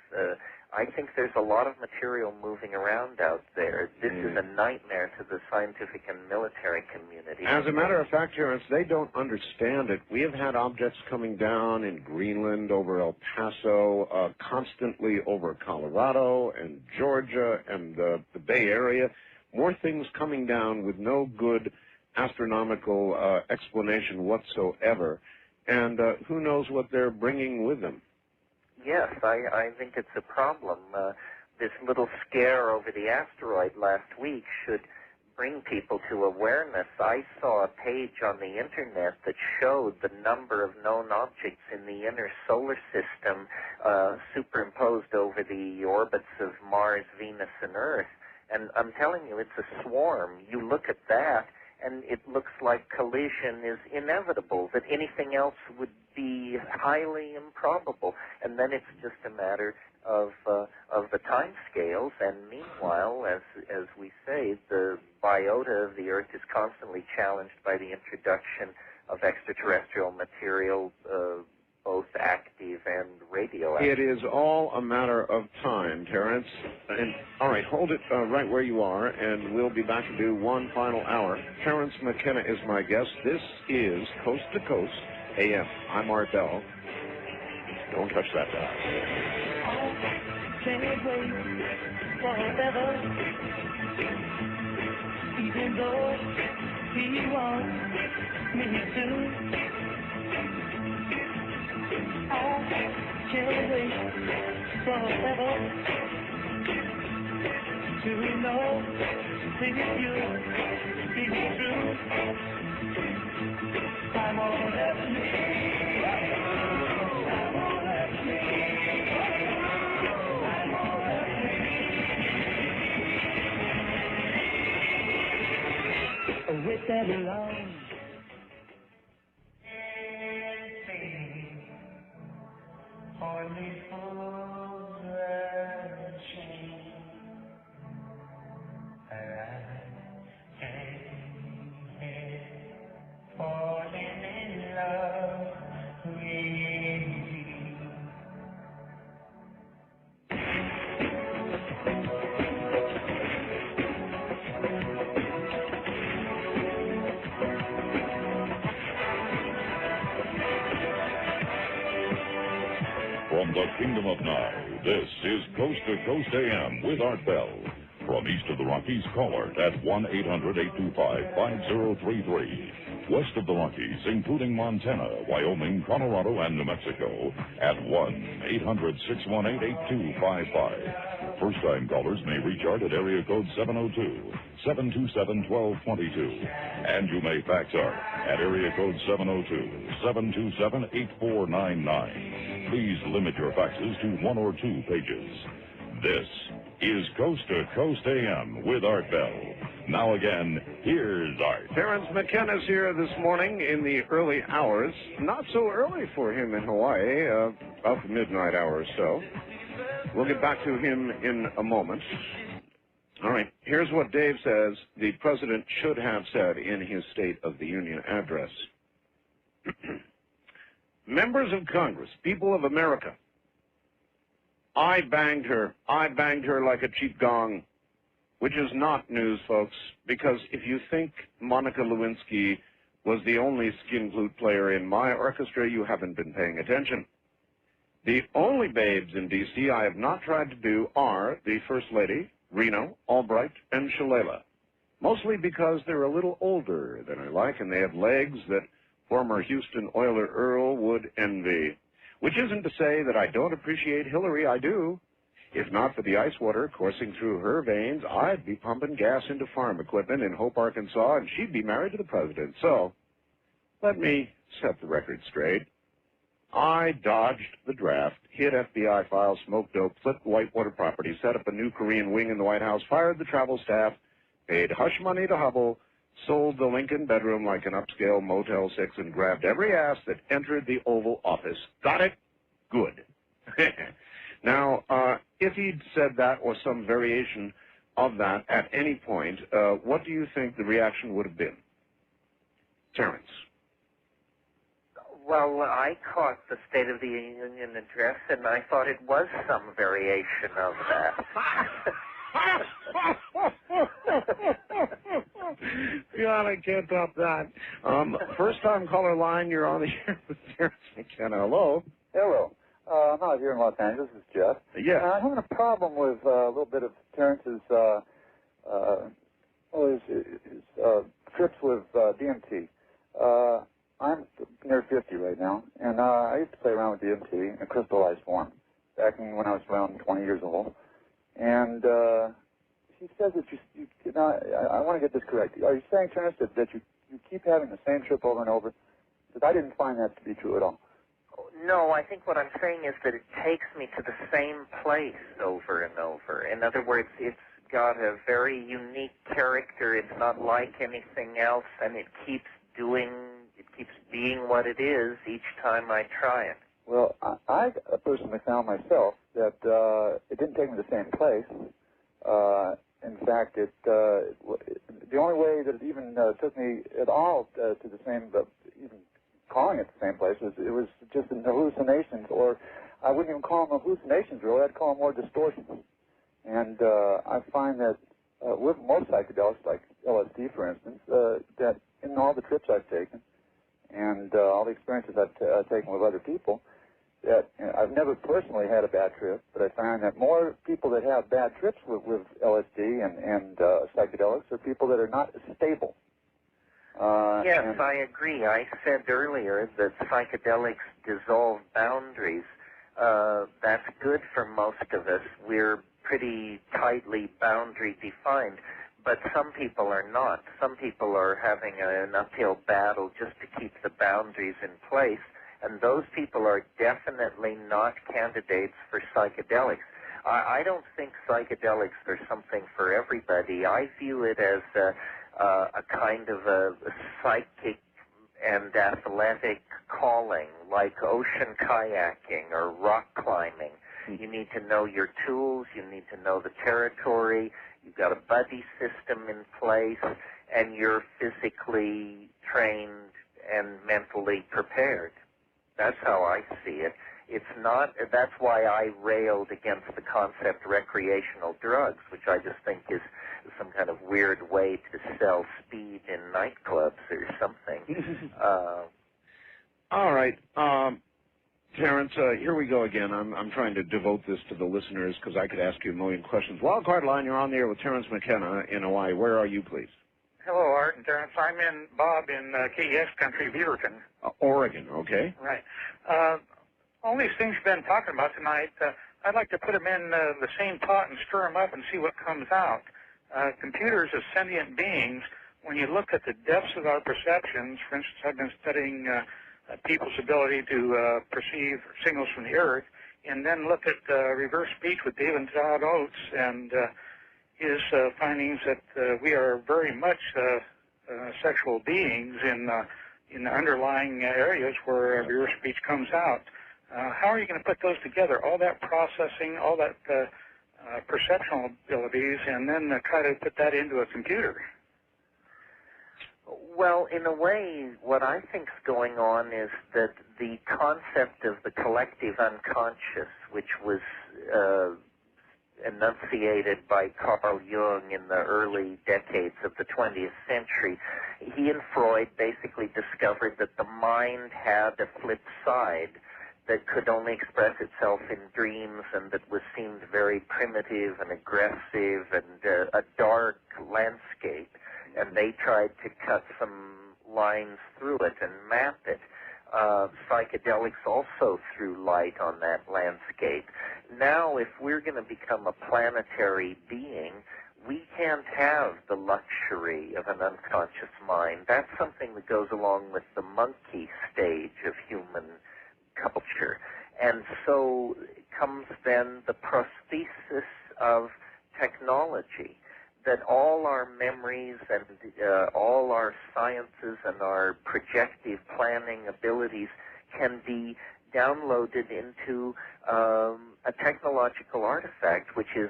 I think there's a lot of material moving around out there. This is a nightmare to the scientific and military community. As a matter of fact, Terence, they don't understand it. We have had objects coming down in Greenland, over El Paso, constantly over Colorado and Georgia and the Bay Area. More things coming down with no good astronomical explanation whatsoever. And who knows what they're bringing with them. Yes, I think it's a problem. This little scare over the asteroid last week should bring people to awareness. I saw a page on the internet that showed the number of known objects in the inner solar system superimposed over the orbits of Mars, Venus, and Earth. And I'm telling you, it's a swarm. You look at that, and it looks like collision is inevitable, that anything else would be highly improbable. And then it's just a matter of the time scales. And meanwhile, as we say, the biota of the Earth is constantly challenged by the introduction of extraterrestrial material, both active and radioactive. It is all a matter of time, Terence. And all right, hold it right where you are, and we'll be back to do one final hour. Terence McKenna is my guest. This is Coast to Coast AM. I'm Art Bell. Don't touch that dial. Can't wait forever, even though he wants me to. Can't wait forever to know if you be true. Time won't let me. Time won't let me. Time won't let me. With that love. Only fools and shame, and I came here falling in love with you. From the Kingdom of Now, this is Coast to Coast AM with Art Bell. From east of the Rockies, call Art at 1-800-825-5033. West of the Rockies, including Montana, Wyoming, Colorado, and New Mexico, at 1-800-618-8255. First-time callers may reach Art at area code 702-727-1222. And you may fax Art at area code 702-727-8499. Please limit your faxes to 1 or 2 pages. This is Coast to Coast AM with Art Bell. Now again, here's Art. Terence McKenna's here this morning in the early hours. Not so early for him in Hawaii, about the midnight hour or so. We'll get back to him in a moment. All right, here's what Dave says the president should have said in his State of the Union address. Members of Congress, people of America, I banged her like a cheap gong, which is not news, folks, because if you think Monica Lewinsky was the only skin flute player in my orchestra, you haven't been paying attention. The only babes in D.C. I have not tried to do are the First Lady, Reno, Albright, and Shalala, mostly because they're a little older than I like, and they have legs that former Houston Oiler Earl would envy. Which isn't to say that I don't appreciate Hillary, I do. If not for the ice water coursing through her veins, I'd be pumping gas into farm equipment in Hope, Arkansas, and she'd be married to the president. So, let me set the record straight. I dodged the draft, hid FBI files, smoked dope, flipped Whitewater property, set up a new Korean wing in the White House, fired the travel staff, paid hush money to Hubble, sold the Lincoln bedroom like an upscale Motel 6, and grabbed every ass that entered the Oval Office. Got it? Good. Now, if he'd said that or some variation of that at any point, what do you think the reaction would have been? Terence. Well, I caught the State of the Union address, and I thought it was some variation of that. God, I can't top that. First-time caller line, you're on the air with Terence McKenna. Hello. Hello. I'm out here in Los Angeles. This is Jeff. Yeah. I'm having a problem with a little bit of Terence's trips with DMT. I'm near 50 right now, and I used to play around with DMT in a crystallized form back when I was around 20 years old. And she says that you I want to get this correct. Are you saying, Terence, that you keep having the same trip over and over? Because I didn't find that to be true at all. No, I think what I'm saying is that it takes me to the same place over and over. In other words, it's got a very unique character. It's not like anything else, and it keeps being what it is each time I try it. Well, I personally found myself that it didn't take me to the same place. In fact, the only way that it even took me at all to the same, even calling it the same place, was it was just an hallucinations, or I wouldn't even call them hallucinations really. I'd call them more distortions. And I find that with most psychedelics, like LSD, for instance, that in all the trips I've taken and all the experiences I've taken with other people, that I've never personally had a bad trip, but I find that more people that have bad trips with LSD and psychedelics are people that are not stable. Yes, I agree. I said earlier that psychedelics dissolve boundaries. That's good for most of us. We're pretty tightly boundary defined, but some people are not. Some people are having an uphill battle just to keep the boundaries in place, and those people are definitely not candidates for psychedelics. I don't think psychedelics are something for everybody. I view it as a kind of a psychic and athletic calling, like ocean kayaking or rock climbing. You need to know your tools, you need to know the territory, you've got a buddy system in place, and you're physically trained and mentally prepared. That's how I see it. It's not, that's why I railed against the concept recreational drugs, which I just think is some kind of weird way to sell speed in nightclubs or something. All right. Terence, here we go again. I'm trying to devote this to the listeners because I could ask you a million questions. Wildcard line, you're on the air with Terence McKenna in Hawaii. Where are you, please? Hello, Art and Terence. I'm Bob in KES country, Beaverton. Oregon, okay. Right. All these things you've been talking about tonight, I'd like to put them in the same pot and stir them up and see what comes out. Computers as sentient beings, when you look at the depths of our perceptions, for instance, I've been studying people's ability to perceive signals from the Earth, and then look at reverse speech with David Todd Oates and his findings that we are very much sexual beings in the underlying areas where reverse speech comes out. How are you going to put those together, all that processing, all that perceptual abilities, and then try to put that into a computer? Well, in a way, what I think's going on is that the concept of the collective unconscious, which was enunciated by Carl Jung in the early decades of the 20th century, he and Freud basically discovered that the mind had a flip side that could only express itself in dreams, and that seemed very primitive and aggressive and a dark landscape. And they tried to cut some lines through it and map it. Psychedelics also threw light on that landscape. Now, if we're going to become a planetary being, we can't have the luxury of an unconscious mind. That's something that goes along with the monkey stage of human culture. And so comes then the prosthesis of technology, that all our memories and all our sciences and our projective planning abilities can be downloaded into a technological artifact, which is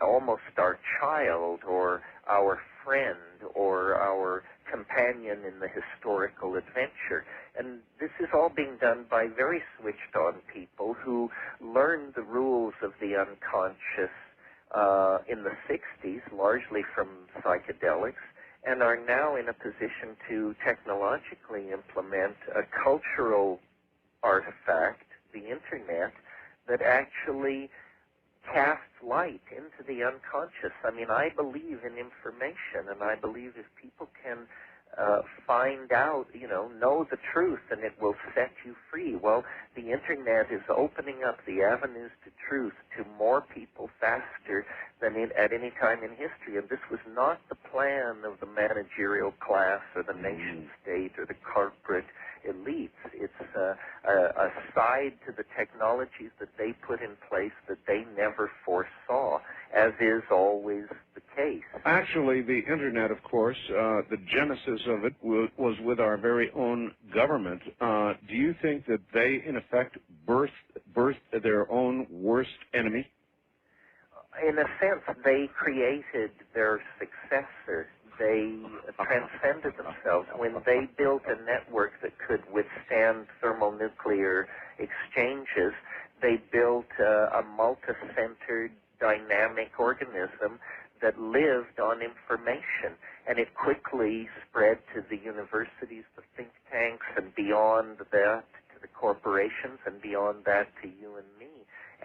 almost our child or our friend or our companion in the historical adventure. And this is all being done by very switched-on people who learned the rules of the unconscious in the 60s, largely from psychedelics, and are now in a position to technologically implement a cultural artifact, the Internet, that actually casts light into the unconscious. I mean, I believe in information, and I believe if people can find out, know the truth, and it will set you free. Well, the Internet is opening up the avenues to truth to more people faster than at any time in history. And this was not the plan of the managerial class or the nation state or the corporate elites. It's a side to the technologies that they put in place that they never foresaw, as is always the case. Actually, the Internet, of course, the genesis of it was with our very own government. Do you think that they, in effect, birthed their own worst enemy? In a sense, they created their successor. They transcended themselves. When they built a network that could withstand thermonuclear exchanges, they built a multi-centered, dynamic organism that lived on information. And it quickly spread to the universities, the think tanks, and beyond that to the corporations, and beyond that to you and me.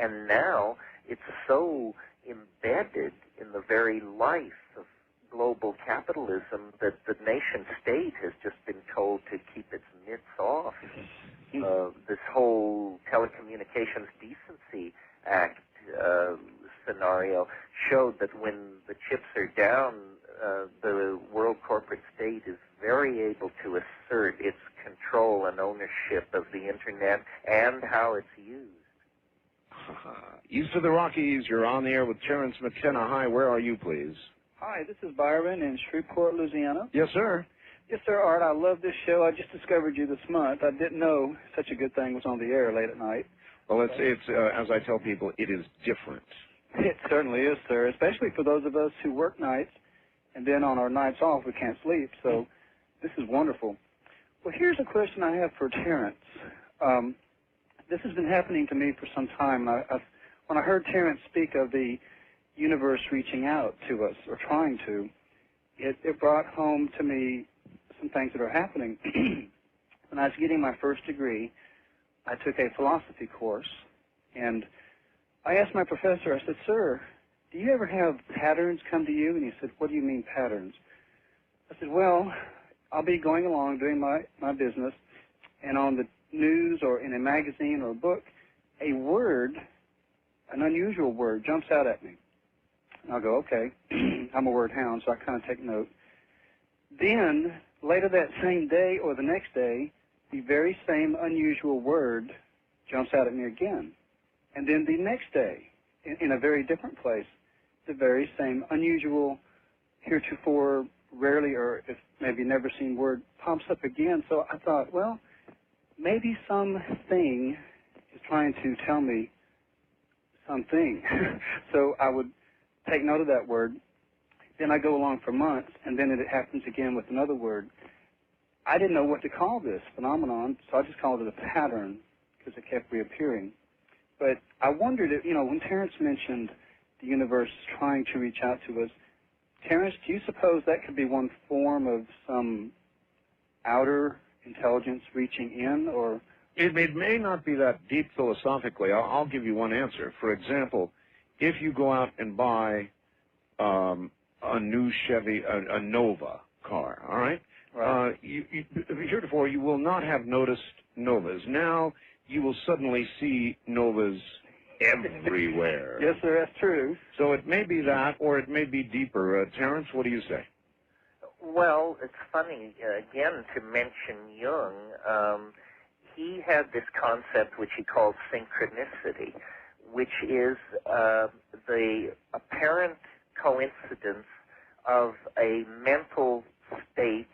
And now it's so embedded in the very life of global capitalism that the nation state has just been told to keep its mitts off. This whole Telecommunications Decency Act scenario showed that when the chips are down, the world corporate state is very able to assert its control and ownership of the Internet and how it's used. East of the Rockies, you're on the air with Terence McKenna. Hi, where are you, please? Hi, this is Byron in Shreveport, Louisiana. Yes, sir. Yes, sir, Art. I love this show. I just discovered you this month. I didn't know such a good thing was on the air late at night. Well, it's as I tell people, it is different. It certainly is, sir, especially for those of us who work nights, and then on our nights off we can't sleep. So this is wonderful. Well, here's a question I have for Terence. This has been happening to me for some time. When I heard Terence speak of the universe reaching out to us, or trying to, it brought home to me some things that are happening. When I was getting my first degree, I took a philosophy course, and I asked my professor, I said, "Sir, do you ever have patterns come to you?" And he said, "What do you mean patterns?" I said, "Well, I'll be going along doing my business, and on the news or in a magazine or a book, a word, an unusual word, jumps out at me. And I'll go, okay, I'm a word hound, so I kind of take note. Then, later that same day or the next day, the very same unusual word jumps out at me again. And then the next day, in a very different place, the very same unusual, heretofore rarely or if maybe never seen word pops up again. So I thought, well, maybe something is trying to tell me something. So I would take note of that word. Then I go along for months, and then it happens again with another word. I didn't know what to call this phenomenon, so I just called it a pattern because it kept reappearing. But I wondered if, when Terence mentioned the universe trying to reach out to us, Terence, do you suppose that could be one form of some outer intelligence reaching in, or? It may not be that deep philosophically. I'll give you one answer. For example, if you go out and buy a new Chevy, a Nova car, all right? Right. Heretofore, you will not have noticed Novas. Now, you will suddenly see Novas everywhere. Yes, sir, that's true. So it may be that, or it may be deeper. Terence, what do you say? Well, it's funny, again, to mention Jung. he had this concept which he called synchronicity, which is the apparent coincidence of a mental state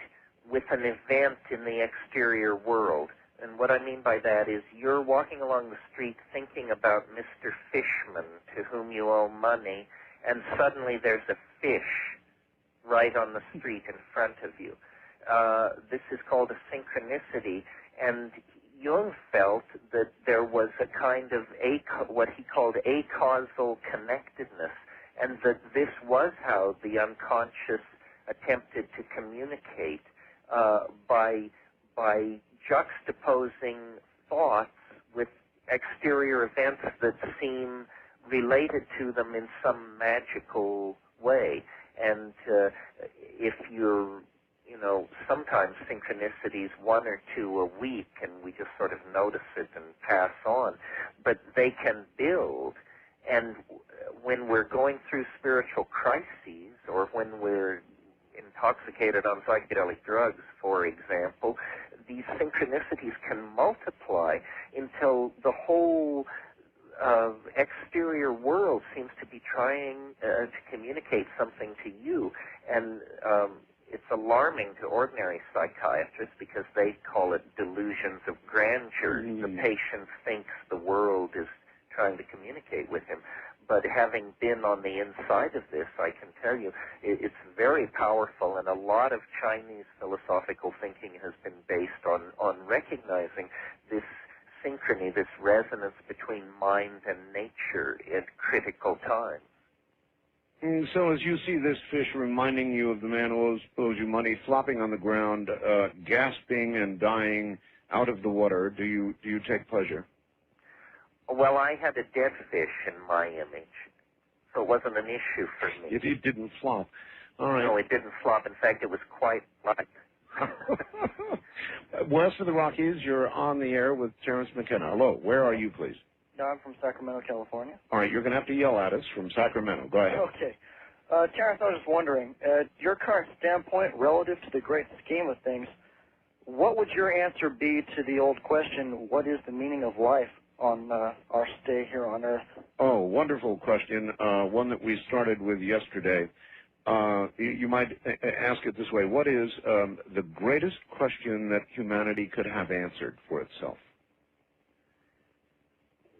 with an event in the exterior world. And what I mean by that is you're walking along the street thinking about Mr. Fishman, to whom you owe money, and suddenly there's a fish right on the street in front of you. This is called a synchronicity, and Jung felt that there was a kind of what he called acausal connectedness, and that this was how the unconscious attempted to communicate by juxtaposing thoughts with exterior events that seem related to them in some magical way. And if you're, sometimes synchronicities 1 or 2 a week, and we just sort of notice it and pass on, but they can build. And when we're going through spiritual crises, or when we're intoxicated on psychedelic drugs, for example, these synchronicities can multiply until the whole exterior world seems to be trying to communicate something to you. And it's alarming to ordinary psychiatrists because they call it delusions of grandeur. The patient thinks the world is trying to communicate with him. But having been on the inside of this, I can tell you it's very powerful, and a lot of Chinese philosophical thinking has been based on recognizing this synchrony, this resonance between mind and nature at critical times. So as you see this fish reminding you of the man who owes you money, flopping on the ground, gasping and dying out of the water, do you take pleasure? Well, I had a dead fish in my image, so it wasn't an issue for me. It didn't flop. All right. No, it didn't flop. In fact, it was quite light. West of the Rockies, you're on the air with Terence McKenna. Hello, where are you, please? No, I'm from Sacramento, California. All right, you're going to have to yell at us from Sacramento. Go ahead. Okay. Terence, I was just wondering, your current standpoint relative to the great scheme of things, what would your answer be to the old question, what is the meaning of life on our stay here on Earth? Oh, wonderful question, one that we started with yesterday. You might ask it this way. What is the greatest question that humanity could have answered for itself?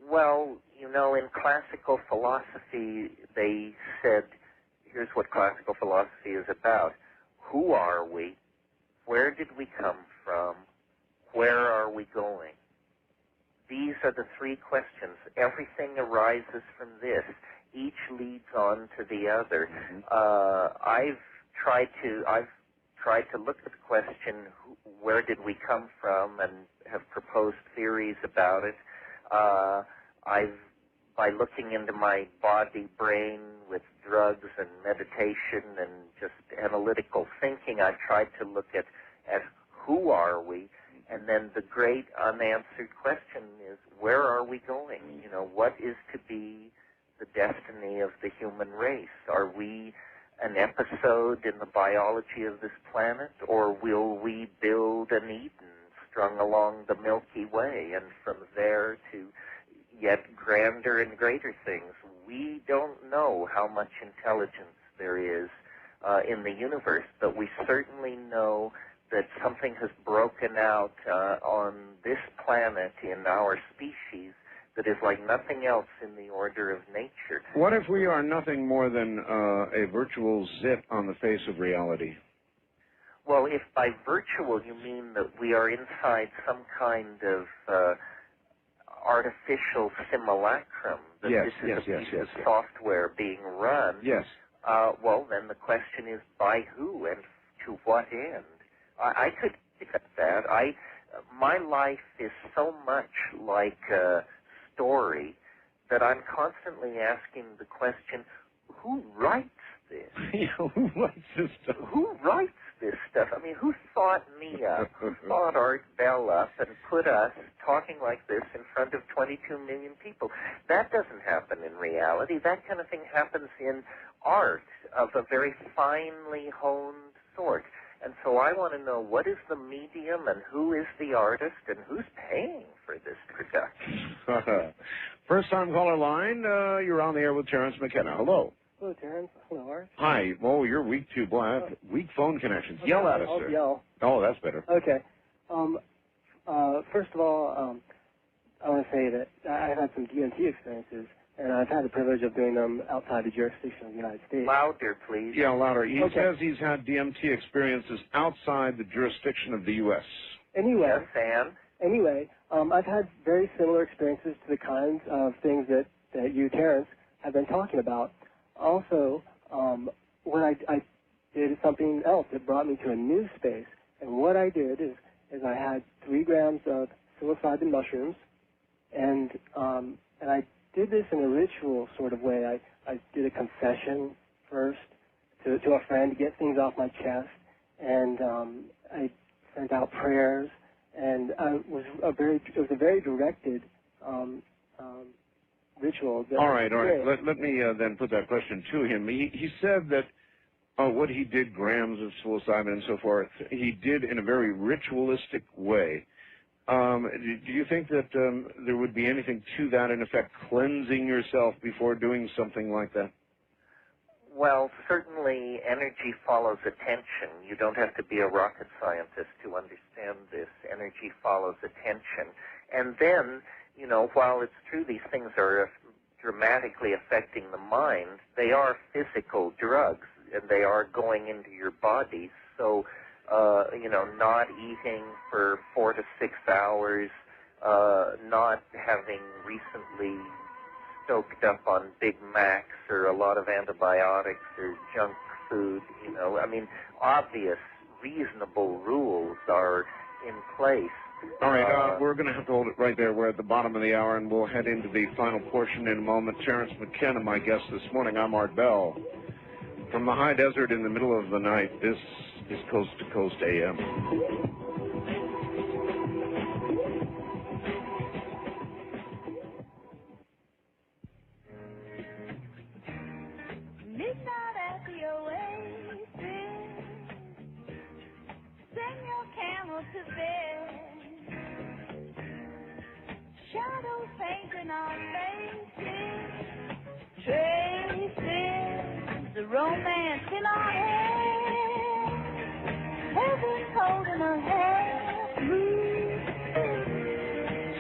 Well, in classical philosophy, they said, here's what classical philosophy is about. Who are we? Where did we come from? Where are we going? These are the 3 questions. Everything arises from this. Each leads on to the other. I've tried to look at the question, where did we come from, and have proposed theories about it. By looking into my body, brain with drugs and meditation and just analytical thinking, I've tried to look at who are we, and then the great unanswered question is, where are we going? What is to be the destiny of the human race? Are we an episode in the biology of this planet, or will we build an Eden strung along the Milky Way, and from there to yet grander and greater things? We don't know how much intelligence there is in the universe, but we certainly know that something has broken out on this planet in our species that is like nothing else in the order of nature. What if we are nothing more than a virtual zit on the face of reality? Well, if by virtual you mean that we are inside some kind of artificial simulacrum, that this is a piece of software being run, well, then the question is by who and to what end? I could accept that. My life is so much like a story that I'm constantly asking the question, who writes this? Who writes this stuff? Who writes this stuff? I mean, who thought me up? Who thought Art Bell up and put us talking like this in front of 22 million people? That doesn't happen in reality. That kind of thing happens in art of a very finely honed sort. And so I want to know, what is the medium and who is the artist and who's paying for this production? First time caller line, you're on the air with Terence McKenna. Hello. Hello, Terence. Hello, Art. Hi. Oh, you're weak too, boy. I have weak phone connections. Okay, Yell at us, I'll sir. yell. Oh, that's better. Okay. First of all, I want to say that I've had some DMT experiences, and I've had the privilege of doing them outside the jurisdiction of the United States. Louder, please. Yeah, louder. He Okay. says he's had DMT experiences outside the jurisdiction of the U.S. Anyway. Yes, and? Anyway, I've had very similar experiences to the kinds of things that you, Terence, have been talking about. Also, what I did something else that brought me to a new space. And what I did is I had 3 grams of psilocybin mushrooms, and I did this in a ritual sort of way. I did a confession first to a friend to get things off my chest, and I sent out prayers, and it was a very directed ritual. All right. Let me then put that question to him. He said that what he did, grams of psilocybin and so forth, he did in a very ritualistic way. Do you think that there would be anything to that, in effect, cleansing yourself before doing something like that? Well, certainly energy follows attention. You don't have to be a rocket scientist to understand this. Energy follows attention. And then, you know, while it's true these things are dramatically affecting the mind, they are physical drugs, and they are going into your body. So, you know, not eating for 4 to 6 hours, not having recently stoked up on Big Macs or a lot of antibiotics or junk food, you know. I mean, obvious, reasonable rules are in place. All right, we're going to have to hold it right there. We're at the bottom of the hour, and we'll head into the final portion in a moment. Terence McKenna, my guest this morning. I'm Art Bell. From the high desert in the middle of the night, this is Coast to Coast AM. Midnight at the oasis, send your camel to bed. Shadows painting our faces, traces, the romance in our head. Heaven's holding a hand, moon,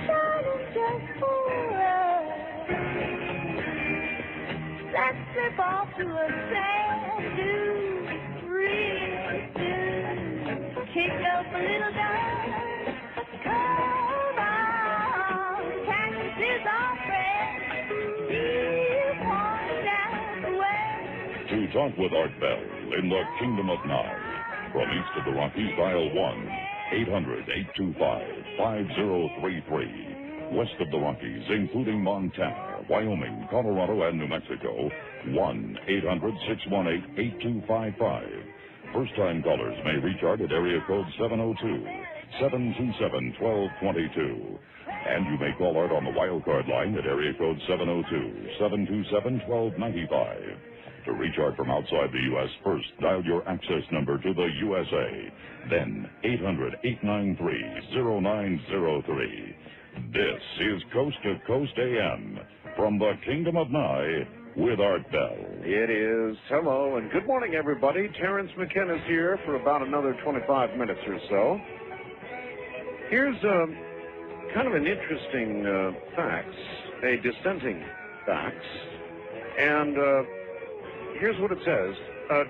shining just for us. Let's slip off to a sand dune, real soon. Kick up a little dust. Come on, cactus is our friend. He'll point out the way. To talk with Art Bell in the Kingdom of Nye. From east of the Rockies, dial 1-800-825-5033. West of the Rockies, including Montana, Wyoming, Colorado, and New Mexico, 1-800-618-8255. First-time callers may reach Art at area code 702-727-1222. And you may call Art on the wildcard line at area code 702-727-1295. To reach Art from outside the U.S., first dial your access number to the USA. Then 800-893-0903. This is Coast to Coast AM from the Kingdom of Nye with Art Bell. It is. Hello, and good morning, everybody. Terence McKenna's here for about another 25 minutes or so. Here's kind of an interesting facts, a dissenting facts, and here's what it says.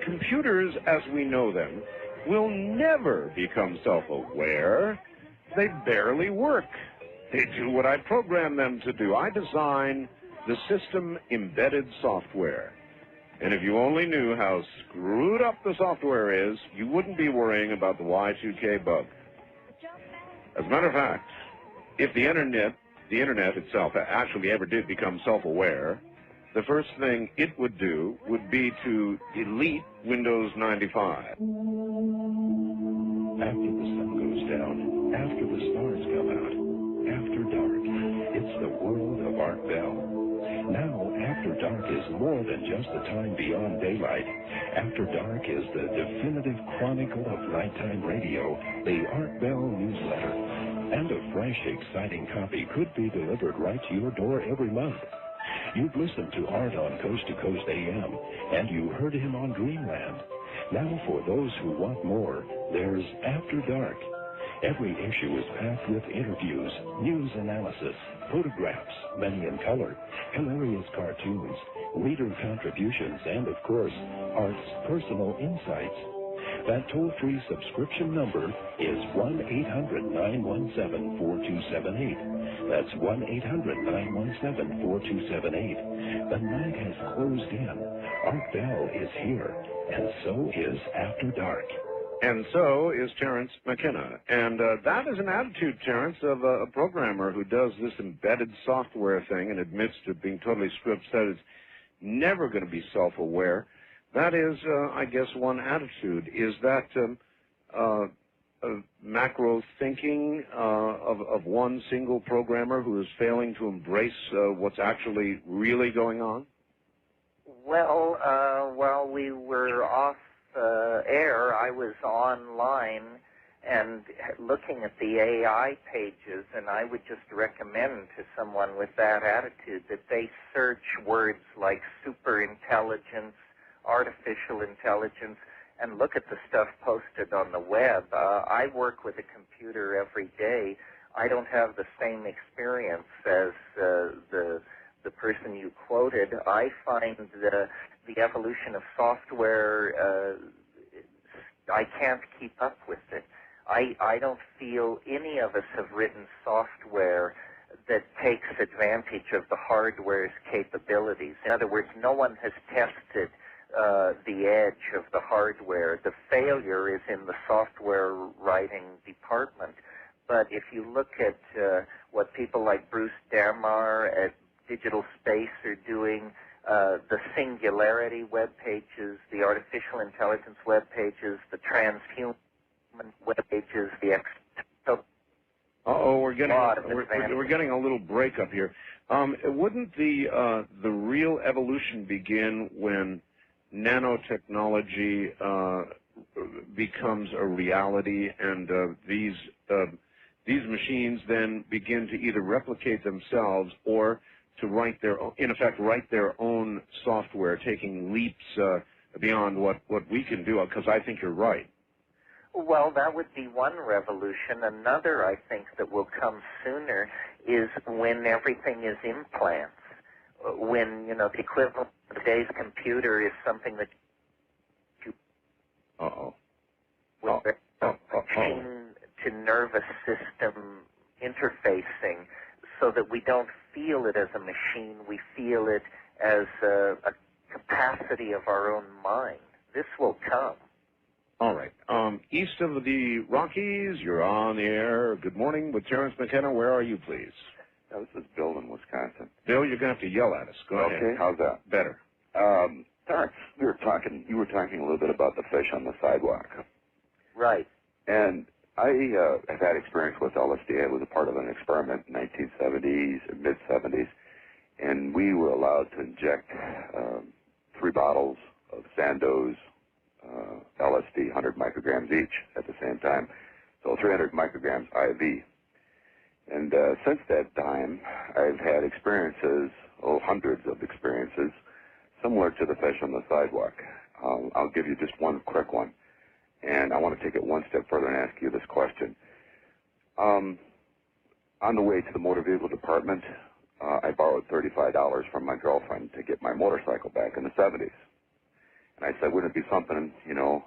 Computers, as we know them, will never become self-aware. They barely work. They do what I program them to do. I design the system embedded software. And if you only knew how screwed up the software is, you wouldn't be worrying about the Y2K bug. As a matter of fact, if the internet itself actually ever did become self-aware, the first thing it would do would be to delete Windows 95. After the sun goes down, after the stars come out, after dark, it's the world of Art Bell. Now, After Dark is more than just the time beyond daylight. After Dark is the definitive chronicle of nighttime radio, the Art Bell newsletter. And a fresh, exciting copy could be delivered right to your door every month. You've listened to Art on Coast to Coast AM, and you heard him on Dreamland. Now, for those who want more, there's After Dark. Every issue is packed with interviews, news analysis, photographs, many in color, hilarious cartoons, reader contributions, and, of course, Art's personal insights. That toll-free subscription number is 1-800-917-4278. That's 1-800-917-4278. The night has closed in. Art Bell is here, and so is After Dark. And so is Terence McKenna. And that is an attitude, Terence, of a programmer who does this embedded software thing and admits to being totally script-set. It's never going to be self-aware. That is, I guess, one attitude. Is that macro thinking of one single programmer who is failing to embrace what's actually really going on? Well, while we were off air, I was online and looking at the AI pages, and I would just recommend to someone with that attitude that they search words like superintelligence, artificial intelligence, and look at the stuff posted on the web. I work with a computer every day. I don't have the same experience as the person you quoted. I find the evolution of software, I can't keep up with it. I don't feel any of us have written software that takes advantage of the hardware's capabilities. In other words, no one has tested the edge of the hardware. The failure is in the software writing department. But if you look at what people like Bruce Damar at Digital Space are doing, the Singularity web pages, the artificial intelligence web pages, the transhuman web pages, the we're getting a little breakup here. Wouldn't the real evolution begin when nanotechnology becomes a reality, and these machines then begin to either replicate themselves or to write their own software, taking leaps beyond what we can do? Because I think you're right. Well, that would be one revolution. Another, I think, that will come sooner is when everything is implants. When, the equivalent of today's computer is something that you... Machine to nervous system interfacing, so that we don't feel it as a machine, we feel it as a capacity of our own mind. This will come. All right. East of the Rockies, you're on the air. Good morning with Terence McKenna. Where are you, please? This is Bill in Wisconsin. Bill, you're going to have to yell at us. Go ahead. Okay, how's that? Better. Terence, you were talking a little bit about the fish on the sidewalk. Right. And I have had experience with LSD. I was a part of an experiment in 1970s and mid-70s, and we were allowed to inject 3 bottles of Sandoz LSD, 100 micrograms each at the same time, so 300 micrograms IV. And since that time, I've had experiences, hundreds of experiences, similar to the fish on the sidewalk. I'll give you just one quick one. And I want to take it one step further and ask you this question. On the way to the motor vehicle department, I borrowed $35 from my girlfriend to get my motorcycle back in the 70s. And I said, wouldn't it be something, to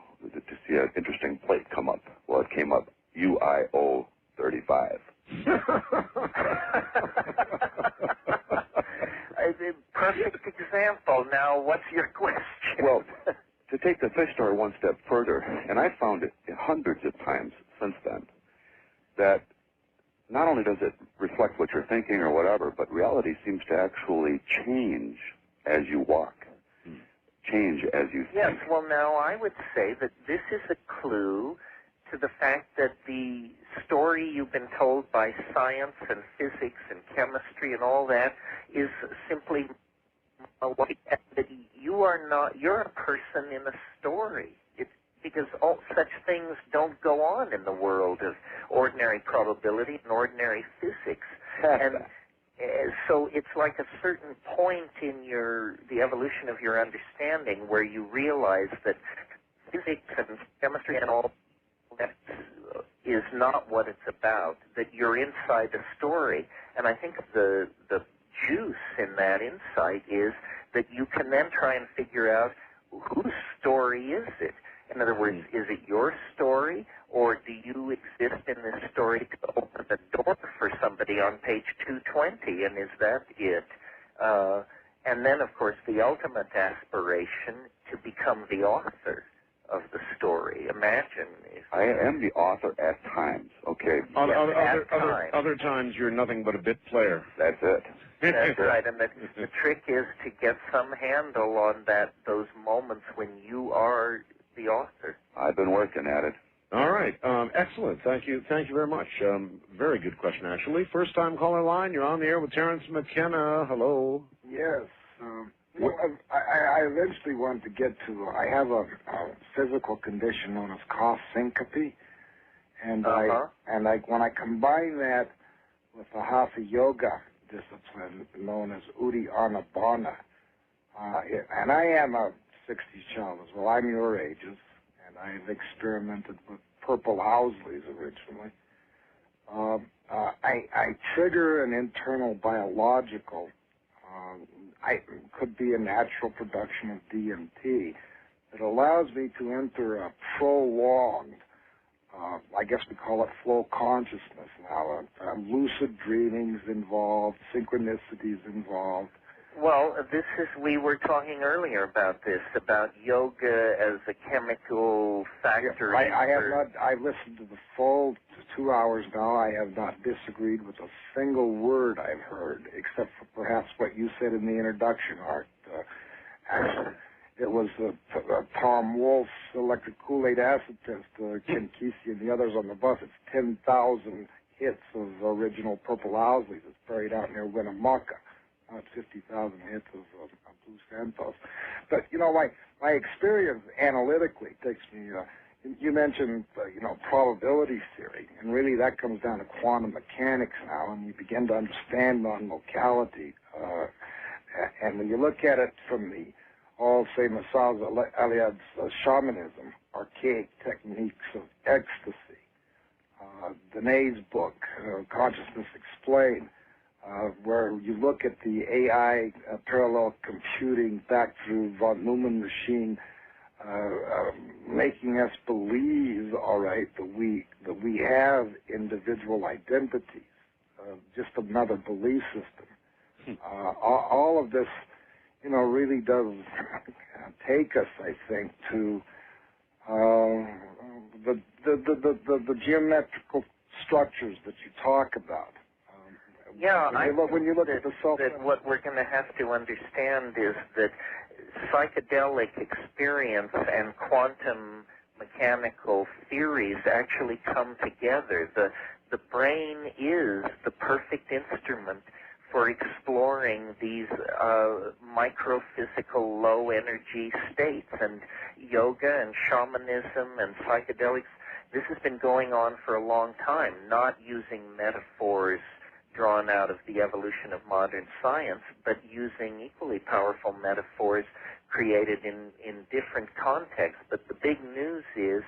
see an interesting plate come up? Well, it came up UIO 35. Perfect example. Now, what's your question? Well, to take the fish story one step further, and I've found it hundreds of times since then, that not only does it reflect what you're thinking or whatever, but reality seems to actually change as you walk, change as you think. Yes, well, now, I would say that this is a clue to the fact that the story you've been told by science and physics and chemistry and all that is simply that you're a person in a story. It's because all such things don't go on in the world of ordinary probability and ordinary physics. And so it's like a certain point in the evolution of your understanding where you realize that physics and chemistry and all that is not what it's about, that you're inside the story. And I think the juice in that insight is that you can then try and figure out whose story is it. In other words, is it your story, or do you exist in this story to open the door for somebody on page 220, and is that it? And then, of course, the ultimate aspiration to become the author of the story. Imagine if I am the author at times, okay? Other times you're nothing but a bit player. That's it. That's right, and the trick is to get some handle on those moments when you are the author. I've been working at it. All right. Excellent. Thank you. Thank you very much. Very good question, actually. First time caller line. You're on the air with Terence McKenna. Hello. Yes. I eventually wanted to get to, I have a physical condition known as cough syncope, and when I combine that with a hatha yoga discipline known as Uddiyana Bana, and I am a 60s child as well. I'm your ages, and I've experimented with purple Housley's originally. I trigger an internal biological, could be a natural production of DMT that allows me to enter a prolonged, I guess we call it flow consciousness now. Lucid dreamings involved, synchronicities involved. Well, we were talking earlier about this, about yoga as a chemical factor. I listened to the full 2 hours now. I have not disagreed with a single word I've heard, except for perhaps what you said in the introduction, Art. Actually, it was Tom Wolfe's electric Kool-Aid acid test, Ken Kesey and the others on the bus. It's 10,000 hits of original Purple Housley's. It's buried out near Winnemucca. Not 50,000 hits of Blue Santos. But, my experience analytically takes me, you mentioned, probability theory, and really that comes down to quantum mechanics now, and you begin to understand non-locality. And when you look at it from the, say, Masaz Aliad's shamanism, archaic techniques of ecstasy, Dene's book, Consciousness Explained, where you look at the AI parallel computing back through von Neumann machine, making us believe, all right, that we have individual identities, just another belief system. All of this, really does take us, I think, to the geometrical structures that you talk about. Yeah, when you look at the self, that what we're going to have to understand is that psychedelic experience and quantum mechanical theories actually come together. The brain is the perfect instrument for exploring these microphysical low-energy states, and yoga and shamanism and psychedelics, this has been going on for a long time, not using metaphors drawn out of the evolution of modern science, but using equally powerful metaphors created in different contexts. But the big news is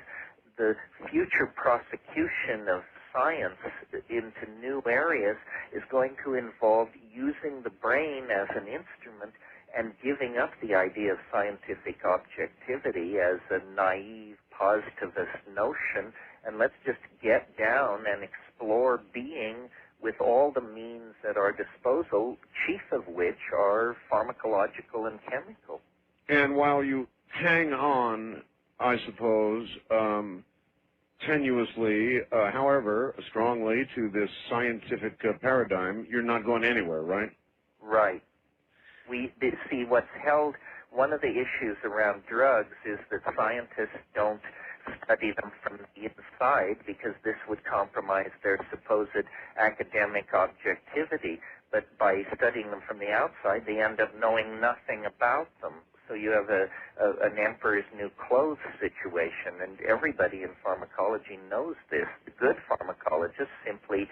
the future prosecution of science into new areas is going to involve using the brain as an instrument and giving up the idea of scientific objectivity as a naive positivist notion, and let's just get down and explore being with all the means at our disposal, chief of which are pharmacological and chemical. And while you hang on, I suppose, tenuously, however, strongly to this scientific paradigm, you're not going anywhere, right? Right. We see what's held, one of the issues around drugs is that scientists don't study them from the inside because this would compromise their supposed academic objectivity. But by studying them from the outside, they end up knowing nothing about them. So you have an emperor's new clothes situation, and everybody in pharmacology knows this. The good pharmacologists simply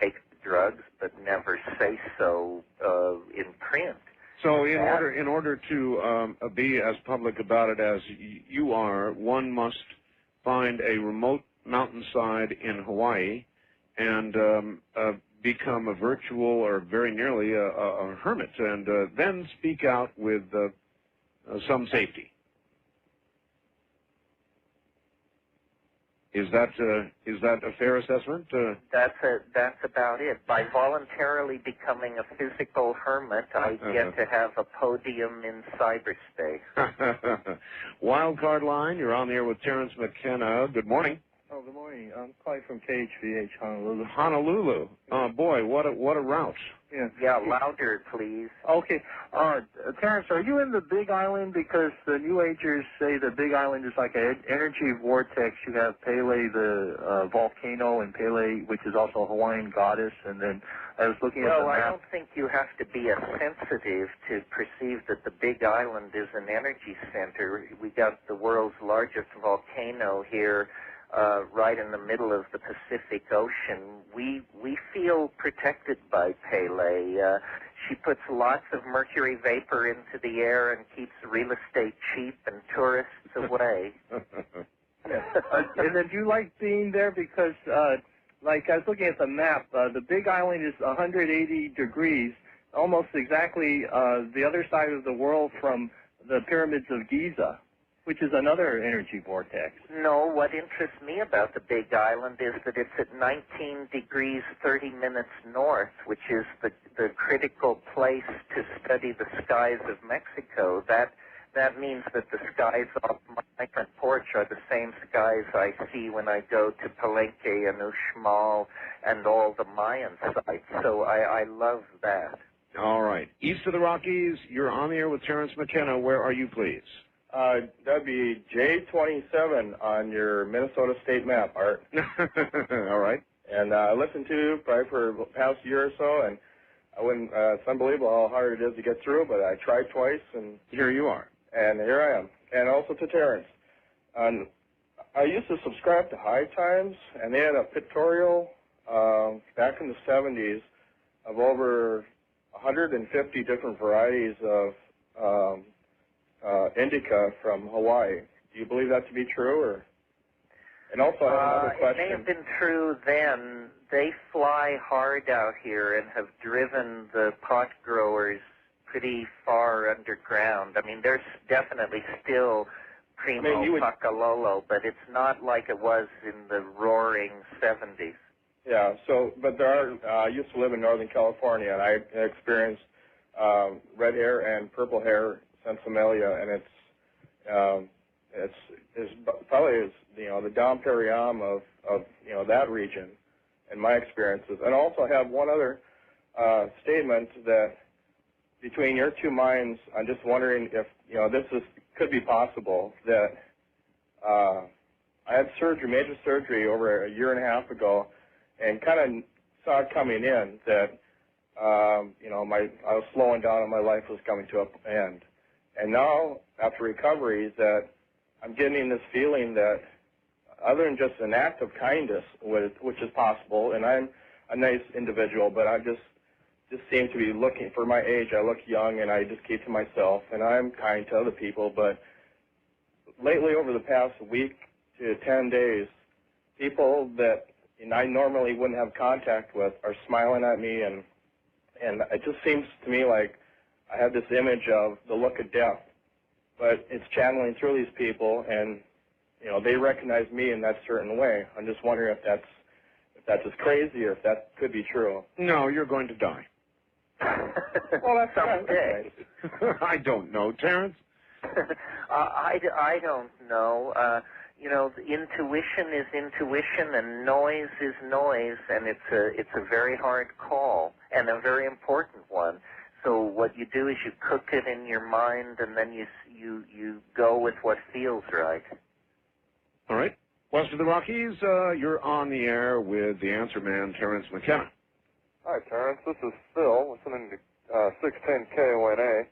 take the drugs but never say so in print. So in order to be as public about it as you are, one must find a remote mountainside in Hawaii and become a virtual or very nearly a hermit, and then speak out with some safety. Is that a fair assessment? That's about it. By voluntarily becoming a physical hermit, I get to have a podium in cyberspace. Wildcard line, you're on the air with Terence McKenna. Good morning. Oh, good morning. I'm calling from KHVH, Honolulu. Honolulu. Oh, boy, what a route. Yeah, louder, please. Okay. Terence, are you in the Big Island? Because the New Agers say the Big Island is like an energy vortex. You have Pele, the volcano, and Pele, which is also a Hawaiian goddess. And then I was looking at the map. I don't think you have to be a sensitive to perceive that the Big Island is an energy center. We got the world's largest volcano here, right in the middle of the Pacific Ocean. We feel protected by Pele. She puts lots of mercury vapor into the air and keeps real estate cheap and tourists away. And then do you like being there? Because, like I was looking at the map, the Big Island is 180 degrees, almost exactly the other side of the world from the pyramids of Giza, which is another energy vortex. No, what interests me about the Big Island is that it's at 19 degrees 30 minutes north, which is the critical place to study the skies of Mexico. That means that the skies off my front porch are the same skies I see when I go to Palenque and Uxmal and all the Mayan sites. So I love that. All right. East of the Rockies, you're on the air with Terence McKenna. Where are you, please? That'd be J27 on your Minnesota state map, Art. All right. And I listened to you probably for the past year or so, and I wouldn't. It's unbelievable how hard it is to get through, but I tried twice, and here you are. And here I am. And also to Terence. I used to subscribe to High Times, and they had a pictorial back in the 70s of over 150 different varieties of indica from Hawaii. Do you believe that to be true, or? And also, I have another question. It may have been true then. They fly hard out here and have driven the pot growers pretty far underground. I mean, there's definitely still primo Pakalolo, but it's not like it was in the roaring 70s. Yeah, so, but there are, I used to live in Northern California, and I experienced red hair and purple hair Sensimilia, and it's probably the Dom Perignon of that region, in my experiences. And also I have one other statement that between your two minds, I'm just wondering if this could be possible. That I had major surgery over a year and a half ago, and kind of saw it coming in that I was slowing down and my life was coming to an end. And now, after recovery, that I'm getting this feeling that other than just an act of kindness, which is possible, and I'm a nice individual, but I just seem to be looking, for my age, I look young, and I just keep to myself, and I'm kind to other people. But lately, over the past week to 10 days, people that I normally wouldn't have contact with are smiling at me, and it just seems to me like I have this image of the look of death, but it's channeling through these people, and they recognize me in that certain way. I'm just wondering if that's just crazy, or if that could be true. No, you're going to die. Well, that's someday. I don't know, Terence. I don't know. Intuition is intuition, and noise is noise, and it's a very hard call and a very important one. So what you do is you cook it in your mind, and then you go with what feels right. All right. West of the Rockies, you're on the air with the answer man, Terence McKenna. Hi, Terence. This is Phil, listening to 610 KONA.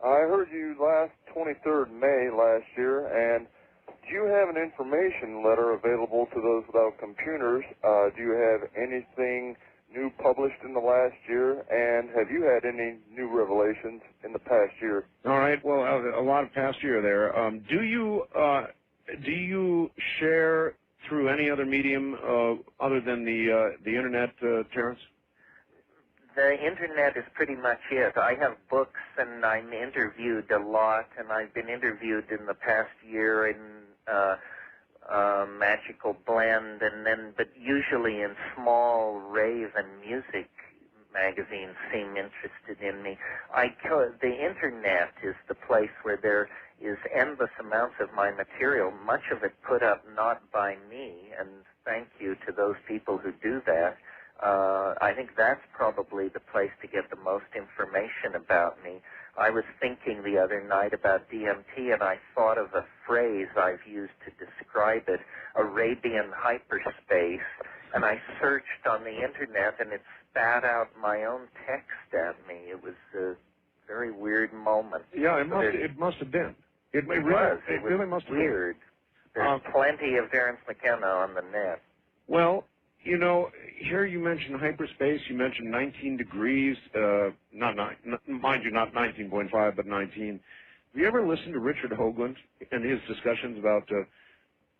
I heard you last 23rd May last year, and do you have an information letter available to those without computers? Do you have anything new published in the last year, and have you had any new revelations in the past year? All right. Well, a lot of past year there. Do you share through any other medium other than the internet, Terence? The internet is pretty much it. I have books, and I'm interviewed a lot, and I've been interviewed in the past year in Magical Blend, but usually in small rave and music magazines seem interested in me. The internet is the place where there is endless amounts of my material, much of it put up not by me, and thank you to those people who do that. I think that's probably the place to get the most information about me. I was thinking the other night about DMT, and I thought of a phrase I've used to describe it, Arabian hyperspace, and I searched on the internet, and it spat out my own text at me. It was a very weird moment. Yeah, it must have been. It really must have weird. been. There's plenty of Terence McKenna on the net. Well, you know, here you mentioned hyperspace. You mentioned 19 degrees. Mind you, not 19.5, but 19. Have you ever listened to Richard Hoagland and his discussions about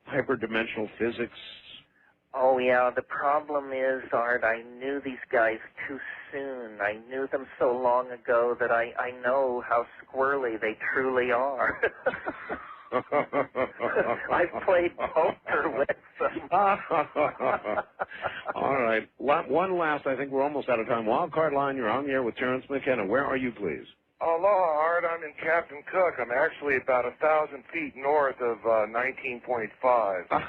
hyperdimensional physics? Oh, yeah. The problem is, Art, I knew these guys too soon. I knew them so long ago that I know how squirrely they truly are. I've played poker with them. All right. One last. I think we're almost out of time. Wildcard line, you're on the air with Terence McKenna. Where are you, please? Aloha, Art. I'm in Captain Cook. I'm actually about 1,000 feet north of 19.5.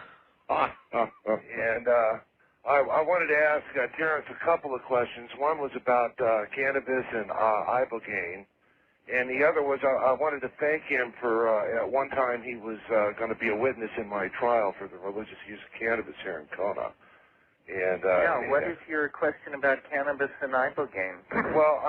And I wanted to ask Terence a couple of questions. One was about cannabis and ibogaine. And the other was I wanted to thank him for, at one time he was going to be a witness in my trial for the religious use of cannabis here in Kona. And what is your question about cannabis and ibogaine? Well,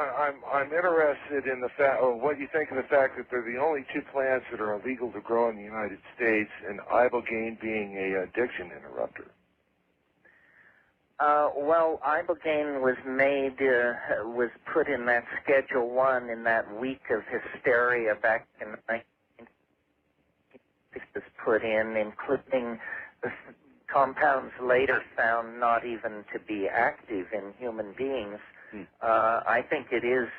I'm interested in the fact, or what you think of the fact that they're the only two plants that are illegal to grow in the United States, and ibogaine being a addiction interrupter. Well, ibogaine was was put in that Schedule 1 in that week of hysteria back in 1960. Was put in, including the compounds later found not even to be active in human beings. I think it is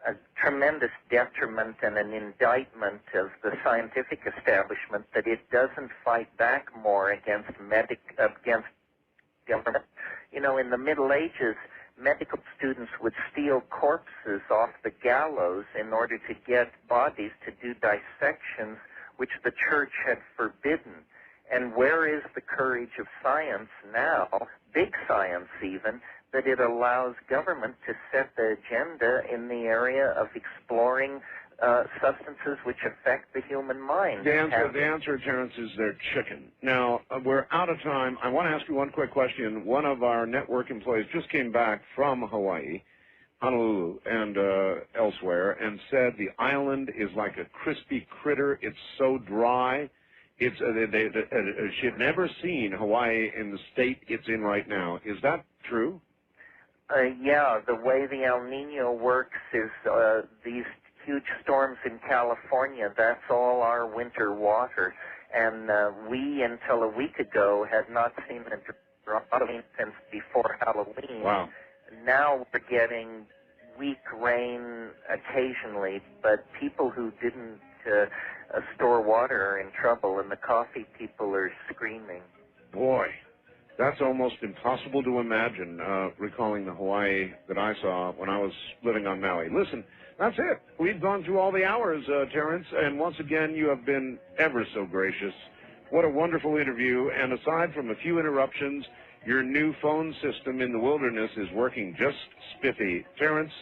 a tremendous detriment and an indictment of the scientific establishment that it doesn't fight back more against government. You know, in the Middle Ages, medical students would steal corpses off the gallows in order to get bodies to do dissections, which the church had forbidden. And where is the courage of science now, big science even, that it allows government to set the agenda in the area of exploring substances which affect the human mind? The answer, Terence, is they're chicken. Now, we're out of time. I want to ask you one quick question. One of our network employees just came back from Hawaii, Honolulu, and elsewhere, and said the island is like a crispy critter. It's so dry. She had never seen Hawaii in the state it's in right now. Is that true? Yeah, the way the El Nino works is these huge storms in California, that's all our winter water. And we, until a week ago, had not seen a drop of rain since before Halloween. Wow. Now we're getting weak rain occasionally, but people who didn't store water are in trouble, and the coffee people are screaming. Boy, that's almost impossible to imagine, recalling the Hawaii that I saw when I was living on Maui. Listen, that's it. We've gone through all the hours, Terence, and once again, you have been ever so gracious. What a wonderful interview, and aside from a few interruptions, your new phone system in the wilderness is working just spiffy. Terence,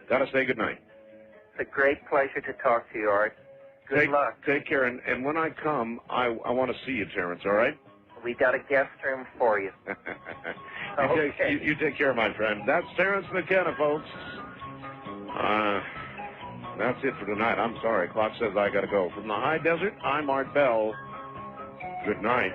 gotta say goodnight. It's a great pleasure to talk to you, Art. Good luck. Take care, and when I come, I want to see you, Terence, all right? We got a guest room for you. You take care, my friend. That's Terence McKenna, folks. That's it for tonight. I'm sorry. Clock says I got to go. From the high desert, I'm Art Bell. Good night.